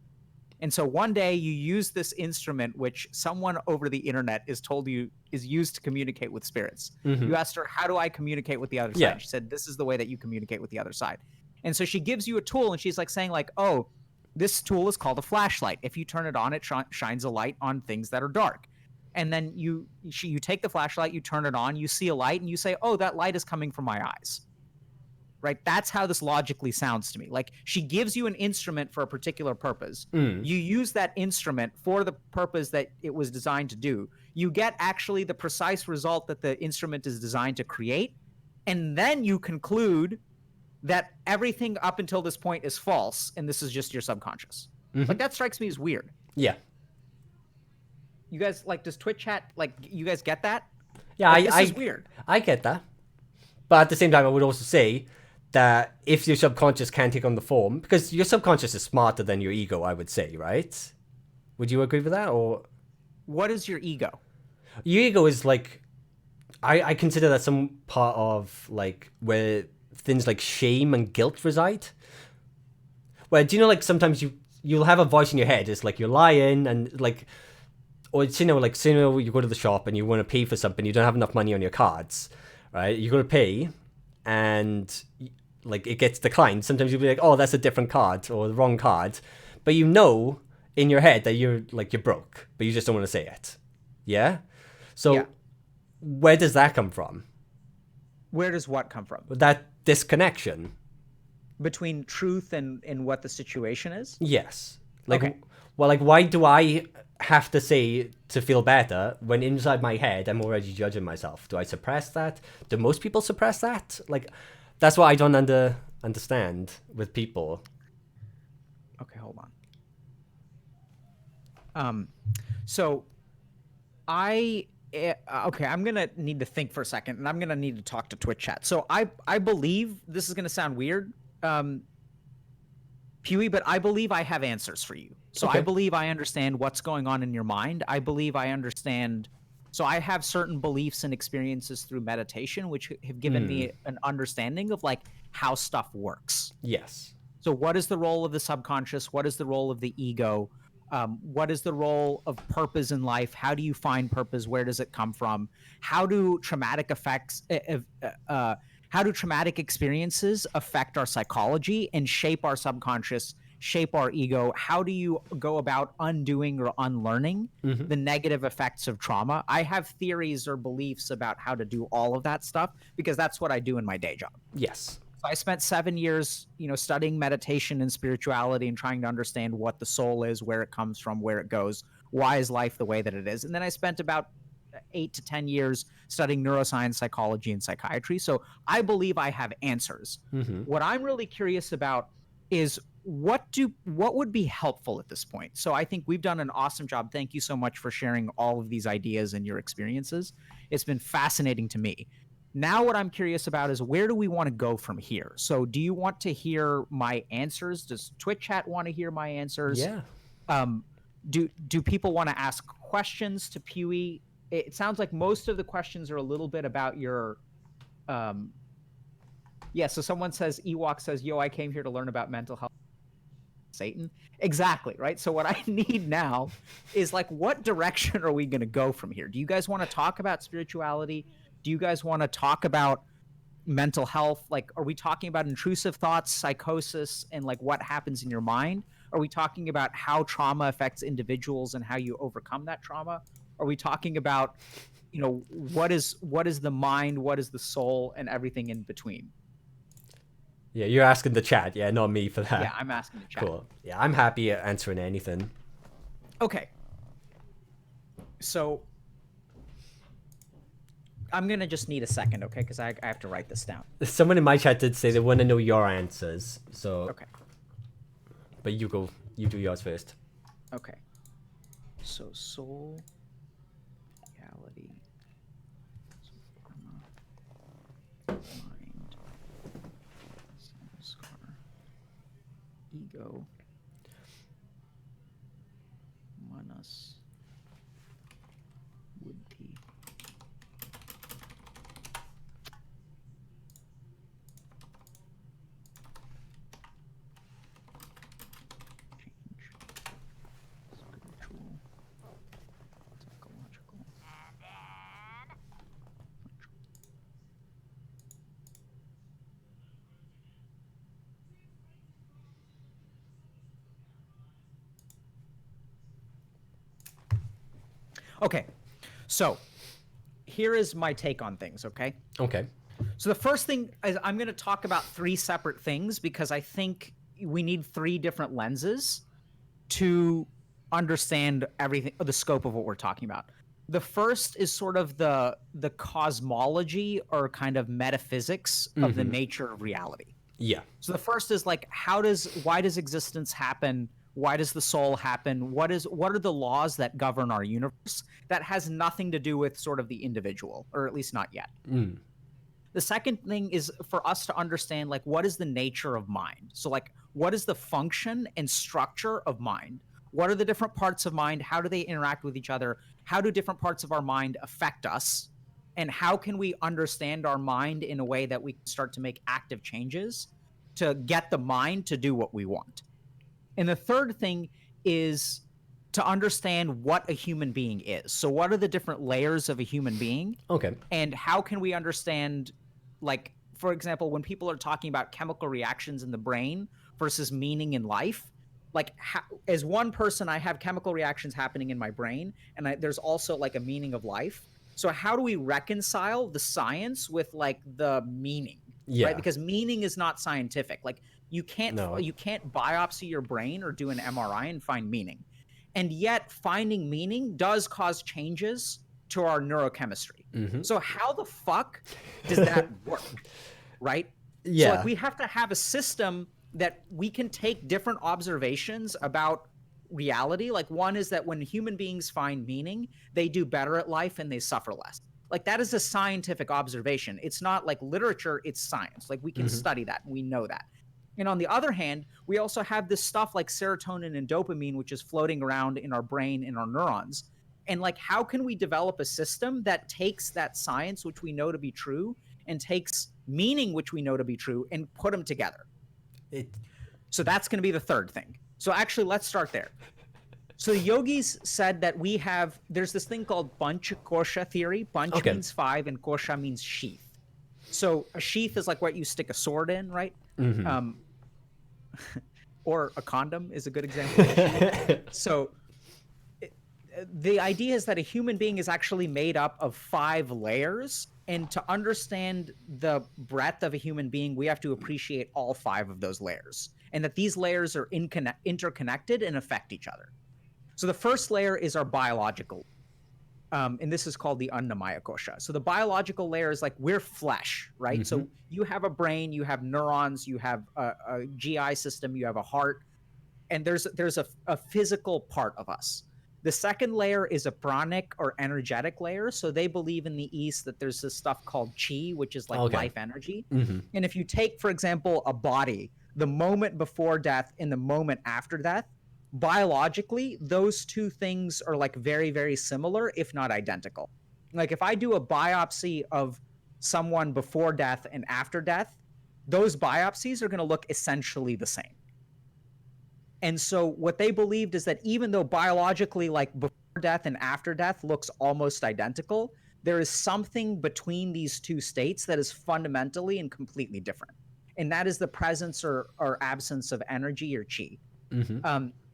And so one day you use this instrument, which someone over the internet is told you is used to communicate with spirits. Mm-hmm. You asked her, how do I communicate with the other Yeah. side? She said, this is the way that you communicate with the other side. And so she gives you a tool and she's like saying like, oh, this tool is called a flashlight. If you turn it on, it shines a light on things that are dark. And then you take the flashlight, you turn it on, you see a light and you say, oh, that light is coming from my eyes. Right? That's how this logically sounds to me. Like she gives you an instrument for a particular purpose. Mm. You use that instrument for the purpose that it was designed to do. You get actually the precise result that the instrument is designed to create. And then you conclude that everything up until this point is false. And this is just your subconscious. Mm-hmm. Like that strikes me as weird. Yeah. You guys does Twitch chat, you guys get that? Yeah, Like, this is weird. I get that. But at the same time, I would also say that if your subconscious can take on the form, because your subconscious is smarter than your ego, I would say, right? Would you agree with that? Or What is your ego? your ego is like, I consider that some part of like where things like shame and guilt reside. Where do you know like sometimes you you'll have a voice in your head. It's like you're lying and like, or it's, like, say, you go to the shop and you want to pay for something, you don't have enough money on your cards, right? You got to pay, and like it gets declined. Sometimes you'll be like, oh, that's a different card or the wrong card, but in your head that you're broke, but you just don't want to say it. Yeah. So Yeah. where does that come from? Where does what come from? That disconnection. Between truth and what the situation is? Yes. Like, Okay. well, like, why do I have to say to feel better when inside my head I'm already judging myself? Do I suppress that? Do most people suppress that? Like, that's what I don't understand with people. Okay, hold on. So okay, I'm gonna need to think for a second, and I'm gonna need to talk to Twitch chat. So I believe this is gonna sound weird, Huey, but I believe I have answers for you. So Okay. I believe I understand what's going on in your mind. I believe I understand. So I have certain beliefs and experiences through meditation, which have given me an understanding of like how stuff works. Yes. So what is the role of the subconscious? What is the role of the ego? What is the role of purpose in life? How do you find purpose? Where does it come from? How do traumatic how do traumatic experiences affect our psychology and shape our subconscious, shape our ego? How do you go about undoing or unlearning the negative effects of trauma? I have theories or beliefs about how to do all of that stuff because that's what I do in my day job. Yes. So I spent 7 years, studying meditation and spirituality and trying to understand what the soul is, where it comes from, where it goes, why is life the way that it is. And then I spent about 8 to 10 years studying neuroscience, psychology, and psychiatry. So I believe I have answers. What I'm really curious about is what would be helpful at this point. So I think we've done an awesome job. Thank you so much for sharing all of these ideas and your experiences. It's been fascinating to me. Now what I'm curious about is where do we want to go from here? So do you want to hear my answers? Does Twitch chat want to hear my answers? Yeah. Do people want to ask questions to Pewee? It sounds like most of the questions are a little bit about your yeah, so someone says, Ewok says, yo, I came here to learn about mental health. Satan. Exactly, right? So what I need now is like, what direction are we going to go from here? Do you guys want to talk about spirituality? Do you guys want to talk about mental health? Like, are we talking about intrusive thoughts, psychosis, and like what happens in your mind? Are we talking about how trauma affects individuals and how you overcome that trauma? Are we talking about, what is the mind, what is the soul, and everything in between? Yeah, you're asking the chat. Yeah, not me for that. Yeah, I'm asking the chat. Cool. Yeah, I'm happy at answering anything. Okay. So I'm going to just need a second, okay? Because I have to write this down. Someone in my chat did say they want to know your answers. So, Okay. But you go. You do yours first. Okay. So soul, reality, mind, scar, ego, manas, buddhi. Spiritual, psychological. Okay, so here is my take on things, okay? Okay. So the first thing is I'm going to talk about 3 separate things because I think we need 3 different lenses to understand everything, the scope of what we're talking about. The first is sort of the cosmology or kind of metaphysics of the nature of reality. Yeah. So the first is like, why does existence happen? Why does the soul happen? What are the laws that govern our universe? That has nothing to do with sort of the individual, or at least not yet. The second thing is for us to understand, like, what is the nature of mind? So like, what is the function and structure of mind? What are the different parts of mind? How do they interact with each other? How do different parts of our mind affect us? And how can we understand our mind in a way that we can start to make active changes to get the mind to do what we want? And the third thing is to understand what a human being is. So, what are the different layers of a human being? Okay. And how can we understand, like, for example, when people are talking about chemical reactions in the brain versus meaning in life, like, as one person, I have chemical reactions happening in my brain, and there's also like a meaning of life. So, how do we reconcile the science with like the meaning? Right, Yeah. because meaning is not scientific. Like, No. you can't biopsy your brain or do an MRI and find meaning. And yet finding meaning does cause changes to our neurochemistry. So how the fuck does that work? Right? So like Yeah. we have to have a system that we can take different observations about reality. Like one is that when human beings find meaning, they do better at life and they suffer less. Like that is a scientific observation. It's not like literature, it's science. Like we can study that and we know that. And on the other hand, we also have this stuff like serotonin and dopamine, which is floating around in our brain, in our neurons. And like, how can we develop a system that takes that science, which we know to be true, and takes meaning, which we know to be true, and put them together? It. So that's going to be the third thing. So actually, let's start there. So the yogis said that there's this thing called Panchakosha theory. Panch Okay. means 5 and kosha means sheath. So a sheath is like what you stick a sword in, right? Or a condom is a good example of a sheath. So the idea is that a human being is actually made up of 5 layers. And to understand the breadth of a human being, we have to appreciate all 5 of those layers. And that these layers are interconnected and affect each other. So the first layer is our biological. And this is called the Annamaya Kosha. So the biological layer is like we're flesh, right? So you have a brain, you have neurons, you have a GI system, you have a heart, and there's a physical part of us. The second layer is a pranic or energetic layer. So they believe in the East that there's this stuff called chi, which is like life energy. And if you take, for example, a body, the moment before death and the moment after death, biologically, those two things are like very, very similar, if not identical. Like if I do a biopsy of someone before death and after death, those biopsies are going to look essentially the same. And so what they believed is that even though biologically, like before death and after death looks almost identical, there is something between these two states that is fundamentally and completely different. And that is the presence or absence of energy or chi.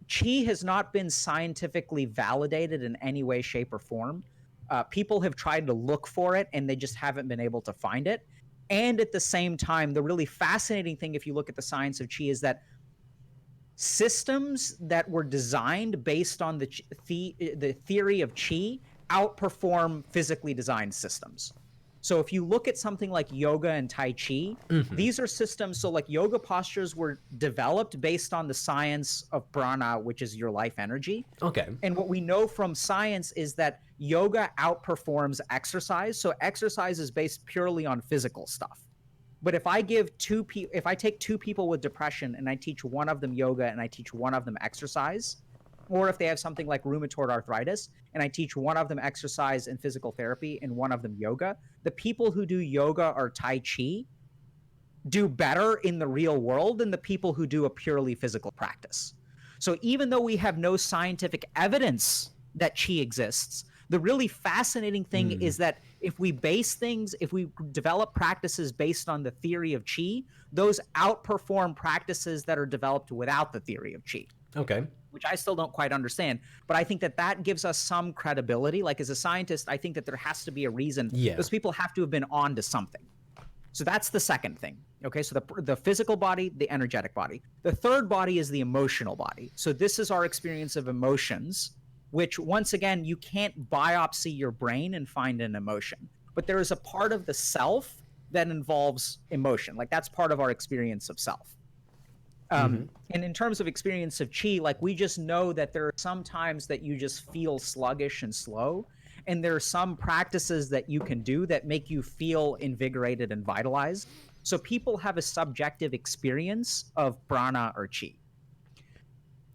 Chi has not been scientifically validated in any way, shape, or form. People have tried to look for it and they just haven't been able to find it. And at the same time, the really fascinating thing, if you look at the science of chi, is that systems that were designed based on the theory of chi outperform physically designed systems. So if you look at something like yoga and tai chi, these are systems. So like yoga postures were developed based on the science of prana, which is your life energy. Okay. And what we know from science is that yoga outperforms exercise. So exercise is based purely on physical stuff. But if I take 2 people with depression and I teach one of them yoga and I teach one of them exercise, or if they have something like rheumatoid arthritis and I teach one of them exercise and physical therapy and one of them yoga, the people who do yoga or tai chi do better in the real world than the people who do a purely physical practice. So even though we have no scientific evidence that chi exists, the really fascinating thing is that if we develop practices based on the theory of chi, those outperform practices that are developed without the theory of chi. Okay. Which I still don't quite understand. But I think that gives us some credibility. Like as a scientist, I think that there has to be a reason. Yeah. Those people have to have been on to something. So that's the second thing. Okay, so the physical body, the energetic body. The third body is the emotional body. So this is our experience of emotions, which once again, you can't biopsy your brain and find an emotion. But there is a part of the self that involves emotion. Like that's part of our experience of self. And in terms of experience of chi, like we just know that there are some times that you just feel sluggish and slow. And there are some practices that you can do that make you feel invigorated and vitalized. So people have a subjective experience of prana or chi.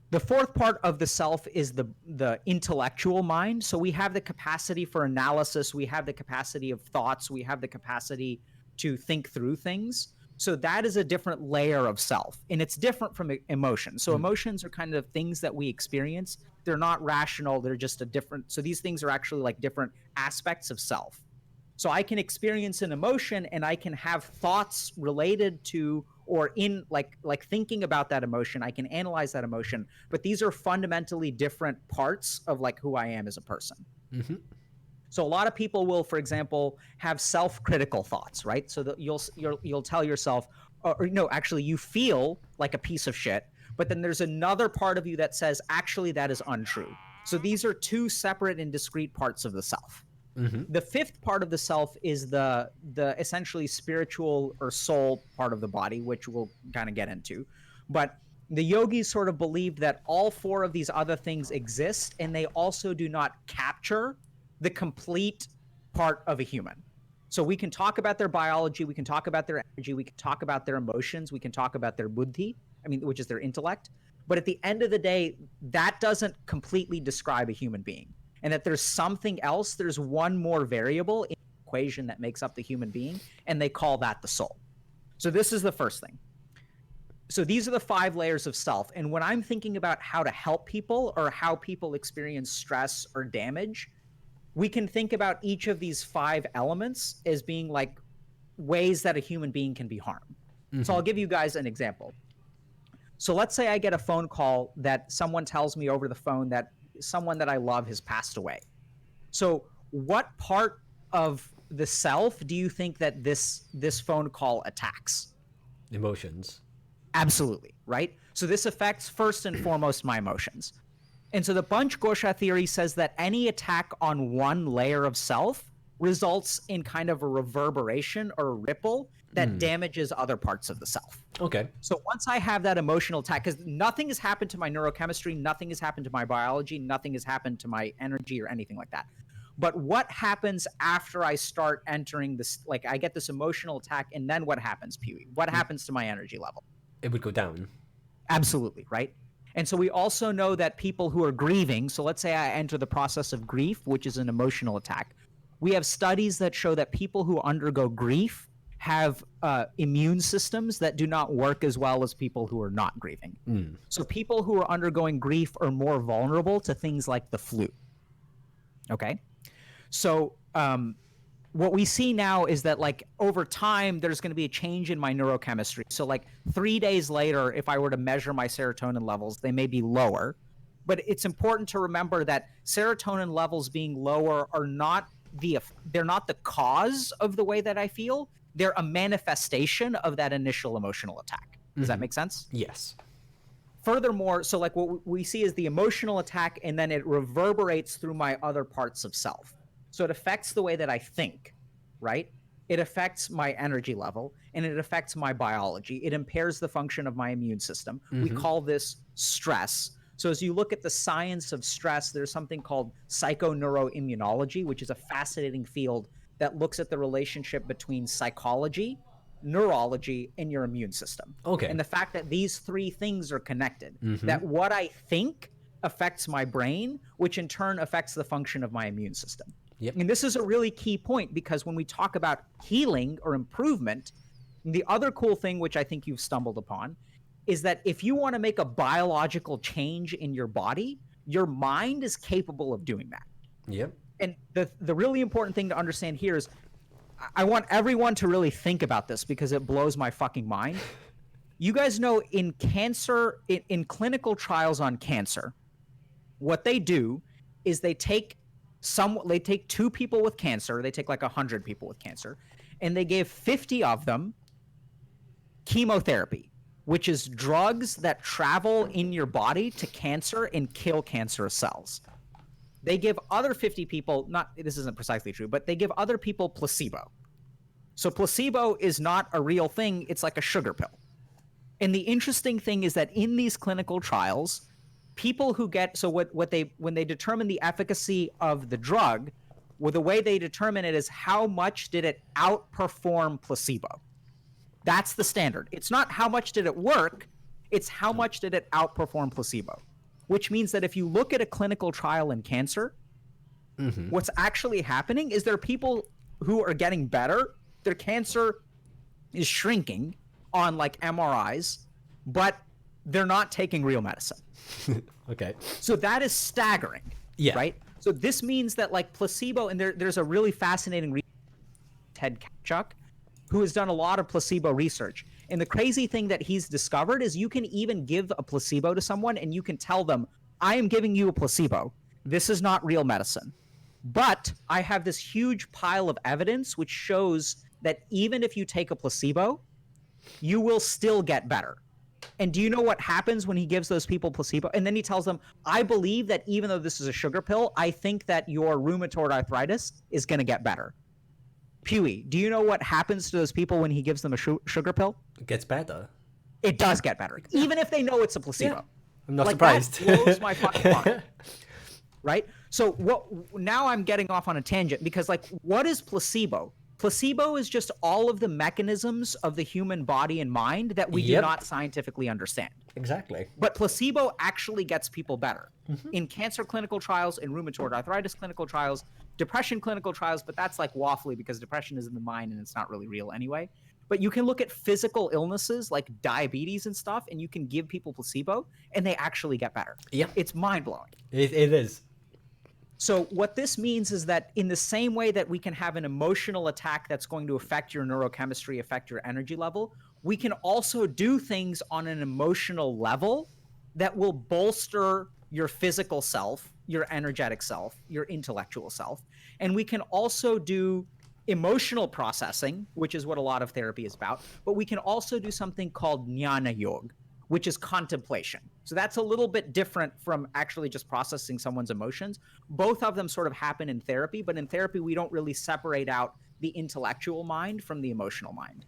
The fourth part of the self is the intellectual mind. So we have the capacity for analysis. We have the capacity of thoughts. We have the capacity to think through things. So that is a different layer of self, and it's different from emotions. So emotions are kind of things that we experience. They're not rational. They're just a different. So these things are actually like different aspects of self. So I can experience an emotion and I can have thoughts related to or in like thinking about that emotion. I can analyze that emotion, but these are fundamentally different parts of like who I am as a person. Mm-hmm. So a lot of people will, for example, have self-critical thoughts, right? So that you'll tell yourself, or no, actually, you feel like a piece of shit, but then there's another part of you that says, actually, that is untrue. So these are two separate and discrete parts of the self. Mm-hmm. The fifth part of the self is the essentially spiritual or soul part of the body, which we'll kind of get into. But the yogis sort of believed that all four of these other things exist, and they also do not capture the complete part of a human. So we can talk about their biology, we can talk about their energy, we can talk about their emotions, we can talk about their buddhi, which is their intellect. But at the end of the day, that doesn't completely describe a human being. And that there's something else, there's one more variable in the equation that makes up the human being, and they call that the soul. So this is the first thing. So these are the 5 layers of self. And when I'm thinking about how to help people or how people experience stress or damage, we can think about each of these 5 elements as being like ways that a human being can be harmed. Mm-hmm. So I'll give you guys an example. So let's say I get a phone call that someone tells me over the phone that someone that I love has passed away. So what part of the self do you think that this phone call attacks? Emotions. Absolutely, right? So this affects first and foremost my emotions. And so the Bunch Gosha theory says that any attack on one layer of self results in kind of a reverberation or a ripple that damages other parts of the self. Okay. So once I have that emotional attack, because nothing has happened to my neurochemistry, nothing has happened to my biology, nothing has happened to my energy or anything like that. But what happens after I start entering this, like I get this emotional attack, and then what happens, Pee-wee? What happens to my energy level? It would go down. Absolutely, right? And so we also know that people who are grieving, so let's say I enter the process of grief, which is an emotional attack. We have studies that show that people who undergo grief have immune systems that do not work as well as people who are not grieving. So people who are undergoing grief are more vulnerable to things like the flu. Okay? So what we see now is that like over time, there's going to be a change in my neurochemistry. So like 3 days later, if I were to measure my serotonin levels, they may be lower. But it's important to remember that serotonin levels being lower are they're not the cause of the way that I feel. They're a manifestation of that initial emotional attack. Does that make sense? Yes. Furthermore, so like what we see is the emotional attack, and then it reverberates through my other parts of self. So it affects the way that I think, right? It affects my energy level, and it affects my biology. It impairs the function of my immune system. We call this stress. So as you look at the science of stress, there's something called psychoneuroimmunology, which is a fascinating field that looks at the relationship between psychology, neurology, and your immune system. Okay. And the fact that these 3 things are connected, that what I think affects my brain, which in turn affects the function of my immune system. Yep. And this is a really key point, because when we talk about healing or improvement, the other cool thing, which I think you've stumbled upon, is that if you want to make a biological change in your body, your mind is capable of doing that. Yep. And the really important thing to understand here is I want everyone to really think about this, because it blows my fucking mind. You guys know in cancer, in clinical trials on cancer, what they do is they take 2 people with cancer, they take like 100 people with cancer, and they give 50 of them chemotherapy, which is drugs that travel in your body to cancer and kill cancerous cells. They give other 50 people, this isn't precisely true, but they give other people placebo. So placebo is not a real thing, it's like a sugar pill. And the interesting thing is that in these clinical trials, people who get, so when they determine the efficacy of the drug, well, the way they determine it is how much did it outperform placebo. That's the standard. It's not how much did it work, it's how much did it outperform placebo. Which means that if you look at a clinical trial in cancer, what's actually happening is there are people who are getting better, their cancer is shrinking, on like MRIs, but they're not taking real medicine. Okay. So that is staggering. Yeah. Right. So this means that like placebo, and there's a really fascinating Ted Kachuk, who has done a lot of placebo research. And the crazy thing that he's discovered is you can even give a placebo to someone and you can tell them, I am giving you a placebo. This is not real medicine. But I have this huge pile of evidence which shows that even if you take a placebo, you will still get better. And do you know what happens when he gives those people placebo? And then he tells them, I believe that even though this is a sugar pill, I think that your rheumatoid arthritis is going to get better. Pewee, do you know what happens to those people when he gives them a sugar pill? It gets better. It does get better, even if they know it's a placebo. Yeah. I'm not like, surprised. That blows my fucking mind. Right? So now I'm getting off on a tangent because like, what is placebo? Placebo is just all of the mechanisms of the human body and mind that we do not scientifically understand. Exactly. But placebo actually gets people better in cancer clinical trials, in rheumatoid arthritis clinical trials, depression clinical trials, but that's like waffly because depression is in the mind and it's not really real anyway. But you can look at physical illnesses like diabetes and stuff, and you can give people placebo and they actually get better. Yeah. It's mind-blowing. It is. So what this means is that in the same way that we can have an emotional attack that's going to affect your neurochemistry, affect your energy level, we can also do things on an emotional level that will bolster your physical self, your energetic self, your intellectual self. And we can also do emotional processing, which is what a lot of therapy is about, but we can also do something called jnana yoga, which is contemplation. So that's a little bit different from actually just processing someone's emotions. Both of them sort of happen in therapy, but in therapy, we don't really separate out the intellectual mind from the emotional mind.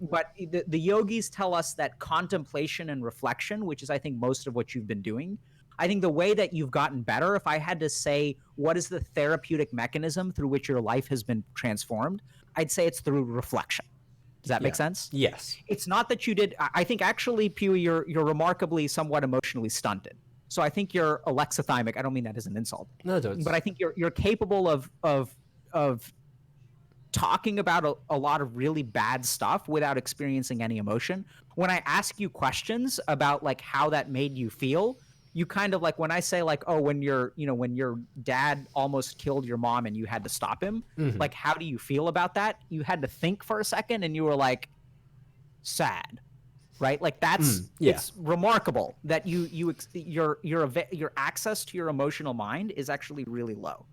But the yogis tell us that contemplation and reflection, which is, I think, most of what you've been doing, I think the way that you've gotten better, if I had to say, what is the therapeutic mechanism through which your life has been transformed, I'd say it's through reflection. Does that make sense? Yes. It's not that you did. I think actually, Pewee, you're remarkably somewhat emotionally stunted. So I think you're alexithymic. I don't mean that as an insult. No, don't. But I think you're capable of talking about a lot of really bad stuff without experiencing any emotion. When I ask you questions about like how that made you feel, you kind of like when I say like, oh, when your dad almost killed your mom and you had to stop him, like, how do you feel about that? You had to think for a second and you were like, sad, right? Like that's it's remarkable that your access to your emotional mind is actually really low.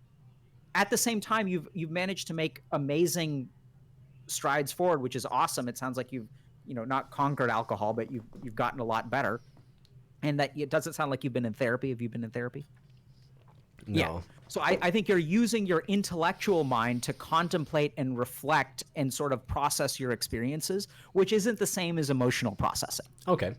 At the same time, you've managed to make amazing strides forward, which is awesome. It sounds like you've not conquered alcohol, but you've gotten a lot better. And that it doesn't sound like you've been in therapy. Have you been in therapy? No. Yeah. So I think you're using your intellectual mind to contemplate and reflect and sort of process your experiences, which isn't the same as emotional processing. Okay.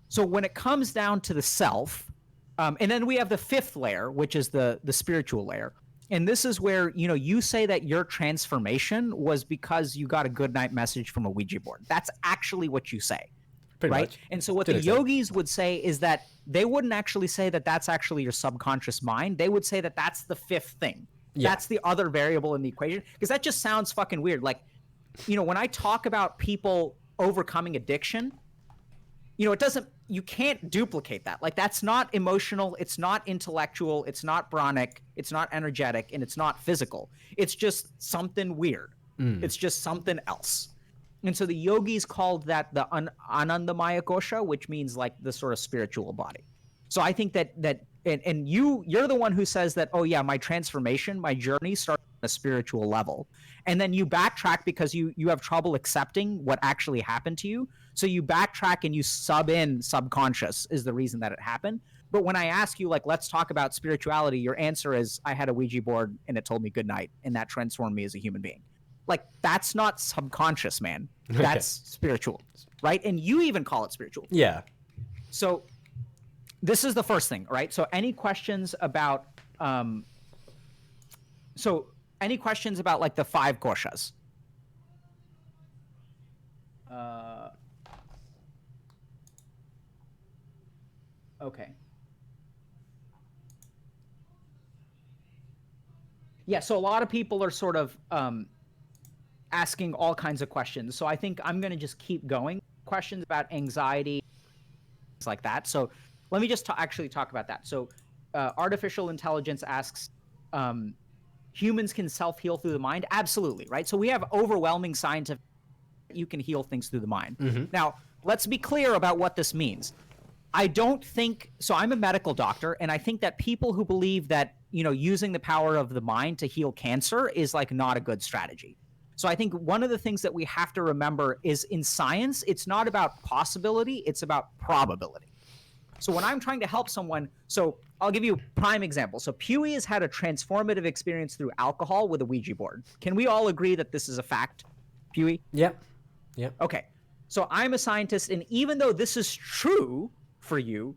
So when it comes down to the self, and then we have the fifth layer, which is the spiritual layer. And this is where, you say that your transformation was because you got a good night message from a Ouija board. That's actually what you say. Pretty right? much. And so what the yogis would say is that they wouldn't actually say that that's actually your subconscious mind. They would say that that's the fifth thing. Yeah. That's the other variable in the equation. Because that just sounds fucking weird. Like, when I talk about people overcoming addiction, you can't duplicate that. Like, that's not emotional. It's not intellectual. It's not pranic. It's not energetic. And it's not physical. It's just something weird. It's just something else. And so the yogis called that the Anandamaya Kosha, which means like the sort of spiritual body. So I think that you're the one who says that, oh yeah, my transformation, my journey started on a spiritual level. And then you backtrack because you have trouble accepting what actually happened to you. So you backtrack and you sub in subconscious is the reason that it happened. But when I ask you, like, let's talk about spirituality, your answer is, I had a Ouija board and it told me good night, and that transformed me as a human being. Like, that's not subconscious, man. That's spiritual, right? And you even call it spiritual. Yeah. So this is the first thing, right? So any questions about like the 5 koshas? Okay. Yeah, so a lot of people are sort of asking all kinds of questions. So I think I'm going to just keep going. questions about anxiety, things like that. So let me just actually talk about that. So artificial intelligence asks, humans can self-heal through the mind? Absolutely, right? So we have overwhelming scientific, you can heal things through the mind. Now, let's be clear about what this means. I don't think so. I'm a medical doctor, and I think that people who believe that, using the power of the mind to heal cancer is like not a good strategy. So I think one of the things that we have to remember is in science, it's not about possibility, it's about probability. So when I'm trying to help someone, so I'll give you a prime example. So Pewee has had a transformative experience through alcohol with a Ouija board. Can we all agree that this is a fact, Pewee? Yep. Yep. Okay. So I'm a scientist, and even though this is true for you,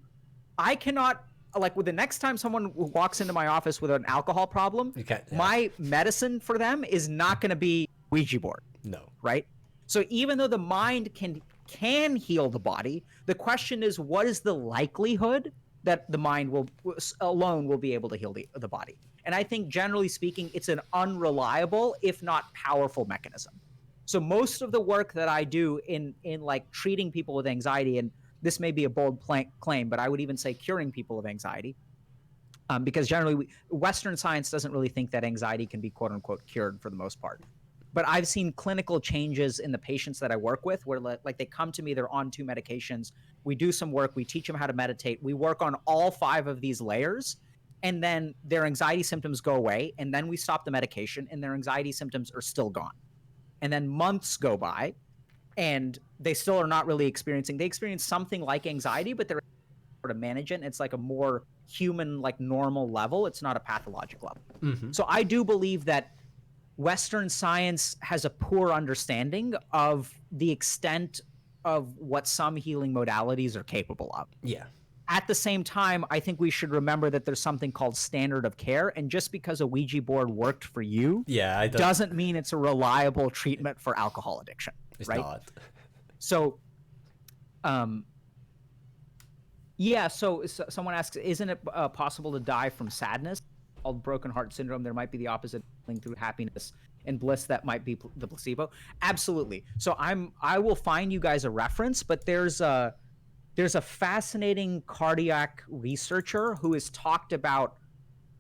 I cannot, like, with the next time someone walks into my office with an alcohol problem, my medicine for them is not going to be Ouija board. No. Right? So even though the mind can heal the body, the question is, what is the likelihood that the mind alone will be able to heal the body? And I think, generally speaking, it's an unreliable, if not powerful, mechanism. So most of the work that I do in like treating people with anxiety, and this may be a bold claim, but I would even say curing people of anxiety, because generally Western science doesn't really think that anxiety can be quote unquote cured for the most part. But I've seen clinical changes in the patients that I work with where like they come to me, they're on 2 medications. We do some work, we teach them how to meditate. We work on all 5 of these layers, and then their anxiety symptoms go away, and then we stop the medication and their anxiety symptoms are still gone. And then months go by and they still are not really they experience something like anxiety, but they're able to manage it. And it's like a more human, like normal level. It's not a pathologic level. So I do believe that Western science has a poor understanding of the extent of what some healing modalities are capable of. Yeah. At the same time, I think we should remember that there's something called standard of care. And just because a Ouija board worked for you doesn't mean it's a reliable treatment for alcohol addiction. It's right? not. So, so someone asks, isn't it possible to die from sadness? Called broken heart syndrome. There might be the opposite through happiness and bliss that might be the placebo. Absolutely. So I will find you guys a reference, but there's a fascinating cardiac researcher who has talked about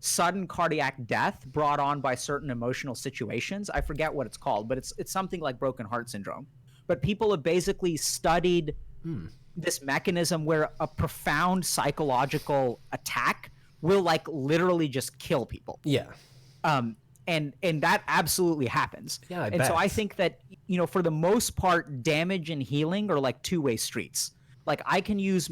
sudden cardiac death brought on by certain emotional situations. I forget what it's called, but it's something like broken heart syndrome. But people have basically studied this mechanism where a profound psychological attack will like literally just kill people. Yeah. And that absolutely happens. Yeah, I and bet. So I think that, for the most part, damage and healing are like two-way streets. Like I can use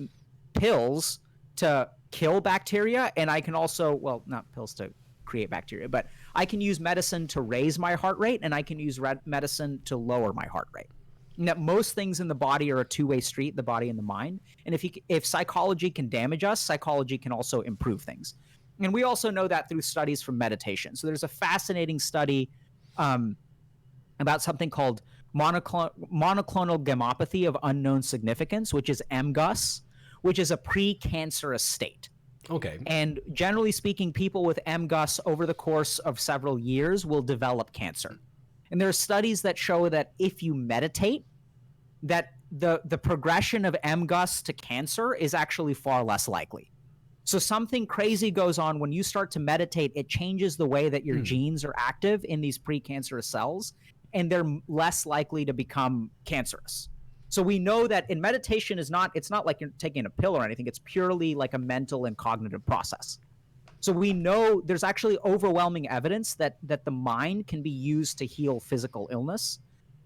pills to kill bacteria, and I can also, well, not pills to create bacteria, but I can use medicine to raise my heart rate, and I can use medicine to lower my heart rate. And that most things in the body are a two-way street, the body and the mind. And if psychology can damage us, psychology can also improve things. And we also know that through studies from meditation. So there's a fascinating study about something called monoclonal gammopathy of unknown significance, which is MGUS, which is a precancerous state. Okay. And generally speaking, people with MGUS over the course of several years will develop cancer. And there are studies that show that if you meditate, that the progression of MGUS to cancer is actually far less likely. So something crazy goes on when you start to meditate. It changes the way that your genes are active in these precancerous cells, and they're less likely to become cancerous. So we know that in meditation it's not like you're taking a pill or anything. It's purely like a mental and cognitive process. So we know there's actually overwhelming evidence that the mind can be used to heal physical illness.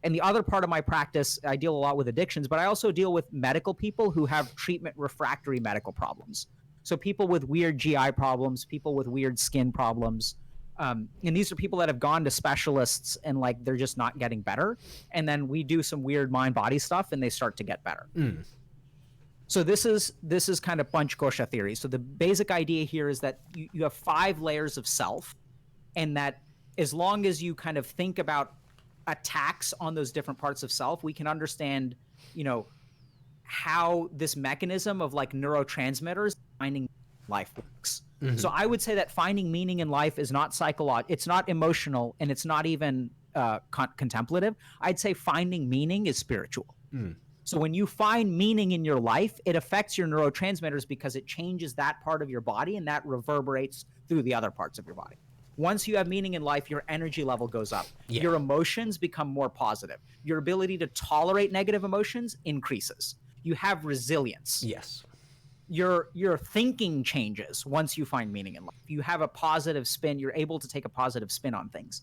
And the other part of my practice, I deal a lot with addictions, but I also deal with medical people who have treatment refractory medical problems. So people with weird GI problems, people with weird skin problems. And these are people that have gone to specialists and like they're just not getting better. And then we do some weird mind-body stuff and they start to get better. So this is kind of Panchkosha theory. So the basic idea here is that you have 5 layers of self, and that as long as you kind of think about attacks on those different parts of self, we can understand, how this mechanism of like neurotransmitters finding life works. So I would say that finding meaning in life is not psychological, it's not emotional, and it's not even contemplative. I'd say finding meaning is spiritual. So when you find meaning in your life, it affects your neurotransmitters because it changes that part of your body, and that reverberates through the other parts of your body. Once you have meaning in life, your energy level goes up. Yeah. Your emotions become more positive. Your ability to tolerate negative emotions increases. You have resilience. Yes. Your thinking changes once you find meaning in life. You have a positive spin. You're able to take a positive spin on things.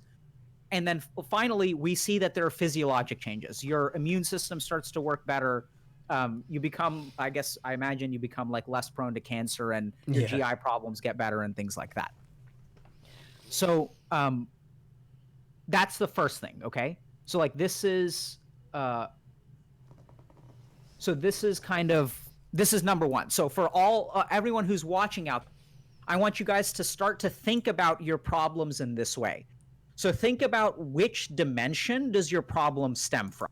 And then finally, we see that there are physiologic changes. Your immune system starts to work better. You become, I imagine you become like less prone to cancer, and your GI problems get better and things like that. So that's the first thing, okay? So like this is number one. So for everyone who's watching out, I want you guys to start to think about your problems in this way. So think about which dimension does your problem stem from,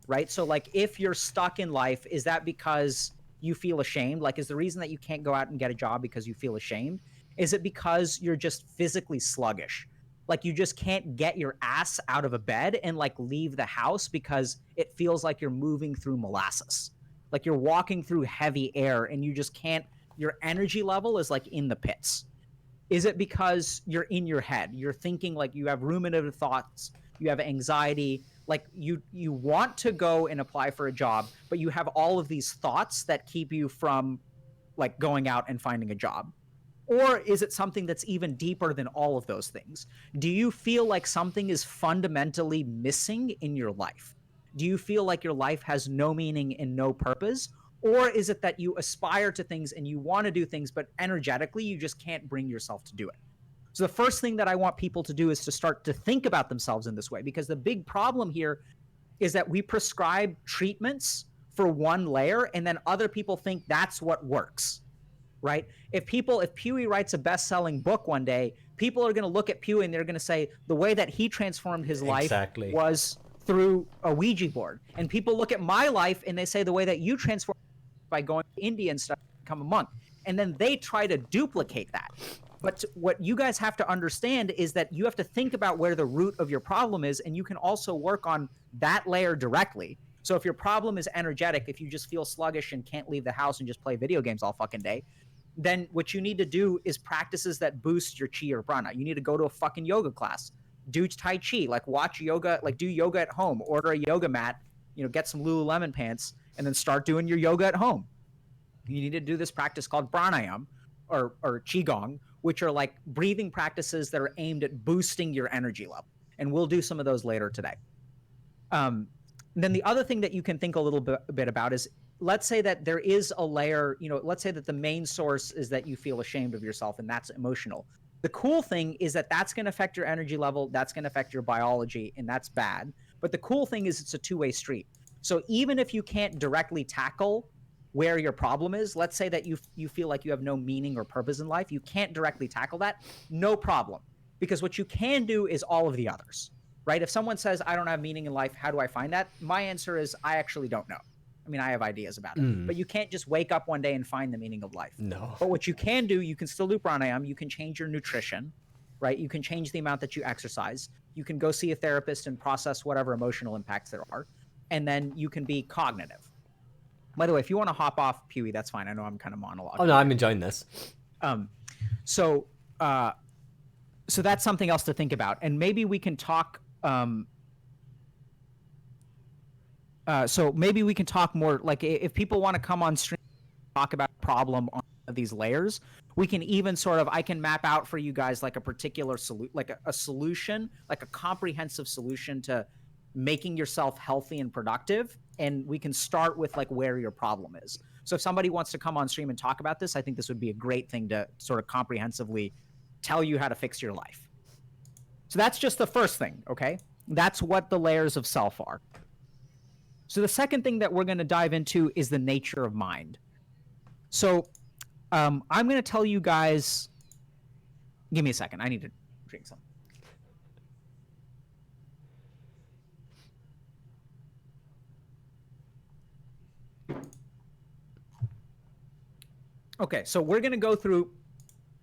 right? So like if you're stuck in life, is that because you feel ashamed? Like, is the reason that you can't go out and get a job because you feel ashamed? Is it because you're just physically sluggish? Like you just can't get your ass out of a bed and like leave the house because it feels like you're moving through molasses. Like you're walking through heavy air and you just can't, your energy level is like in the pits. Is it because you're in your head? You're thinking like you have ruminative thoughts, you have anxiety, like you want to go and apply for a job, but you have all of these thoughts that keep you from like going out and finding a job? Or is it something that's even deeper than all of those things? Do you feel like something is fundamentally missing in your life? Do you feel like your life has no meaning and no purpose? Or is it that you aspire to things and you want to do things, but energetically you just can't bring yourself to do it? So the first thing that I want people to do is to start to think about themselves in this way, because the big problem here is that we prescribe treatments for one layer and then other people think that's what works, right? If Pewee writes a best-selling book one day, people are going to look at Pewee and they're going to say the way that he transformed his life was through a Ouija board. And people look at my life and they say the way that you transformed by going to India and stuff, become a monk. And then they try to duplicate that. But what you guys have to understand is that you have to think about where the root of your problem is, and you can also work on that layer directly. So if your problem is energetic, if you just feel sluggish and can't leave the house and just play video games all fucking day, then what you need to do is practices that boost your chi or prana. You need to go to a fucking yoga class, do Tai Chi, like watch yoga, like do yoga at home, order a yoga mat, get some Lululemon pants, and then start doing your yoga at home. You need to do this practice called pranayama or qigong, which are like breathing practices that are aimed at boosting your energy level. And we'll do some of those later today. Then the other thing that you can think a little bit about is, let's say that there is a layer, let's say that the main source is that you feel ashamed of yourself, and that's emotional. The cool thing is that that's going to affect your energy level, that's going to affect your biology, and that's bad. But the cool thing is it's a two-way street. So even if you can't directly tackle where your problem is, let's say that you feel like you have no meaning or purpose in life, you can't directly tackle that, no problem. Because what you can do is all of the others, right? If someone says, I don't have meaning in life, how do I find that? My answer is, I actually don't know. I mean, I have ideas about it, but you can't just wake up one day and find the meaning of life. No. But what you can do, you can still do pranayama. You can change your nutrition, right? You can change the amount that you exercise. You can go see a therapist and process whatever emotional impacts there are. And then you can be cognitive. By the way, if you want to hop off, Pewee, that's fine. I know I'm kind of monologuing. Oh, no, I'm enjoying this. So that's something else to think about. And maybe we can talk... so maybe we can talk more, like if people want to come on stream, talk about a problem on these layers, we can even I can map out for you guys like a particular solution, like a solution, like a comprehensive solution to making yourself healthy and productive. And we can start with like where your problem is. So if somebody wants to come on stream and talk about this, I think this would be a great thing to sort of comprehensively tell you how to fix your life. So that's just the first thing, okay? That's what the layers of self are. So the second thing that we're going to dive into is the nature of mind. So I'm going to tell you guys... Give me a second. I need to drink some. Okay, so we're going to go through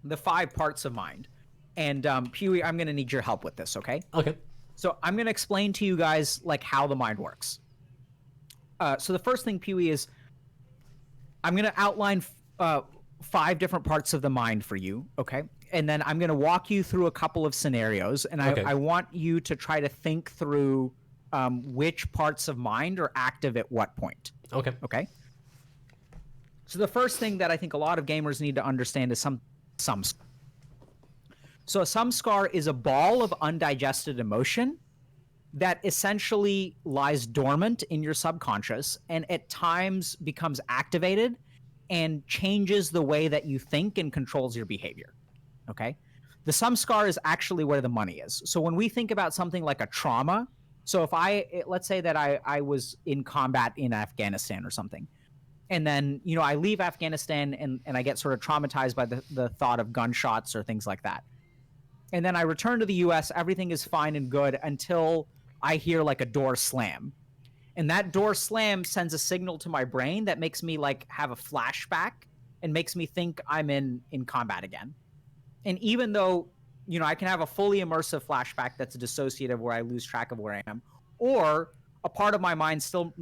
the 5 parts of mind. And Pewee, I'm going to need your help with this, okay? Okay. So I'm going to explain to you guys like how the mind works. So the first thing, Pee-wee, is I'm going to outline 5 different parts of the mind for you, okay? And then I'm going to walk you through a couple of scenarios, and Okay. I want you to try to think through which parts of mind are active at what point. Okay. Okay. So the first thing that I think a lot of gamers need to understand is some. So a samskar is a ball of undigested emotion that essentially lies dormant in your subconscious and at times becomes activated and changes the way that you think and controls your behavior. Okay. The samskar is actually where the money is. So when we think about something like a trauma, so if let's say that I was in combat in Afghanistan or something, and then, I leave Afghanistan and I get sort of traumatized by the thought of gunshots or things like that. And then I return to the US, everything is fine and good until I hear like a door slam. And that door slam sends a signal to my brain that makes me like have a flashback and makes me think I'm in combat again. And even though, I can have a fully immersive flashback that's dissociative where I lose track of where I am, or a part of my mind still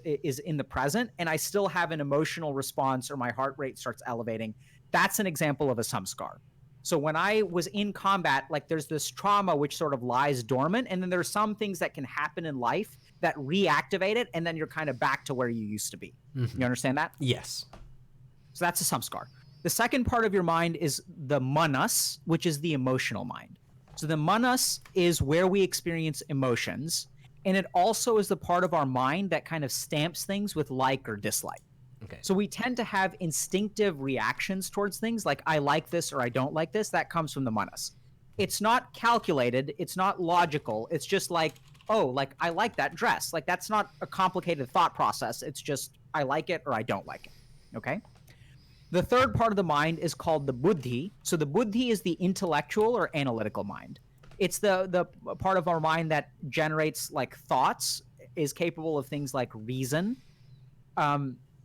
is in the present and I still have an emotional response or my heart rate starts elevating. That's an example of a samskar. So when I was in combat, like there's this trauma which sort of lies dormant, and then there's some things that can happen in life that reactivate it, and then you're kind of back to where you used to be. Mm-hmm. You understand that? Yes. So that's a samskar. The second part of your mind is the manas, which is the emotional mind. So the manas is where we experience emotions, and it also is the part of our mind that kind of stamps things with like or dislike. Okay. So we tend to have instinctive reactions towards things like I like this or I don't like this. That comes from the manas. It's not calculated. It's not logical. It's just like, oh, like I like that dress. Like that's not a complicated thought process. It's just I like it or I don't like it. Okay. The third part of the mind is called the buddhi. So the buddhi is the intellectual or analytical mind. It's the part of our mind that generates like thoughts, is capable of things like reason,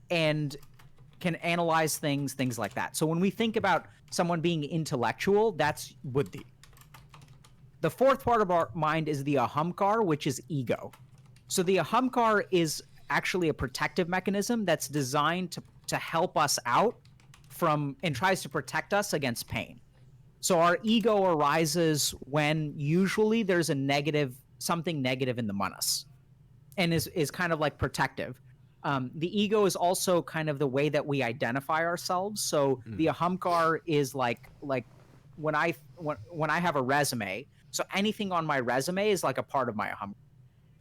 and can analyze things like that. So when we think about someone being intellectual, that's buddhi. The fourth part of our mind is the ahamkar, which is ego. So the ahamkar is actually a protective mechanism that's designed to help us out from and tries to protect us against pain. So our ego arises when usually there's something negative in the manas, and is kind of like protective. The ego is also kind of the way that we identify ourselves. So the ahamkar is like when I have a resume. So anything on my resume is like a part of my ahamkar.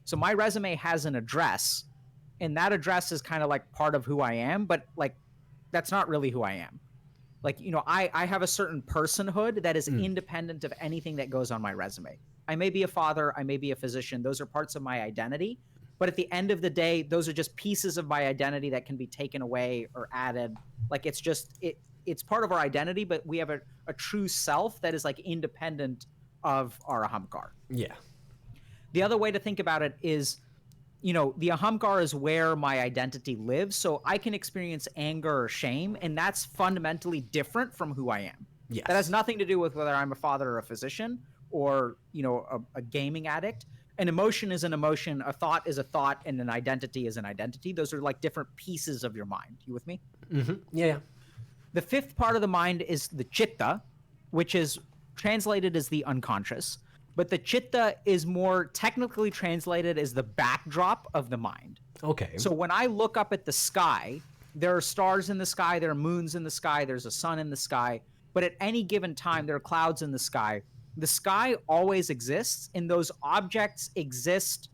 So my resume has an address, and that address is kind of like part of who I am, but like that's not really who I am. Like, I have a certain personhood that is independent of anything that goes on my resume. I may be a father, I may be a physician. Those are parts of my identity. But at the end of the day, those are just pieces of my identity that can be taken away or added. Like it's part of our identity, but we have a true self that is like independent of our ahamkar. Yeah. The other way to think about it is, the ahamkar is where my identity lives. So I can experience anger or shame, and that's fundamentally different from who I am. Yes. That has nothing to do with whether I'm a father or a physician or, a gaming addict. An emotion is an emotion, a thought is a thought, and an identity is an identity. Those are like different pieces of your mind. You with me? Mm-hmm. Yeah. The fifth part of the mind is the chitta, which is translated as the unconscious. But the chitta is more technically translated as the backdrop of the mind. Okay. So when I look up at the sky, there are stars in the sky, there are moons in the sky, there's a sun in the sky. But at any given time, there are clouds in the sky. The sky always exists, and those objects exist.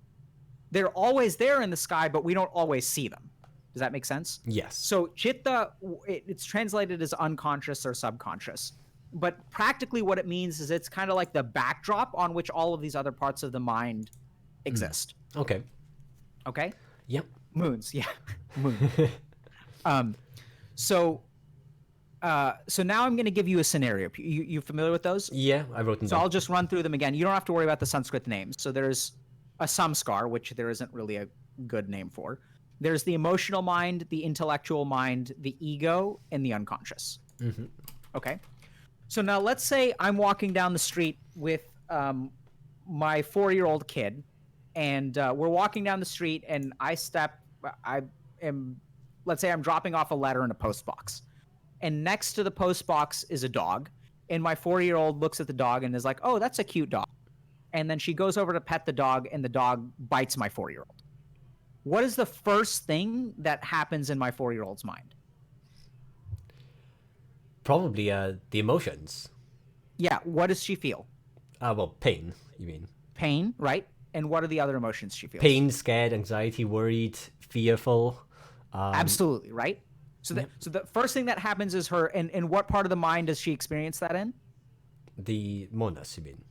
They're always there in the sky, but we don't always see them. Does that make sense? Yes. So chitta, it's translated as unconscious or subconscious. But practically what it means is it's kind of like the backdrop on which all of these other parts of the mind exist. Okay. Okay? Yep. Moons, yeah. Moon. So now I'm going to give you a scenario. You familiar with those? Yeah, I wrote them So down. I'll just run through them again. You don't have to worry about the Sanskrit names. So there's a samskar, which there isn't really a good name for. There's the emotional mind, the intellectual mind, the ego, and the unconscious. Mm-hmm. Okay? So now let's say I'm walking down the street with my 4-year-old kid, and we're walking down the street, and I step I am, let's say I'm dropping off a letter in a post box, and next to the post box is a dog, and my 4-year-old looks at the dog and is like, "Oh, that's a cute dog," and then she goes over to pet the dog, and the dog bites my 4-year-old. What is the first thing that happens in my 4-year-old's mind? Probably the emotions. Yeah, what does she feel? Well, pain, you mean? Pain, right? And what are the other emotions she feels? Pain, scared, anxiety, worried, fearful. Absolutely, right? So the first thing that happens is her, and what part of the mind does she experience that in? The monas, you mean?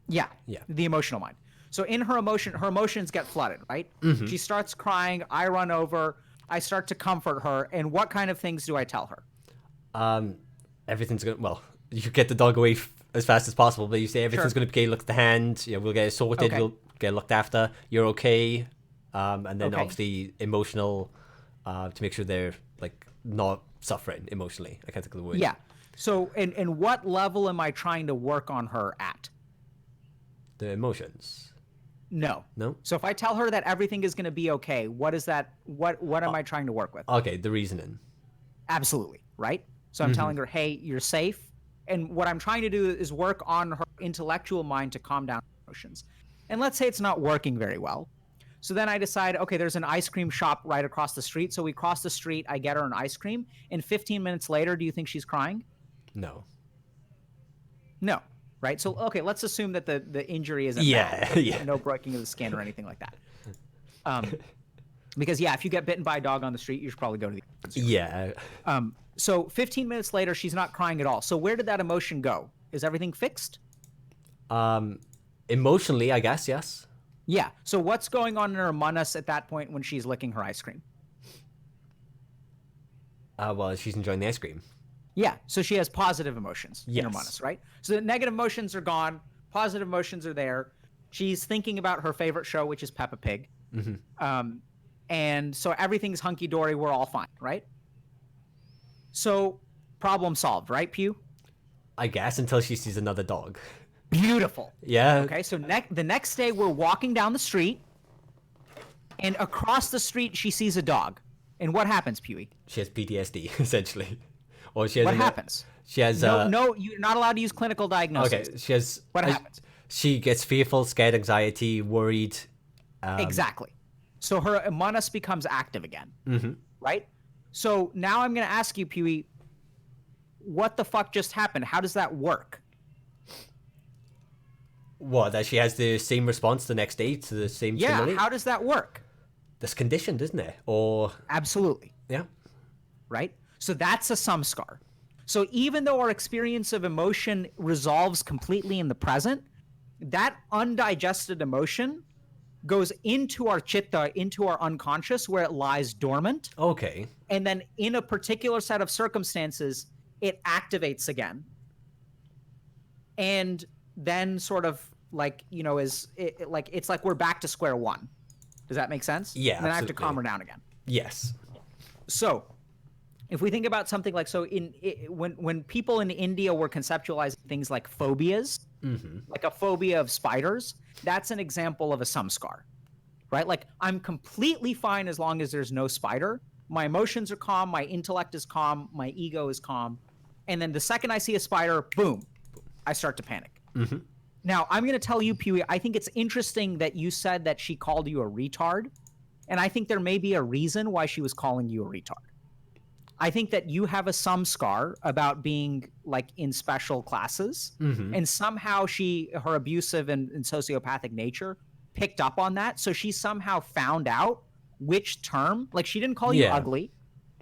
Yeah, Yeah. the emotional mind. So in her emotions get flooded, right? Mm-hmm. She starts crying. I run over. I start to comfort her. And what kind of things do I tell her? Everything's gonna. Well, you get the dog away as fast as possible, but you say everything's Sure. gonna be okay. Look at the hand. We'll get it sorted. Okay. We'll get it looked after. You're okay. And then Okay. obviously emotional, to make sure they're like not suffering emotionally. I can't think of the word. Yeah. So and what level am I trying to work on her at? The emotions. No. No. So if I tell her that everything is going to be okay, what is that? What am I trying to work with? Okay, the reasoning. Absolutely, right? So I'm telling her, hey, you're safe. And what I'm trying to do is work on her intellectual mind to calm down emotions. And let's say it's not working very well. So then I decide, okay, there's an ice cream shop right across the street. So we cross the street, I get her an ice cream. And 15 minutes later, do you think she's crying? No. No, right? So, okay, let's assume that the injury isn't Yeah, bad. yeah. No breaking of the skin or anything like that. Because, yeah, if you get bitten by a dog on the street, you should probably go to the emergency room. Yeah. So 15 minutes later, she's not crying at all. So where did that emotion go? Is everything fixed? Emotionally, I guess, yes. Yeah. So what's going on in her manas at that point when she's licking her ice cream? Well, she's enjoying the ice cream. Yeah. So she has positive emotions in her Yes. manas, right? So the negative emotions are gone. Positive emotions are there. She's thinking about her favorite show, which is Peppa Pig. And so everything's hunky-dory. We're all fine, right? So problem solved, right, Pew? I guess until she sees another dog. Beautiful. Yeah. Okay, so the next day we're walking down the street, and across the street she sees a dog. And what happens, Pewee? She has PTSD, essentially. Or she has What happens? She has No, you're not allowed to use clinical diagnosis. Okay, she has What happens? She gets fearful, scared, anxiety, worried. Exactly. So her manas becomes active again. Right? So now I'm going to ask you, Pewee, what the fuck just happened? How does that work? What, that she has the same response the next day to the same stimuli? Yeah, how does that work? That's conditioned, isn't it? Or Absolutely. yeah. Right? So that's a samskar. So even though our experience of emotion resolves completely in the present, that undigested emotion goes into our chitta, into our unconscious, where it lies dormant. Okay. And then in a particular set of circumstances, it activates again. And then sort of like, it's like we're back to square one. Does that make sense? Yeah, And then I have to absolutely. calm her down again. Yes. So if we think about something like, when people in India were conceptualizing things like phobias, like a phobia of spiders, that's an example of a samskar, right? Like I'm completely fine as long as there's no spider. My emotions are calm. My intellect is calm. My ego is calm. And then the second I see a spider, boom, I start to panic. Now, I'm going to tell you, Pewee, I think it's interesting that you said that she called you a retard. And I think there may be a reason why she was calling you a retard. I think that you have a samskar about being like in special classes, and somehow her abusive and sociopathic nature picked up on that. So she somehow found out which term, like she didn't call you ugly,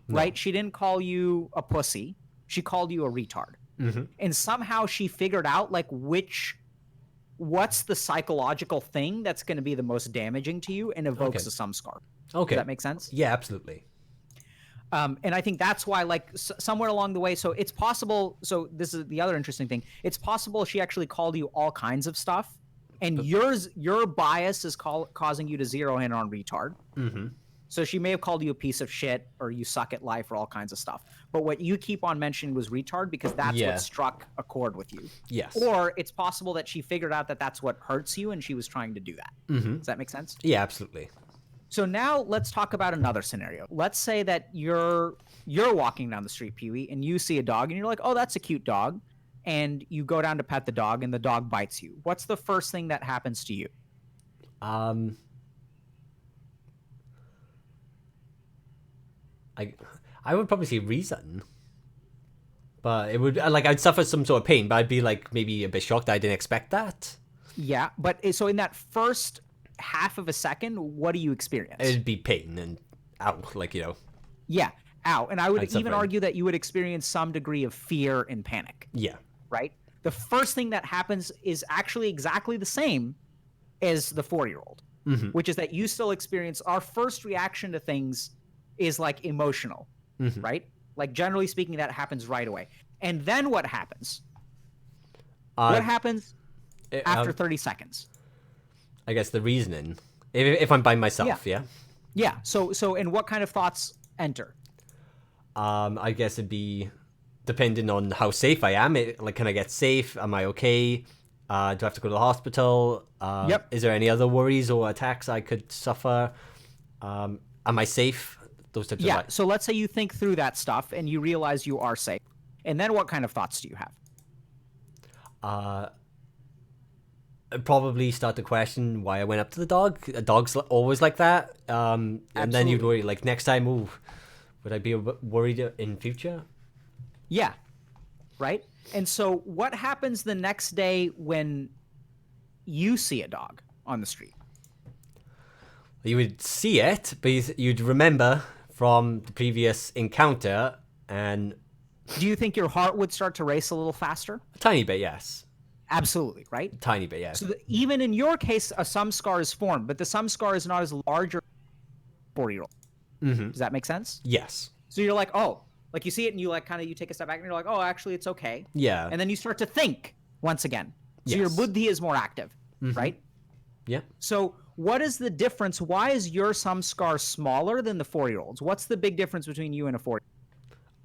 right? She didn't call you a pussy. She called you a retard. And somehow she figured out like what's the psychological thing that's going to be the most damaging to you and evokes a samskar. Okay. Does that make sense? Yeah, absolutely. And I think that's why, like, somewhere along the way, so it's possible. So this is the other interesting thing. It's possible she actually called you all kinds of stuff, and your bias is causing you to zero in on retard. So she may have called you a piece of shit, or you suck at life, or all kinds of stuff. But what you keep on mentioning was retard because that's what struck a chord with you. Yes. Or it's possible that she figured out that that's what hurts you, and she was trying to do that. Does that make sense? Yeah, absolutely. So now let's talk about another scenario. Let's say that you're walking down the street, Pee-wee, and you see a dog and you're like, oh, that's a cute dog. And you go down to pet the dog and the dog bites you. What's the first thing that happens to you? Um, I would probably say reason, but it would like I'd suffer some sort of pain, but I'd be like maybe a bit shocked that I didn't expect that. Yeah, but so in that first half of a second, what do you experience? It'd be pain and ow, like, you know. Yeah, ow. And I would even suffering. argue that you would experience some degree of fear and panic, Yeah. right? The first thing that happens is actually exactly the same as the 4-year-old, which is that you still experience our first reaction to things is like emotional, right? Like generally speaking, that happens right away. And then what happens? What happens after 30 seconds? I guess the reasoning. If I'm by myself, yeah. Yeah. So and what kind of thoughts enter? I guess it'd be depending on how safe I am. Like, can I get safe? Am I okay? Do I have to go to the hospital? Yep. Is there any other worries or attacks I could suffer? Am I safe? Those types of Yeah. So let's say you think through that stuff and you realize you are safe. And then what kind of thoughts do you have? I'd probably start to question why I went up to the dog. A dog's always like that. And then you'd worry, like, next time, ooh, would I be a bit worried in future? Yeah. Right? And so what happens the next day when you see a dog on the street? You would see it, but you'd remember from the previous encounter, and Do you think your heart would start to race a little faster? a tiny bit, yes. Absolutely, right? Tiny bit, yes. So even in your case, a sum scar is formed, but the sum scar is not as large as a 4-year-old. Does that make sense? Yes. So you're like, oh, like you see it and you like kind of you take a step back and you're like, oh, actually it's okay. Yeah. And then you start to think once again. So your Yes. buddhi is more active, right? Yeah. So what is the difference? Why is your sum scar smaller than the 4-year-olds? What's the big difference between you and a 4-year-old?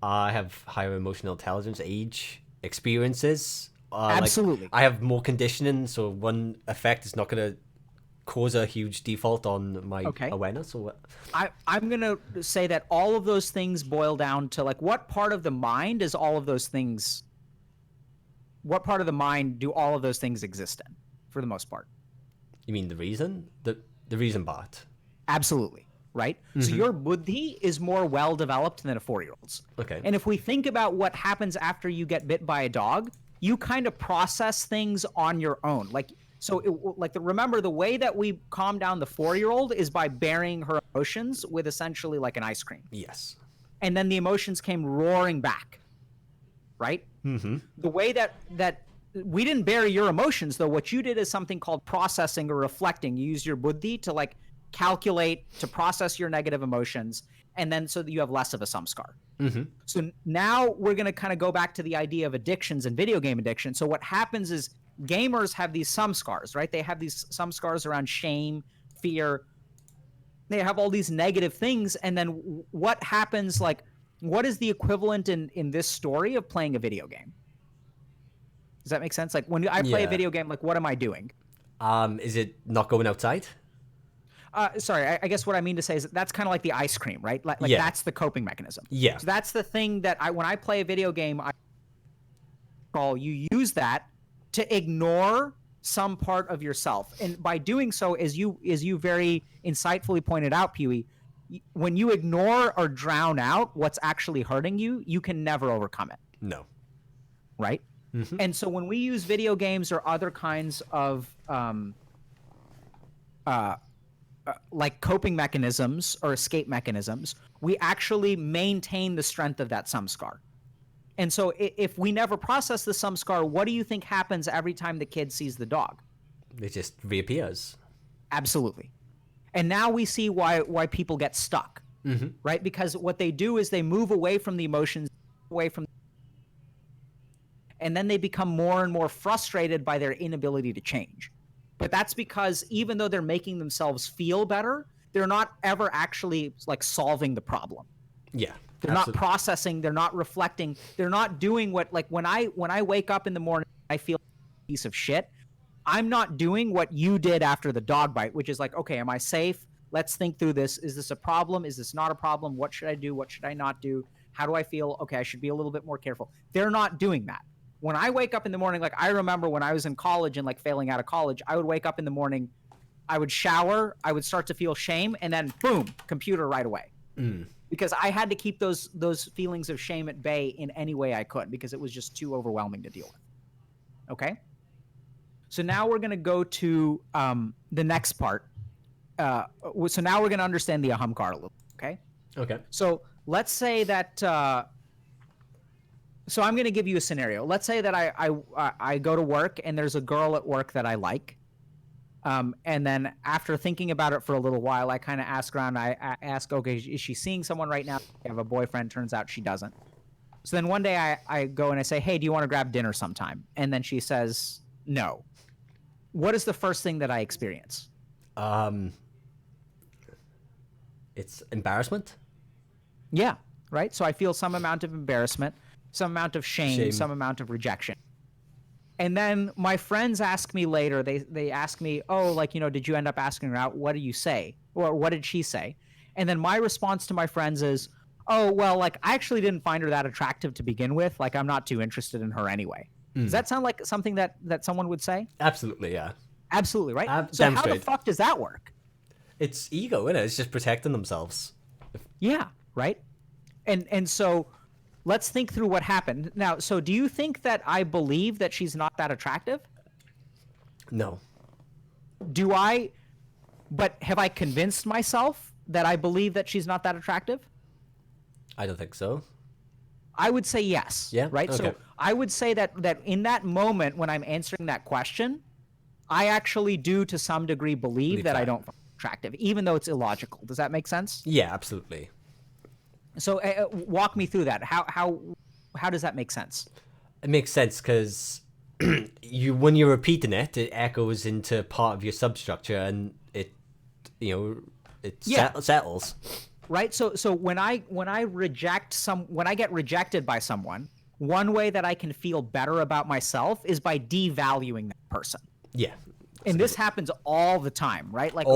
I have higher emotional intelligence, age, experiences. Absolutely. Like, I have more conditioning, so one effect is not going to cause a huge default on my awareness. Or what? I'm going to say that all of those things boil down to like what part of the mind is all of those things? What part of the mind do all of those things exist in for the most part? You mean the reason? The reason part? Absolutely. Right? So your buddhi is more well developed than a 4-year-old's. Okay. And if we think about what happens after you get bit by a dog, you kind of process things on your own. Like, so remember the way that we calm down the 4-year-old is by burying her emotions with essentially like an ice cream. Yes. And then the emotions came roaring back. Right? The way that we didn't bury your emotions, though, what you did is something called processing or reflecting. You use your buddhi to like calculate, to process your negative emotions, and then so that you have less of a sum scar. So now we're going to kind of go back to the idea of addictions and video game addiction. So what happens is gamers have these sum scars, right? They have these sum scars around shame, fear. They have all these negative things. And then what happens, like, what is the equivalent in this story of playing a video game? Does that make sense? Like when I play a video game, like what am I doing? Is it not going outside? Sorry, I guess what I mean to say is that's kind of like the ice cream, right? Like that's the coping mechanism. Yeah. So that's the thing that when I play a video game, you use that to ignore some part of yourself. And by doing so, as you very insightfully pointed out, Pee-wee, when you ignore or drown out what's actually hurting you, you can never overcome it. No. Right? And so when we use video games or other kinds of like coping mechanisms or escape mechanisms, we actually maintain the strength of that sum scar. And so if we never process the sum scar, what do you think happens every time the kid sees the dog? It just reappears. Absolutely. And now we see why people get stuck, right? Because what they do is they move away from the emotions, and then they become more and more frustrated by their inability to change. But that's because even though they're making themselves feel better, they're not ever actually like solving the problem. Yeah. They're not processing, they're not reflecting, they're not doing what, like when I wake up in the morning, I feel a piece of shit. I'm not doing what you did after the dog bite, which is like, okay, am I safe? Let's think through this. Is this a problem? Is this not a problem? What should I do? What should I not do? How do I feel? Okay, I should be a little bit more careful. They're not doing that. When I wake up in the morning, like I remember when I was in college and like failing out of college, I would wake up in the morning, I would shower, I would start to feel shame, and then boom, computer right away. Because I had to keep those feelings of shame at bay in any way I could, because it was just too overwhelming to deal with. Okay? So now we're going to go to the next part. So now we're going to understand the ahamkar a little, okay? Okay. So let's say that so I'm going to give you a scenario. Let's say that I go to work and there's a girl at work that I like. And then after thinking about it for a little while, I kind of ask around. I ask, okay, is she seeing someone right now? I have a boyfriend. Turns out she doesn't. So then one day I go and I say, hey, do you want to grab dinner sometime? And then she says, no. What is the first thing that I experience? It's embarrassment. Yeah, right? So I feel some amount of embarrassment, some amount of shame, some amount of rejection. And then my friends ask me later, they ask me, oh, like, you know, did you end up asking her out? What do you say? Or what did she say? And then my response to my friends is, oh, well, like, I actually didn't find her that attractive to begin with. Like, I'm not too interested in her anyway. Does that sound like something that someone would say? Absolutely, yeah. Absolutely, right? So how the fuck does that work? It's ego, isn't it? It's just protecting themselves. Yeah, right? And so let's think through what happened. Now, so do you think that I believe that she's not that attractive? No. But have I convinced myself that I believe that she's not that attractive? I don't think so. I would say yes. Yeah? Right? Okay. So I would say that in that moment when I'm answering that question, I actually do to some degree believe that I don't find her attractive, even though it's illogical. Does that make sense? Yeah, absolutely. So walk me through that. How does that make sense? It makes sense because when you're repeating it, it echoes into part of your substructure, and it settles. Right. So when I get rejected by someone, one way that I can feel better about myself is by devaluing that person. Yeah. And this happens all the time, right? Like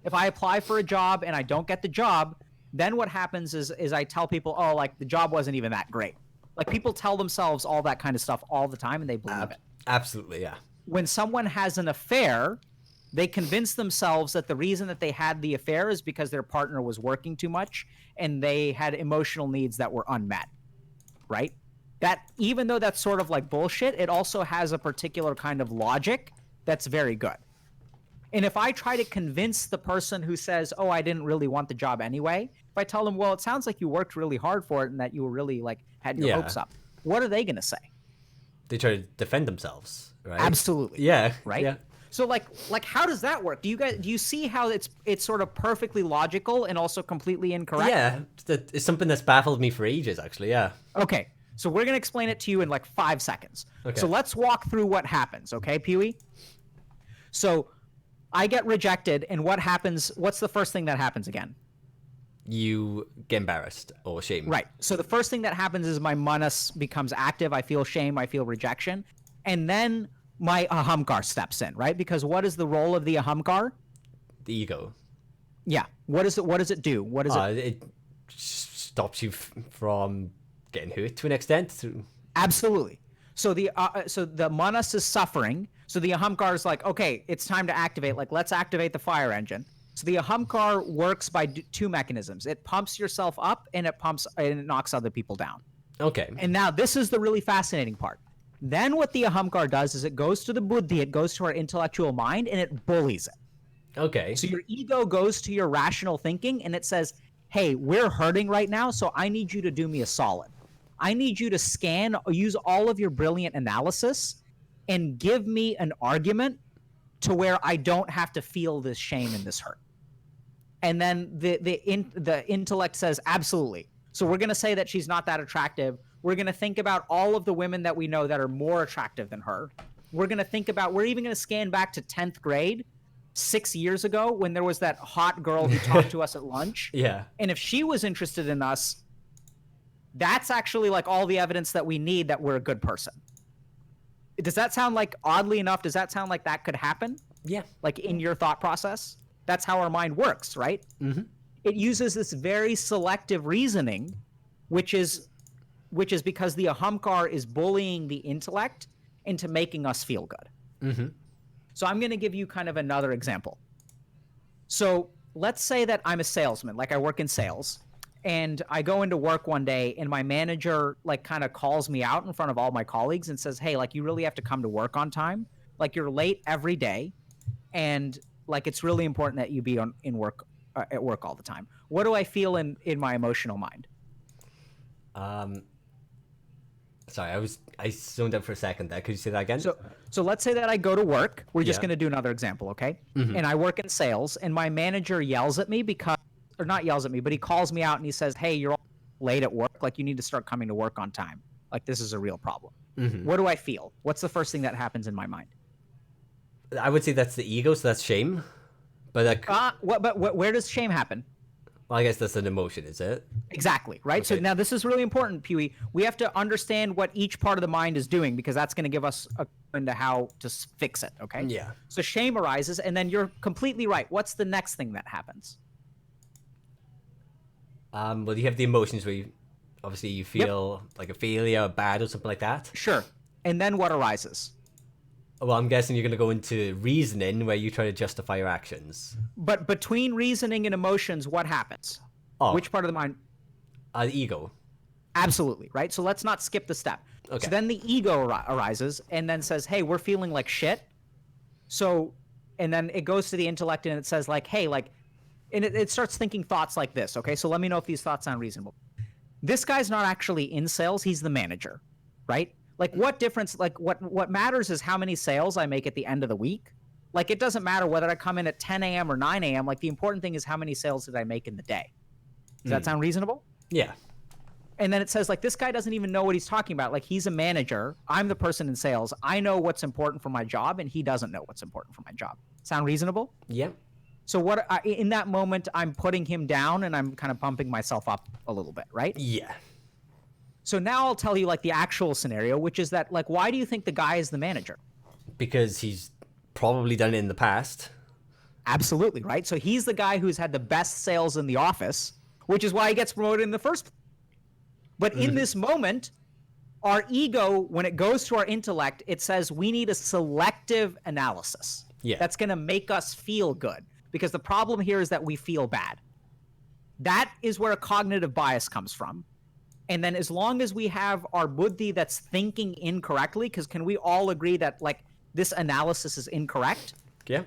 if I apply for a job and I don't get the job, then what happens is I tell people, oh, like the job wasn't even that great. Like people tell themselves all that kind of stuff all the time and they believe it. Absolutely, yeah. When someone has an affair, they convince themselves that the reason that they had the affair is because their partner was working too much and they had emotional needs that were unmet, right? That even though that's sort of like bullshit, it also has a particular kind of logic that's very good. And if I try to convince the person who says, oh, I didn't really want the job anyway, if I tell them, well, it sounds like you worked really hard for it and that you were really like had your hopes up, what are they going to say? They try to defend themselves, right? Absolutely. Yeah. Right? Yeah. So like how does that work? Do you see how it's sort of perfectly logical and also completely incorrect? Yeah. It's something that's baffled me for ages, actually. Yeah. Okay. So we're going to explain it to you in like 5 seconds. Okay. So let's walk through what happens, okay, Pee-wee? So I get rejected, and what happens? What's the first thing that happens again? You get embarrassed or ashamed. Right. So the first thing that happens is my manas becomes active. I feel shame. I feel rejection. And then my ahamkar steps in, right? Because what is the role of the ahamkar? The ego. Yeah. What does it do? What is it? It stops you from getting hurt to an extent. Absolutely. So the manas is suffering. So the ahamkar is like, okay, it's time to activate. Like, let's activate the fire engine. So the ahamkar works by 2 mechanisms. It pumps yourself up and it knocks other people down. Okay. And now this is the really fascinating part. Then what the ahamkar does is it goes to the buddhi, it goes to our intellectual mind, and it bullies it. Okay. So your ego goes to your rational thinking and it says, hey, we're hurting right now, so I need you to do me a solid. I need you to use all of your brilliant analysis and give me an argument to where I don't have to feel this shame and this hurt. And then the intellect says, absolutely. So we're going to say that she's not that attractive. We're going to think about all of the women that we know that are more attractive than her. We're even going to scan back to 10th grade, 6 years ago, when there was that hot girl who talked to us at lunch. Yeah. And if she was interested in us, that's actually like all the evidence that we need that we're a good person. Does that sound like, oddly enough, does that sound like that could happen? Yeah. Like in your thought process? That's how our mind works, right? It uses this very selective reasoning, which is because the ahamkar is bullying the intellect into making us feel good. So I'm going to give you kind of another example. So let's say that I'm a salesman, like I work in sales, and I go into work one day and my manager like kind of calls me out in front of all my colleagues and says, hey, like you really have to come to work on time. Like you're late every day, and like it's really important that you be at work all the time. What do I feel in my emotional mind? Sorry, I zoned out for a second there. Could you say that again? So let's say that I go to work. We're just Yeah. going to do another example, okay? And I work in sales, and my manager yells at me or not yells at me, but he calls me out and he says, hey, you're late at work. Like you need to start coming to work on time. Like this is a real problem. What do I feel? What's the first thing that happens in my mind? I would say that's the ego, so that's shame. But Where does shame happen? well, I guess that's an emotion, is it? Exactly, right? So Okay. now this is really important, Pewee. We have to understand what each part of the mind is doing because that's going to give us a clue into how to fix it, okay? Yeah. So shame arises, and then you're completely right. What's the next thing that happens? Well, you have the emotions where obviously you feel like a failure, or bad, or something like that. Sure. And then what arises? Well, I'm guessing you're going to go into reasoning where you try to justify your actions. But between reasoning and emotions, what happens? Oh. Which part of the mind? The ego. Absolutely, right? So let's not skip the step. Okay. So then the ego arises and then says, hey, we're feeling like shit. So, and then it goes to the intellect and it says like, hey, like, and it starts thinking thoughts like this, okay? So let me know if these thoughts sound reasonable. This guy's not actually in sales, he's the manager, right? Like what difference, like what matters is how many sales I make at the end of the week. Like it doesn't matter whether I come in at 10 a.m. or 9 a.m. Like the important thing is how many sales did I make in the day. Does that sound reasonable? Yeah. And then it says like this guy doesn't even know what he's talking about. Like he's a manager. I'm the person in sales. I know what's important for my job and he doesn't know what's important for my job. Sound reasonable? Yeah. So in that moment, I'm putting him down and I'm kind of pumping myself up a little bit, right? Yeah. So now I'll tell you like the actual scenario, which is that like, why do you think the guy is the manager? Because he's probably done it in the past. Absolutely, right? So he's the guy who's had the best sales in the office, which is why he gets promoted in the first place. But in this moment, our ego, when it goes to our intellect, it says we need a selective analysis. Yeah. That's going to make us feel good. Because the problem here is that we feel bad. That is where a cognitive bias comes from. And then as long as we have our buddhi that's thinking incorrectly, because can we all agree that like this analysis is incorrect? Yeah.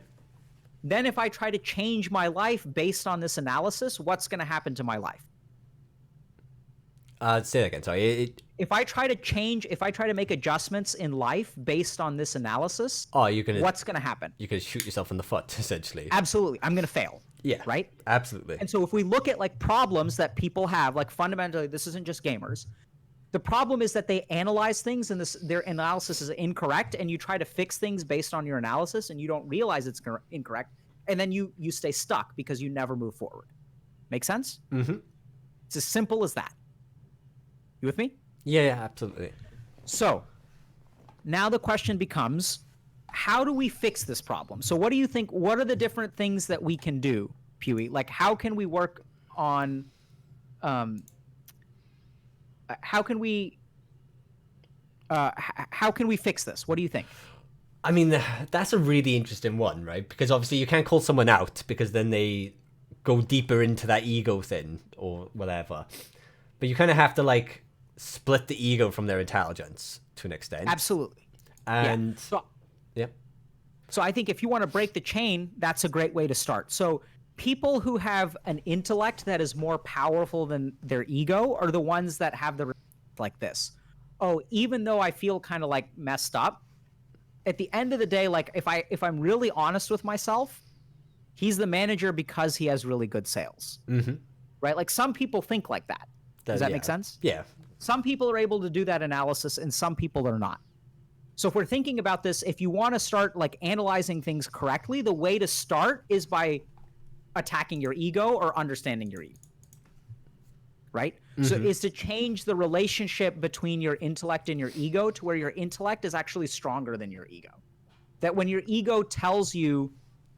Then if I try to change my life based on this analysis, what's going to happen to my life? Say that again. Sorry. If I try to make adjustments in life based on this analysis, You're gonna. what's going to happen? You could shoot yourself in the foot, essentially. Absolutely. I'm going to fail. Yeah. Right? Absolutely. And so if we look at like problems that people have, like fundamentally, this isn't just gamers. The problem is that they analyze things and their analysis is incorrect, and you try to fix things based on your analysis and you don't realize it's incorrect. And then you stay stuck because you never move forward. Make sense? Mm-hmm. It's as simple as that. You with me? Yeah, absolutely. So now the question becomes, how do we fix this problem? So what do you think, what are the different things that we can do, Pewee? Like how can we work on, how can we fix this? What do you think? I mean, that's a really interesting one, right? Because obviously you can't call someone out because then they go deeper into that ego thing or whatever. But you kind of have to like split the ego from their intelligence to an extent. Absolutely. And yeah. So I think if you want to break the chain, that's a great way to start. So people who have an intellect that is more powerful than their ego are the ones that have the like this. Oh, even though I feel kind of like messed up, at the end of the day, like if I'm really honest with myself, he's the manager because he has really good sales. Mm-hmm. Right? Like some people think like that. Does that make sense? Yeah. Some people are able to do that analysis and some people are not. So if we're thinking about this, if you want to start like analyzing things correctly, the way to start is by attacking your ego or understanding your ego. Right? Mm-hmm. So is to change the relationship between your intellect and your ego to where your intellect is actually stronger than your ego. That when your ego tells you,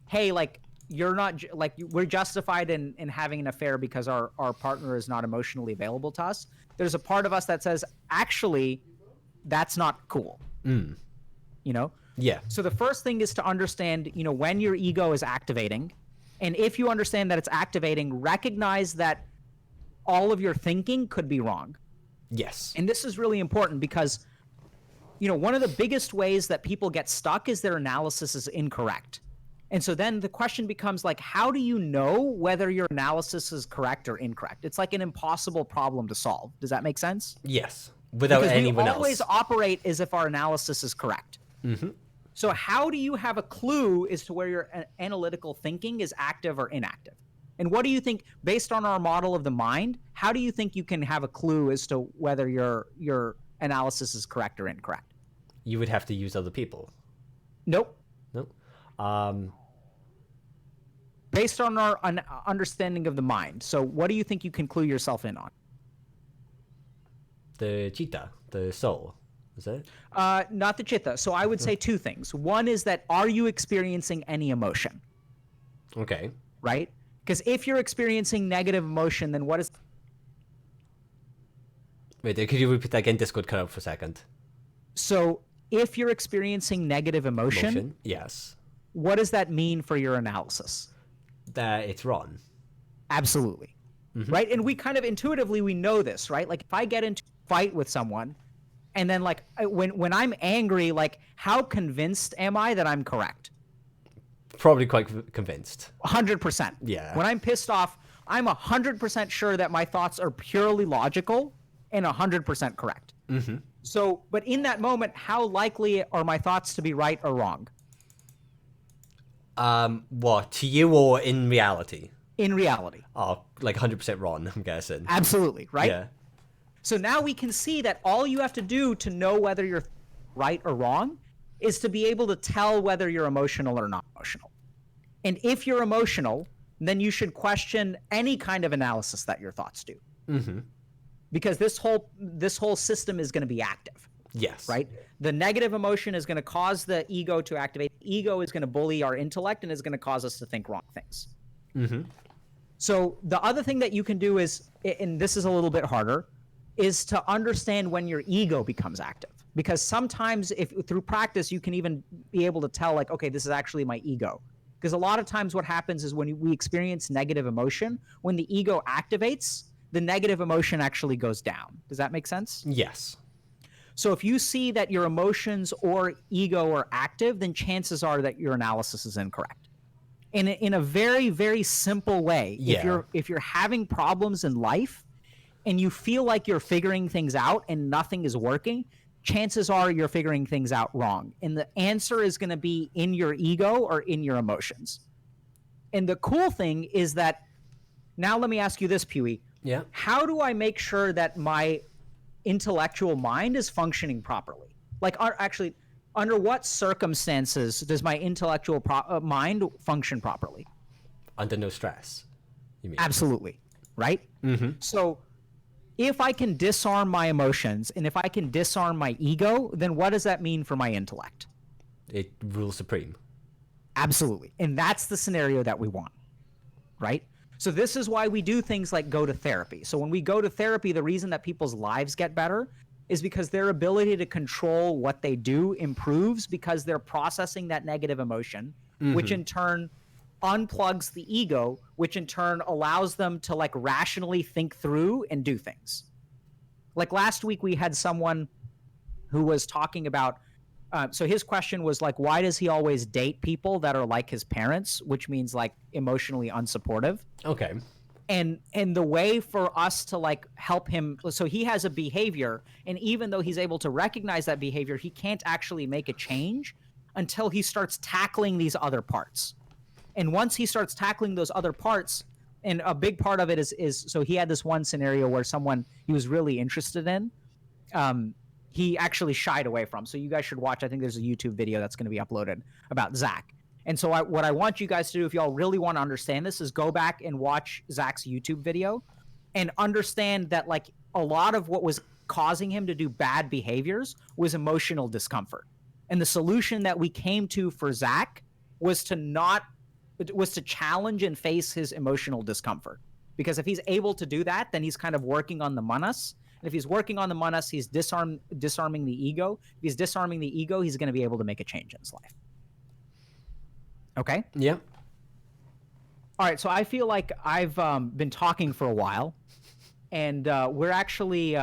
hey, like you're not like we're justified in having an affair because our partner is not emotionally available to us. There's a part of us that says, actually, that's not cool. You know? Yeah. So the first thing is to understand, you know, when your ego is activating. And if you understand that it's activating, recognize that all of your thinking could be wrong. Yes. And this is really important because, you know, one of the biggest ways that people get stuck is their analysis is incorrect. And so then the question becomes like, how do you know whether your analysis is correct or incorrect? It's like an impossible problem to solve. Does that make sense? Yes. Without because anyone we else. always operate as if our analysis is correct. So how do you have a clue as to where your analytical thinking is active or inactive? And what do you think, based on our model of the mind, how do you think you can have a clue as to whether your analysis is correct or incorrect? You would have to use other people. Nope. No. Based on our understanding of the mind. So what do you think you can clue yourself in on? The chitta, the soul. Is it? Not the chitta. So I would say two things. One is that, are you experiencing any emotion? Okay. Right? Because if you're experiencing negative emotion, then what is... Wait, could you repeat that again? Discord cut out for a second. So if you're experiencing negative emotion, Yes. what does that mean for your analysis? That it's wrong. Absolutely. Right? And we kind of intuitively, we know this, right? Like if I get into a fight with someone, and then like when I'm angry, like how convinced am I that I'm correct? Probably quite convinced. 100%. Yeah. When I'm pissed off, I'm 100% sure that my thoughts are purely logical and 100% correct. So, but in that moment, how likely are my thoughts to be right or wrong? What, to you or in reality? In reality. Oh, like 100% wrong, I'm guessing. Absolutely, right? Yeah. So now we can see that all you have to do to know whether you're right or wrong is to be able to tell whether you're emotional or not emotional. And if you're emotional, then you should question any kind of analysis that your thoughts do. Because this whole system is going to be active. Yes. Right? The negative emotion is going to cause the ego to activate. The ego is going to bully our intellect and is going to cause us to think wrong things. So the other thing that you can do is, and this is a little bit harder, is to understand when your ego becomes active. Because sometimes if through practice, you can even be able to tell like, okay, this is actually my ego. Because a lot of times what happens is when we experience negative emotion, when the ego activates, the negative emotion actually goes down. Does that make sense? Yes. So if you see that your emotions or ego are active, then chances are that your analysis is incorrect. In a very, very simple way, if you're having problems in life and you feel like you're figuring things out and nothing is working, chances are you're figuring things out wrong. And the answer is going to be in your ego or in your emotions. And the cool thing is that, now let me ask you this, Pewee. Yeah. How do I make sure that my intellectual mind is functioning properly? Like, actually, under what circumstances does my intellectual mind function properly? Under no stress, you mean? Absolutely. Right? So if I can disarm my emotions and if I can disarm my ego, then what does that mean for my intellect? It rules supreme. Absolutely. And that's the scenario that we want. Right? So this is why we do things like go to therapy. So when we go to therapy, the reason that people's lives get better is because their ability to control what they do improves because they're processing that negative emotion, which in turn unplugs the ego, which in turn allows them to like rationally think through and do things. Like last week we had someone who was talking about, so his question was like, why does he always date people that are like his parents, which means like emotionally unsupportive? Okay. And the way for us to like help him, so he has a behavior, and even though he's able to recognize that behavior, he can't actually make a change until he starts tackling these other parts. And once he starts tackling those other parts, and a big part of it is so he had this one scenario where someone he was really interested in, he actually shied away from. So you guys should watch. I think there's a YouTube video that's going to be uploaded about Zach. And so what I want you guys to do, if y'all really want to understand this, is go back and watch Zach's YouTube video and understand that like a lot of what was causing him to do bad behaviors was emotional discomfort. And the solution that we came to for Zach was to not was to challenge and face his emotional discomfort. Because if he's able to do that, then he's kind of working on the manas. And if he's working on the manas, he's disarming the ego. If he's disarming the ego, he's going to be able to make a change in his life. Okay? Yeah. All right, so I feel like I've been talking for a while, and we're actually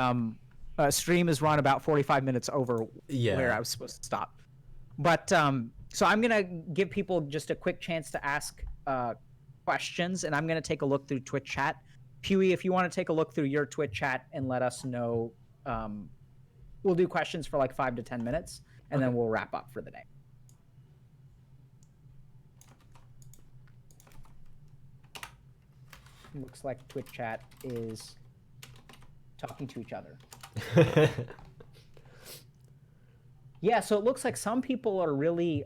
stream is run about 45 minutes over where I was supposed to stop. But so I'm gonna give people just a quick chance to ask questions, and I'm gonna take a look through Twitch chat. Huey, if you want to take a look through your Twitch chat and let us know, we'll do questions for like 5 to 10 minutes, and then we'll wrap up for the day. Looks like Twitch chat is talking to each other. Yeah, so it looks like some people are really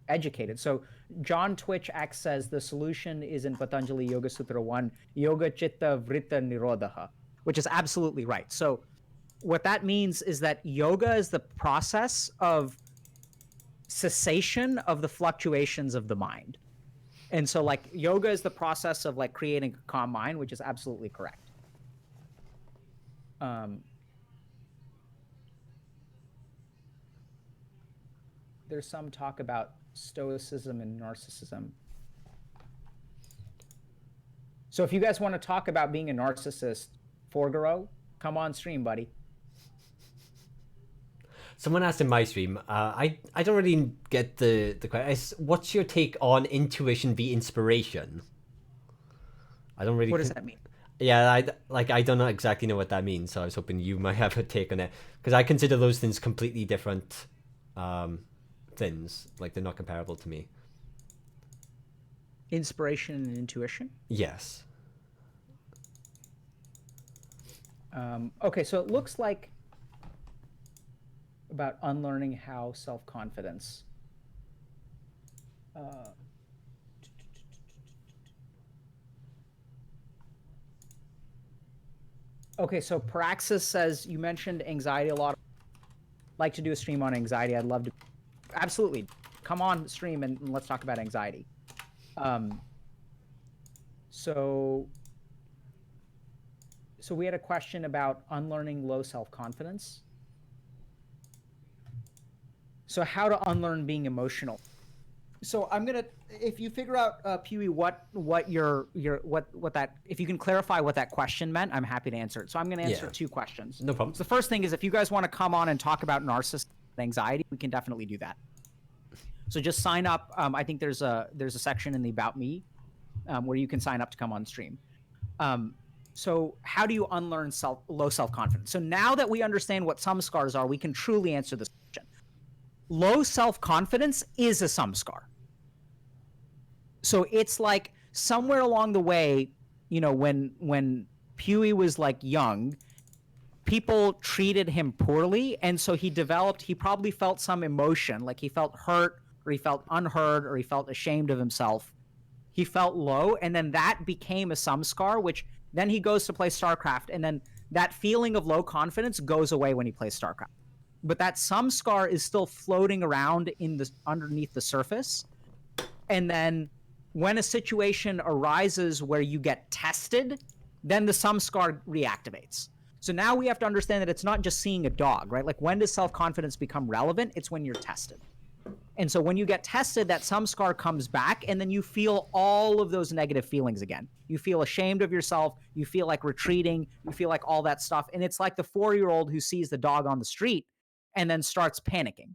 educated. So John Twitch X says the solution is in Patanjali Yoga Sutra 1, Yoga Chitta Vritta Nirodha, which is absolutely right. So what that means is that yoga is the process of cessation of the fluctuations of the mind. And so like yoga is the process of like creating a calm mind, which is absolutely correct. There's some talk about stoicism and narcissism. So if you guys want to talk about being a narcissist, Forgaro, come on stream, buddy. Someone asked in my stream, I don't really get the question. What's your take on intuition v inspiration? I don't really. What does that mean? Yeah, I don't know exactly know what that means, so I was hoping you might have a take on it, because I consider those things completely different things. Like, they're not comparable to me. Inspiration and intuition? Yes. Okay, so it looks like about unlearning how self-confidence. Okay, so Praxis says, you mentioned anxiety a lot. I'd like to do a stream on anxiety. I'd love to. Absolutely. Come on stream and let's talk about anxiety. So we had a question about unlearning low self-confidence. So how to unlearn being emotional. So I'm gonna, if you figure out, Pewee, what that, if you can clarify what that question meant, I'm happy to answer it. So I'm gonna answer 2 questions. No problem. So the first thing is, if you guys want to come on and talk about narcissism and anxiety, we can definitely do that. So just sign up. I think there's a section in the About Me where you can sign up to come on stream. So how do you unlearn low self-confidence? So now that we understand what samskars are, we can truly answer this question. Low self-confidence is a samskar. So it's like somewhere along the way, you know, when Pewee was like young, people treated him poorly, and so he probably felt some emotion, like he felt hurt, or he felt unheard, or he felt ashamed of himself. He felt low, and then that became a samskar, which then he goes to play StarCraft, and then that feeling of low confidence goes away when he plays StarCraft. But that samskar is still floating around underneath the surface. And then when a situation arises where you get tested, then the samskar reactivates. So now we have to understand that it's not just seeing a dog, right? Like, when does self-confidence become relevant? It's when you're tested. And so when you get tested, that samskar comes back, and then you feel all of those negative feelings again. You feel ashamed of yourself. You feel like retreating. You feel like all that stuff. And it's like the 4-year-old who sees the dog on the street and then starts panicking.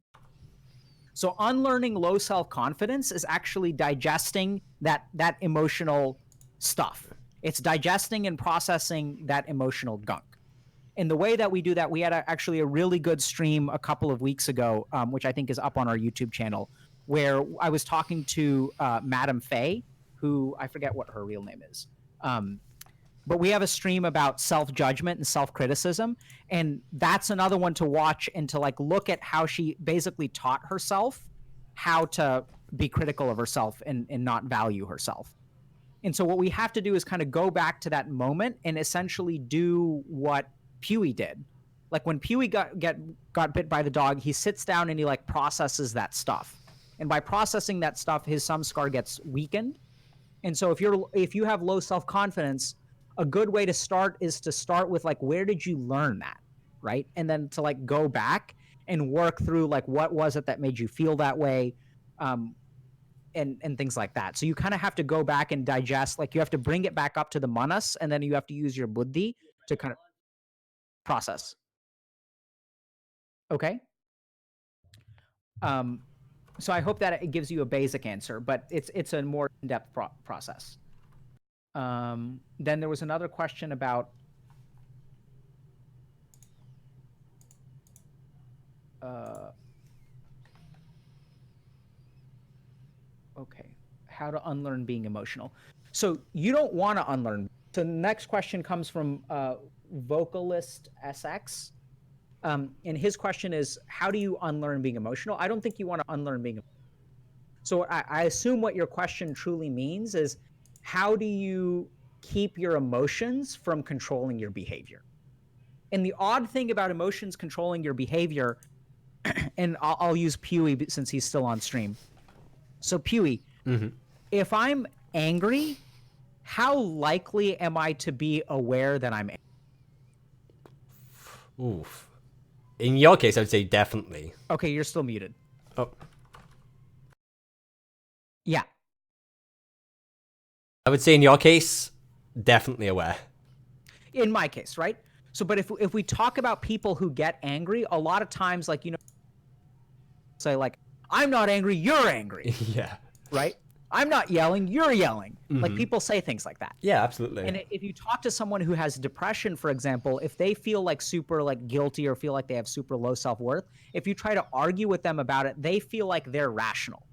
So unlearning low self-confidence is actually digesting that emotional stuff. It's digesting and processing that emotional gunk. And the way that we do that, we had actually a really good stream a couple of weeks ago, which I think is up on our YouTube channel, where I was talking to Madam Faye, who I forget what her real name is. But we have a stream about self-judgment and self-criticism, and that's another one to watch and to like look at how she basically taught herself how to be critical of herself and not value herself. And so what we have to do is kind of go back to that moment and essentially do what Pewee did. Like, when Pewee got bit by the dog, he sits down and he like processes that stuff. And by processing that stuff, his samskar gets weakened. And so if you have low self-confidence, a good way to start is to start with like, where did you learn that? Right. And then to like go back and work through like, what was it that made you feel that way? And things like that. So you kind of have to go back and digest, like you have to bring it back up to the manas, and then you have to use your buddhi to kind of process. Okay. So I hope that it gives you a basic answer, but it's a more in-depth process. Then there was another question about okay, how to unlearn being emotional. So you don't want to unlearn. So the next question comes from Vocalist SX. And his question is, how do you unlearn being emotional? I don't think you want to unlearn being emotional. So I assume what your question truly means is, how do you keep your emotions from controlling your behavior? And the odd thing about emotions controlling your behavior, and I'll use Pewee since he's still on stream. So Pewee, if I'm angry, how likely am I to be aware that I'm angry? Oof. In your case, I would say definitely. Okay, you're still muted. Oh. Yeah. I would say in your case, definitely aware. In my case, right? So, but if we talk about people who get angry, a lot of times, like, you know, say like, I'm not angry, you're angry. Yeah. Right? I'm not yelling, you're yelling. Like people say things like that. Yeah, absolutely. And if you talk to someone who has depression, for example, if they feel like super like guilty or feel like they have super low self-worth, if you try to argue with them about it, they feel like they're rational,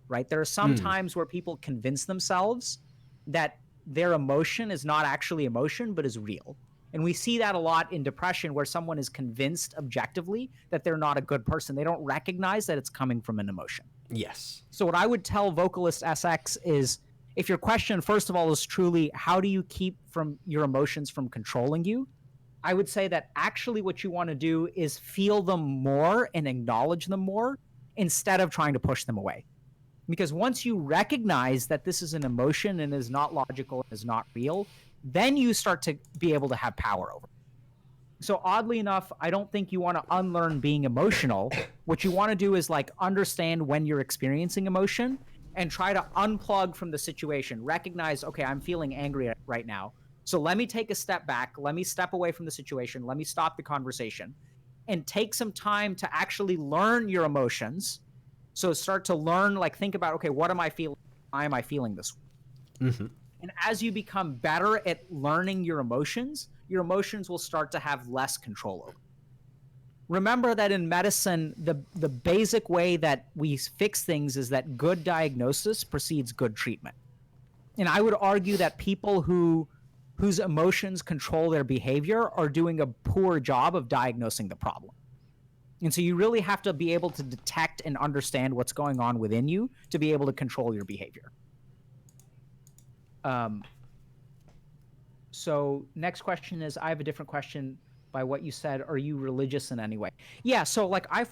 right? There are some times where people convince themselves that their emotion is not actually emotion, but is real. And we see that a lot in depression, where someone is convinced objectively that they're not a good person. They don't recognize that it's coming from an emotion. Yes. So what I would tell Vocalist SX is, if your question, first of all, is truly, how do you keep from your emotions from controlling you? I would say that actually what you want to do is feel them more and acknowledge them more instead of trying to push them away. Because once you recognize that this is an emotion and is not logical and is not real, then you start to be able to have power over it. So oddly enough, I don't think you want to unlearn being emotional. What you want to do is like understand when you're experiencing emotion and try to unplug from the situation. Recognize, okay, I'm feeling angry right now. So let me take a step back. Let me step away from the situation. Let me stop the conversation and take some time to actually learn your emotions. So start to learn, like think about, okay, what am I feeling? Why am I feeling this? And as you become better at learning your emotions will start to have less control over. Remember that in medicine, the basic way that we fix things is that good diagnosis precedes good treatment. And I would argue that people whose emotions control their behavior are doing a poor job of diagnosing the problem. And so you really have to be able to detect and understand what's going on within you to be able to control your behavior. So next question is, I have a different question by what you said. Are you religious in any way? Yeah. So like I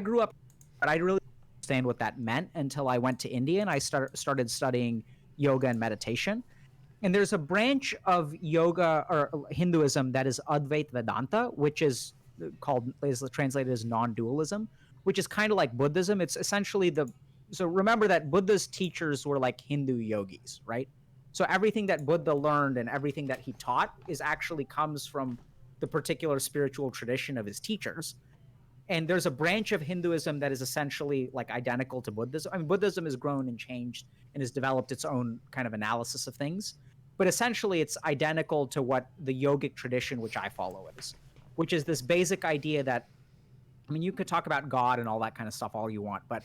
grew up, but I really didn't understand what that meant until I went to India and I started studying yoga and meditation. And there's a branch of yoga or Hinduism that is Advaita Vedanta, which is translated as non-dualism, which is kind of like Buddhism. It's essentially so remember that Buddha's teachers were like Hindu yogis, right? So everything that Buddha learned and everything that he taught is actually comes from the particular spiritual tradition of his teachers. And there's a branch of Hinduism that is essentially like identical to Buddhism. I mean, Buddhism has grown and changed and has developed its own kind of analysis of things. But essentially, it's identical to what the yogic tradition, which I follow, is, which is this basic idea that, I mean, you could talk about God and all that kind of stuff all you want, but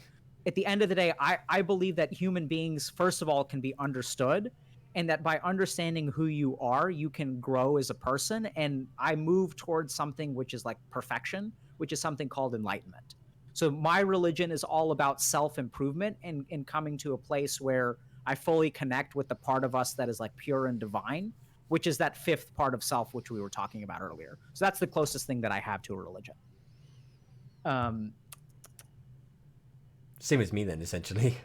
at the end of the day, I believe that human beings, first of all, can be understood, and that by understanding who you are, you can grow as a person. And I move towards something which is like perfection, which is something called enlightenment. So my religion is all about self-improvement and coming to a place where I fully connect with the part of us that is like pure and divine, which is that fifth part of self, which we were talking about earlier. So that's the closest thing that I have to a religion. Same as me then, essentially.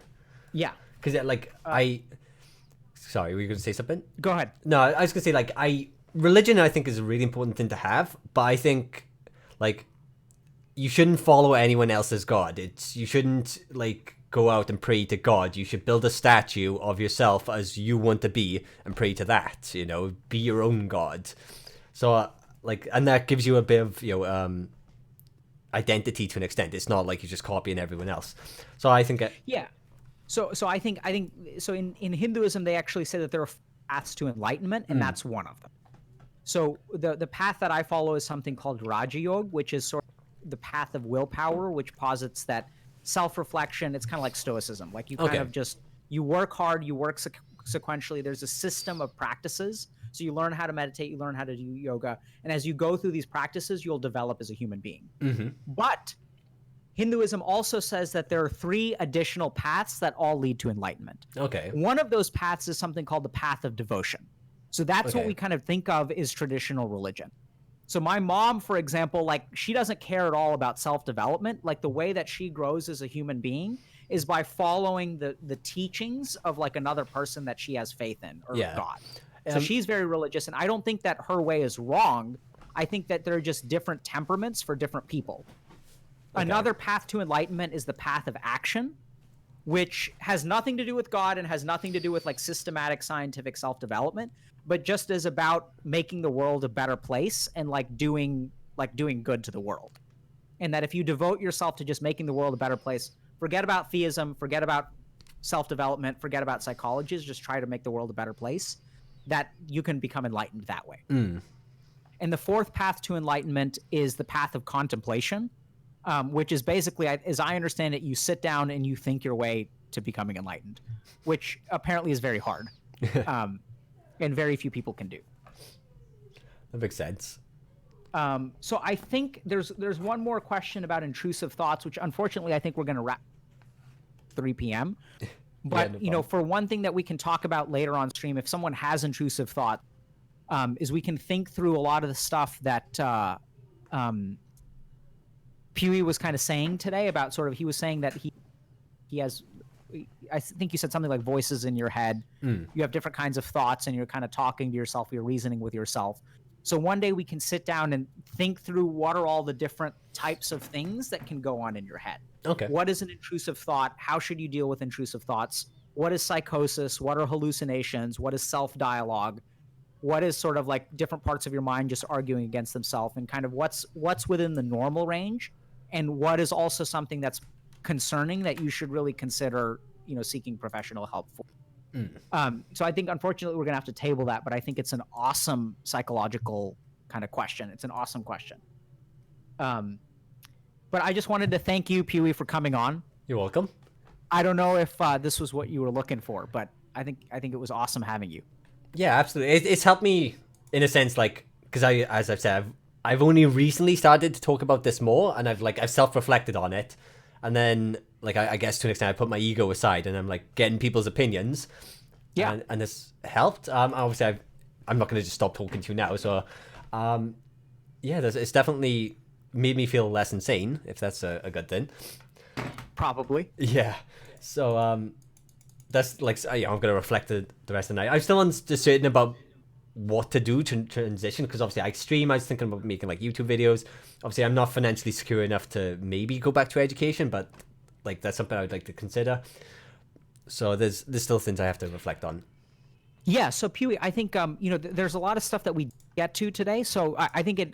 Yeah. Because like sorry, were you going to say something? Go ahead. No, I was going to say like religion I think is a really important thing to have, but I think like you shouldn't follow anyone else's god. You shouldn't like go out and pray to God. You should build a statue of yourself as you want to be and pray to that. You know, be your own god. So like, and that gives you a bit of identity to an extent. It's not like you're just copying everyone else. So I think Yeah. So I think so in Hinduism they actually say that there are paths to enlightenment, and that's one of them. So the path that I follow is something called Raja Yoga, which is sort of the path of willpower, which posits that self-reflection. It's kind of like Stoicism. Like you kind of just you work hard, you work sequentially. There's a system of practices. So you learn how to meditate, you learn how to do yoga, and as you go through these practices, you'll develop as a human being. But Hinduism also says that there are 3 additional paths that all lead to enlightenment. Okay. One of those paths is something called the path of devotion. So that's what we kind of think of as traditional religion. So my mom, for example, like she doesn't care at all about self-development. Like the way that she grows as a human being is by following the teachings of like another person that she has faith in, or God. So she's very religious, and I don't think that her way is wrong. I think that there are just different temperaments for different people. Another path to enlightenment is the path of action, which has nothing to do with God and has nothing to do with like systematic scientific self-development, but just is about making the world a better place and like doing good to the world. And that if you devote yourself to just making the world a better place, forget about theism, forget about self-development, forget about psychology, just try to make the world a better place, that you can become enlightened that way. And the 4th path to enlightenment is the path of contemplation, which is basically, as I understand it, you sit down and you think your way to becoming enlightened, which apparently is very hard, and very few people can do. That makes sense. So I think there's one more question about intrusive thoughts, which unfortunately I think we're going to wrap 3 p.m. But for one thing that we can talk about later on stream, if someone has intrusive thought, is we can think through a lot of the stuff that Pewee was kind of saying today about sort of, he was saying that he has, I think you said something like voices in your head. You have different kinds of thoughts and you're kind of talking to yourself, you're reasoning with yourself. So one day we can sit down and think through what are all the different types of things that can go on in your head. Okay. What is an intrusive thought? How should you deal with intrusive thoughts? What is psychosis? What are hallucinations? What is self-dialogue? What is sort of like different parts of your mind just arguing against themselves, and kind of what's within the normal range, and what is also something that's concerning that you should really consider, seeking professional help for. So I think, unfortunately, we're going to have to table that, but I think it's an awesome psychological kind of question. It's an awesome question. But I just wanted to thank you, Pewee, for coming on. You're welcome. I don't know if this was what you were looking for, but I think it was awesome having you. Yeah, absolutely. It's helped me in a sense, like, because as I've said, I've only recently started to talk about this more, and I've self-reflected on it, and then like I guess to an extent I put my ego aside, and I'm like getting people's opinions. Yeah, and this helped. Obviously, I'm not going to just stop talking to you now. So, it's definitely made me feel less insane, if that's a good thing. Probably. Yeah. So that's like I'm going to reflect the rest of the night. I'm still uncertain about what to do to transition, because obviously I stream. I was thinking about making like YouTube videos. Obviously, I'm not financially secure enough to maybe go back to education, but like that's something I would like to consider. So there's still things I have to reflect on. Yeah. So Pewee, I think there's a lot of stuff that we get to today. So I think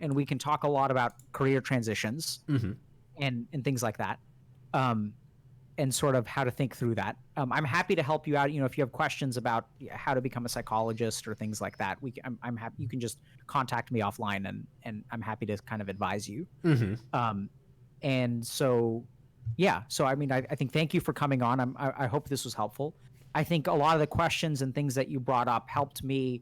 and we can talk a lot about career transitions and things like that, and sort of how to think through that. I'm happy to help you out. If you have questions about how to become a psychologist or things like that, I'm happy. You can just contact me offline, and I'm happy to kind of advise you. And so. Yeah. So, I think thank you for coming on. I hope this was helpful. I think a lot of the questions and things that you brought up helped me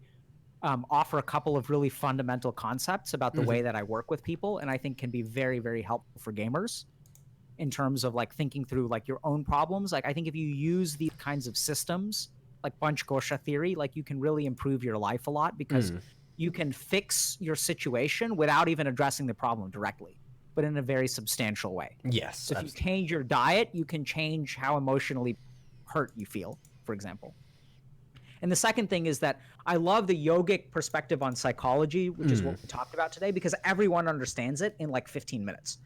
offer a couple of really fundamental concepts about the way that I work with people, and I think can be very, very helpful for gamers in terms of like thinking through like your own problems. Like I think if you use these kinds of systems like Panchkosha theory, like you can really improve your life a lot, because you can fix your situation without even addressing the problem directly. but in a very substantial way. Yes. So if you change your diet, you can change how emotionally hurt you feel, for example. And the second thing is that I love the yogic perspective on psychology, which is what we talked about today, because everyone understands it in like 15 minutes.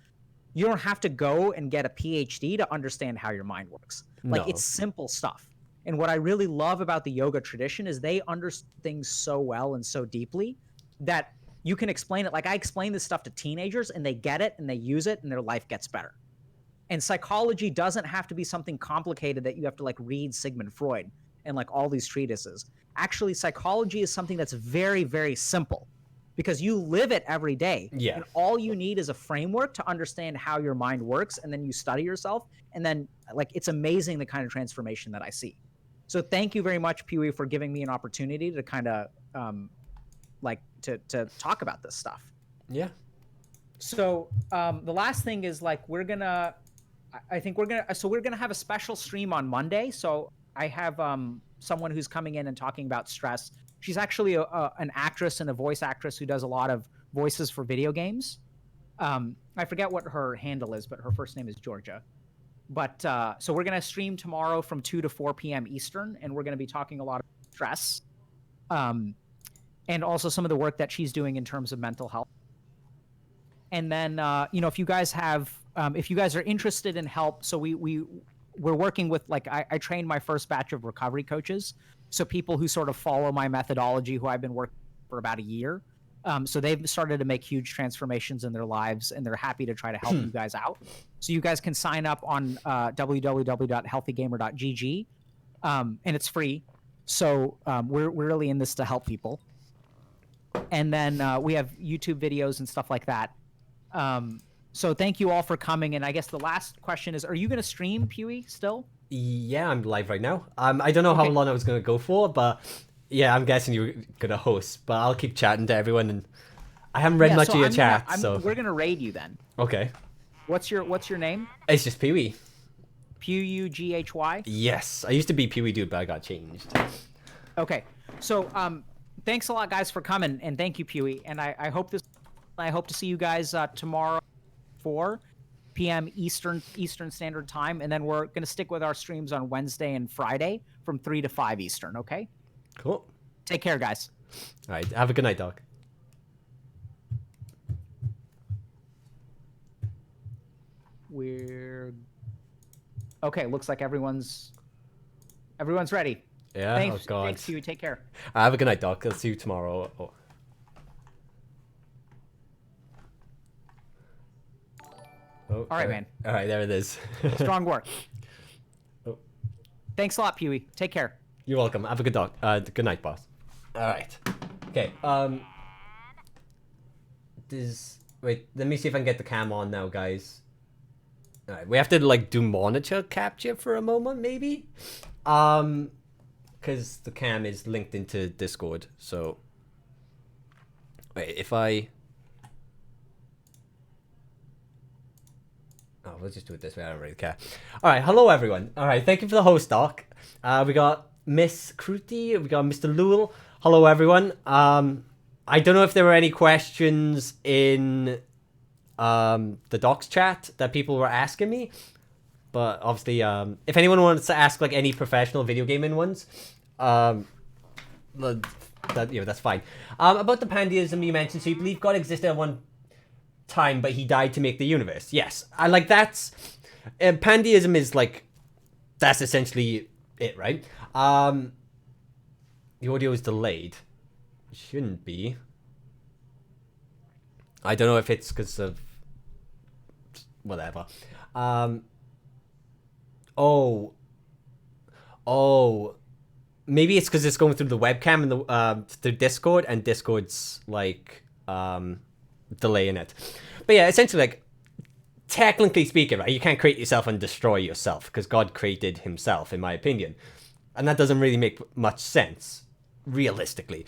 You don't have to go and get a PhD to understand how your mind works. Like, it's simple stuff. And what I really love about the yoga tradition is they understand things so well and so deeply that you can explain it. Like, I explain this stuff to teenagers and they get it and they use it and their life gets better. And psychology doesn't have to be something complicated that you have to like read Sigmund Freud and like all these treatises. Actually, psychology is something that's very, very simple because you live it every day. Yeah. And all you need is a framework to understand how your mind works. And then you study yourself. And then like, it's amazing the kind of transformation that I see. So thank you very much, Pee-wee, for giving me an opportunity to kind of to talk about this stuff. Yeah. So the last thing is like, we're going to have a special stream on Monday. So I have someone who's coming in and talking about stress. She's actually an actress and a voice actress who does a lot of voices for video games. I forget what her handle is, but her first name is Georgia. But so we're going to stream tomorrow from 2 to 4 p.m. Eastern, and we're going to be talking a lot of stress and also some of the work that she's doing in terms of mental health. And then, if you guys are interested in help, so we're working with, like, I trained my first batch of recovery coaches. So people who sort of follow my methodology, who I've been working for about a year. So they've started to make huge transformations in their lives, and they're happy to try to help you guys out. So you guys can sign up on www.healthygamer.gg, and it's free. So we're really in this to help people. And then we have YouTube videos and stuff like that. So thank you all for coming. And I guess the last question is, are you going to stream, Pee-wee, still? Yeah, I'm live right now. I don't know how long I was going to go for, but yeah, I'm guessing you're going to host. But I'll keep chatting to everyone, and I haven't read much of your chat, so we're going to raid you then. Okay. What's your name? It's just Pee-wee. P-U-G-H-Y? Yes, I used to be Pee-wee Dude, but I got changed. Okay, so thanks a lot, guys, for coming, and thank you, Pee-wee. And I hope to see you guys tomorrow, 4 p.m. Eastern Standard Time, and then we're going to stick with our streams on Wednesday and Friday from 3 to 5 Eastern, okay? Cool. Take care, guys. All right, have a good night, Doc. Okay, looks like everyone's ready. Yeah, thanks, oh God. Thanks, you. Take care. Have a good night, Doc. I'll see you tomorrow. Oh. All right, man. All right, there it is. Strong work. Oh. Thanks a lot, Pee-wee. Take care. You're welcome. Have a good night, boss. All right. Okay. Wait. Let me see if I can get the cam on now, guys. All right. We have to like do monitor capture for a moment, maybe. Because the cam is linked into Discord. So. Wait. If I. Oh, we'll just do it this way. I don't really care. All right. Hello, everyone. All right. Thank you for the host, Doc. We got Miss Kruti. We got Mr. Lul. Hello, everyone. I don't know if there were any questions in the Doc's chat that people were asking me, but obviously, if anyone wants to ask like any professional video gaming ones, that's fine. About the pantheism you mentioned, so you believe God existed at one time, but he died to make the universe. Yes, I like that's pantheism is like that's essentially it, right? The audio is delayed. It shouldn't be. I don't know if it's because of whatever. Oh, maybe it's because it's going through the webcam and the through Discord, and Discord's like delaying it. But yeah, essentially, like, technically speaking, right, you can't create yourself and destroy yourself because God created himself, in my opinion. And that doesn't really make much sense, realistically.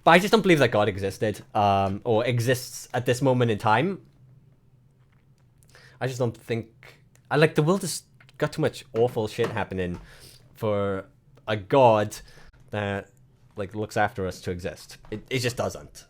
But I just don't believe that God existed, or exists at this moment in time. I just don't think... the world has got too much awful shit happening for a God that, like, looks after us to exist. It just doesn't.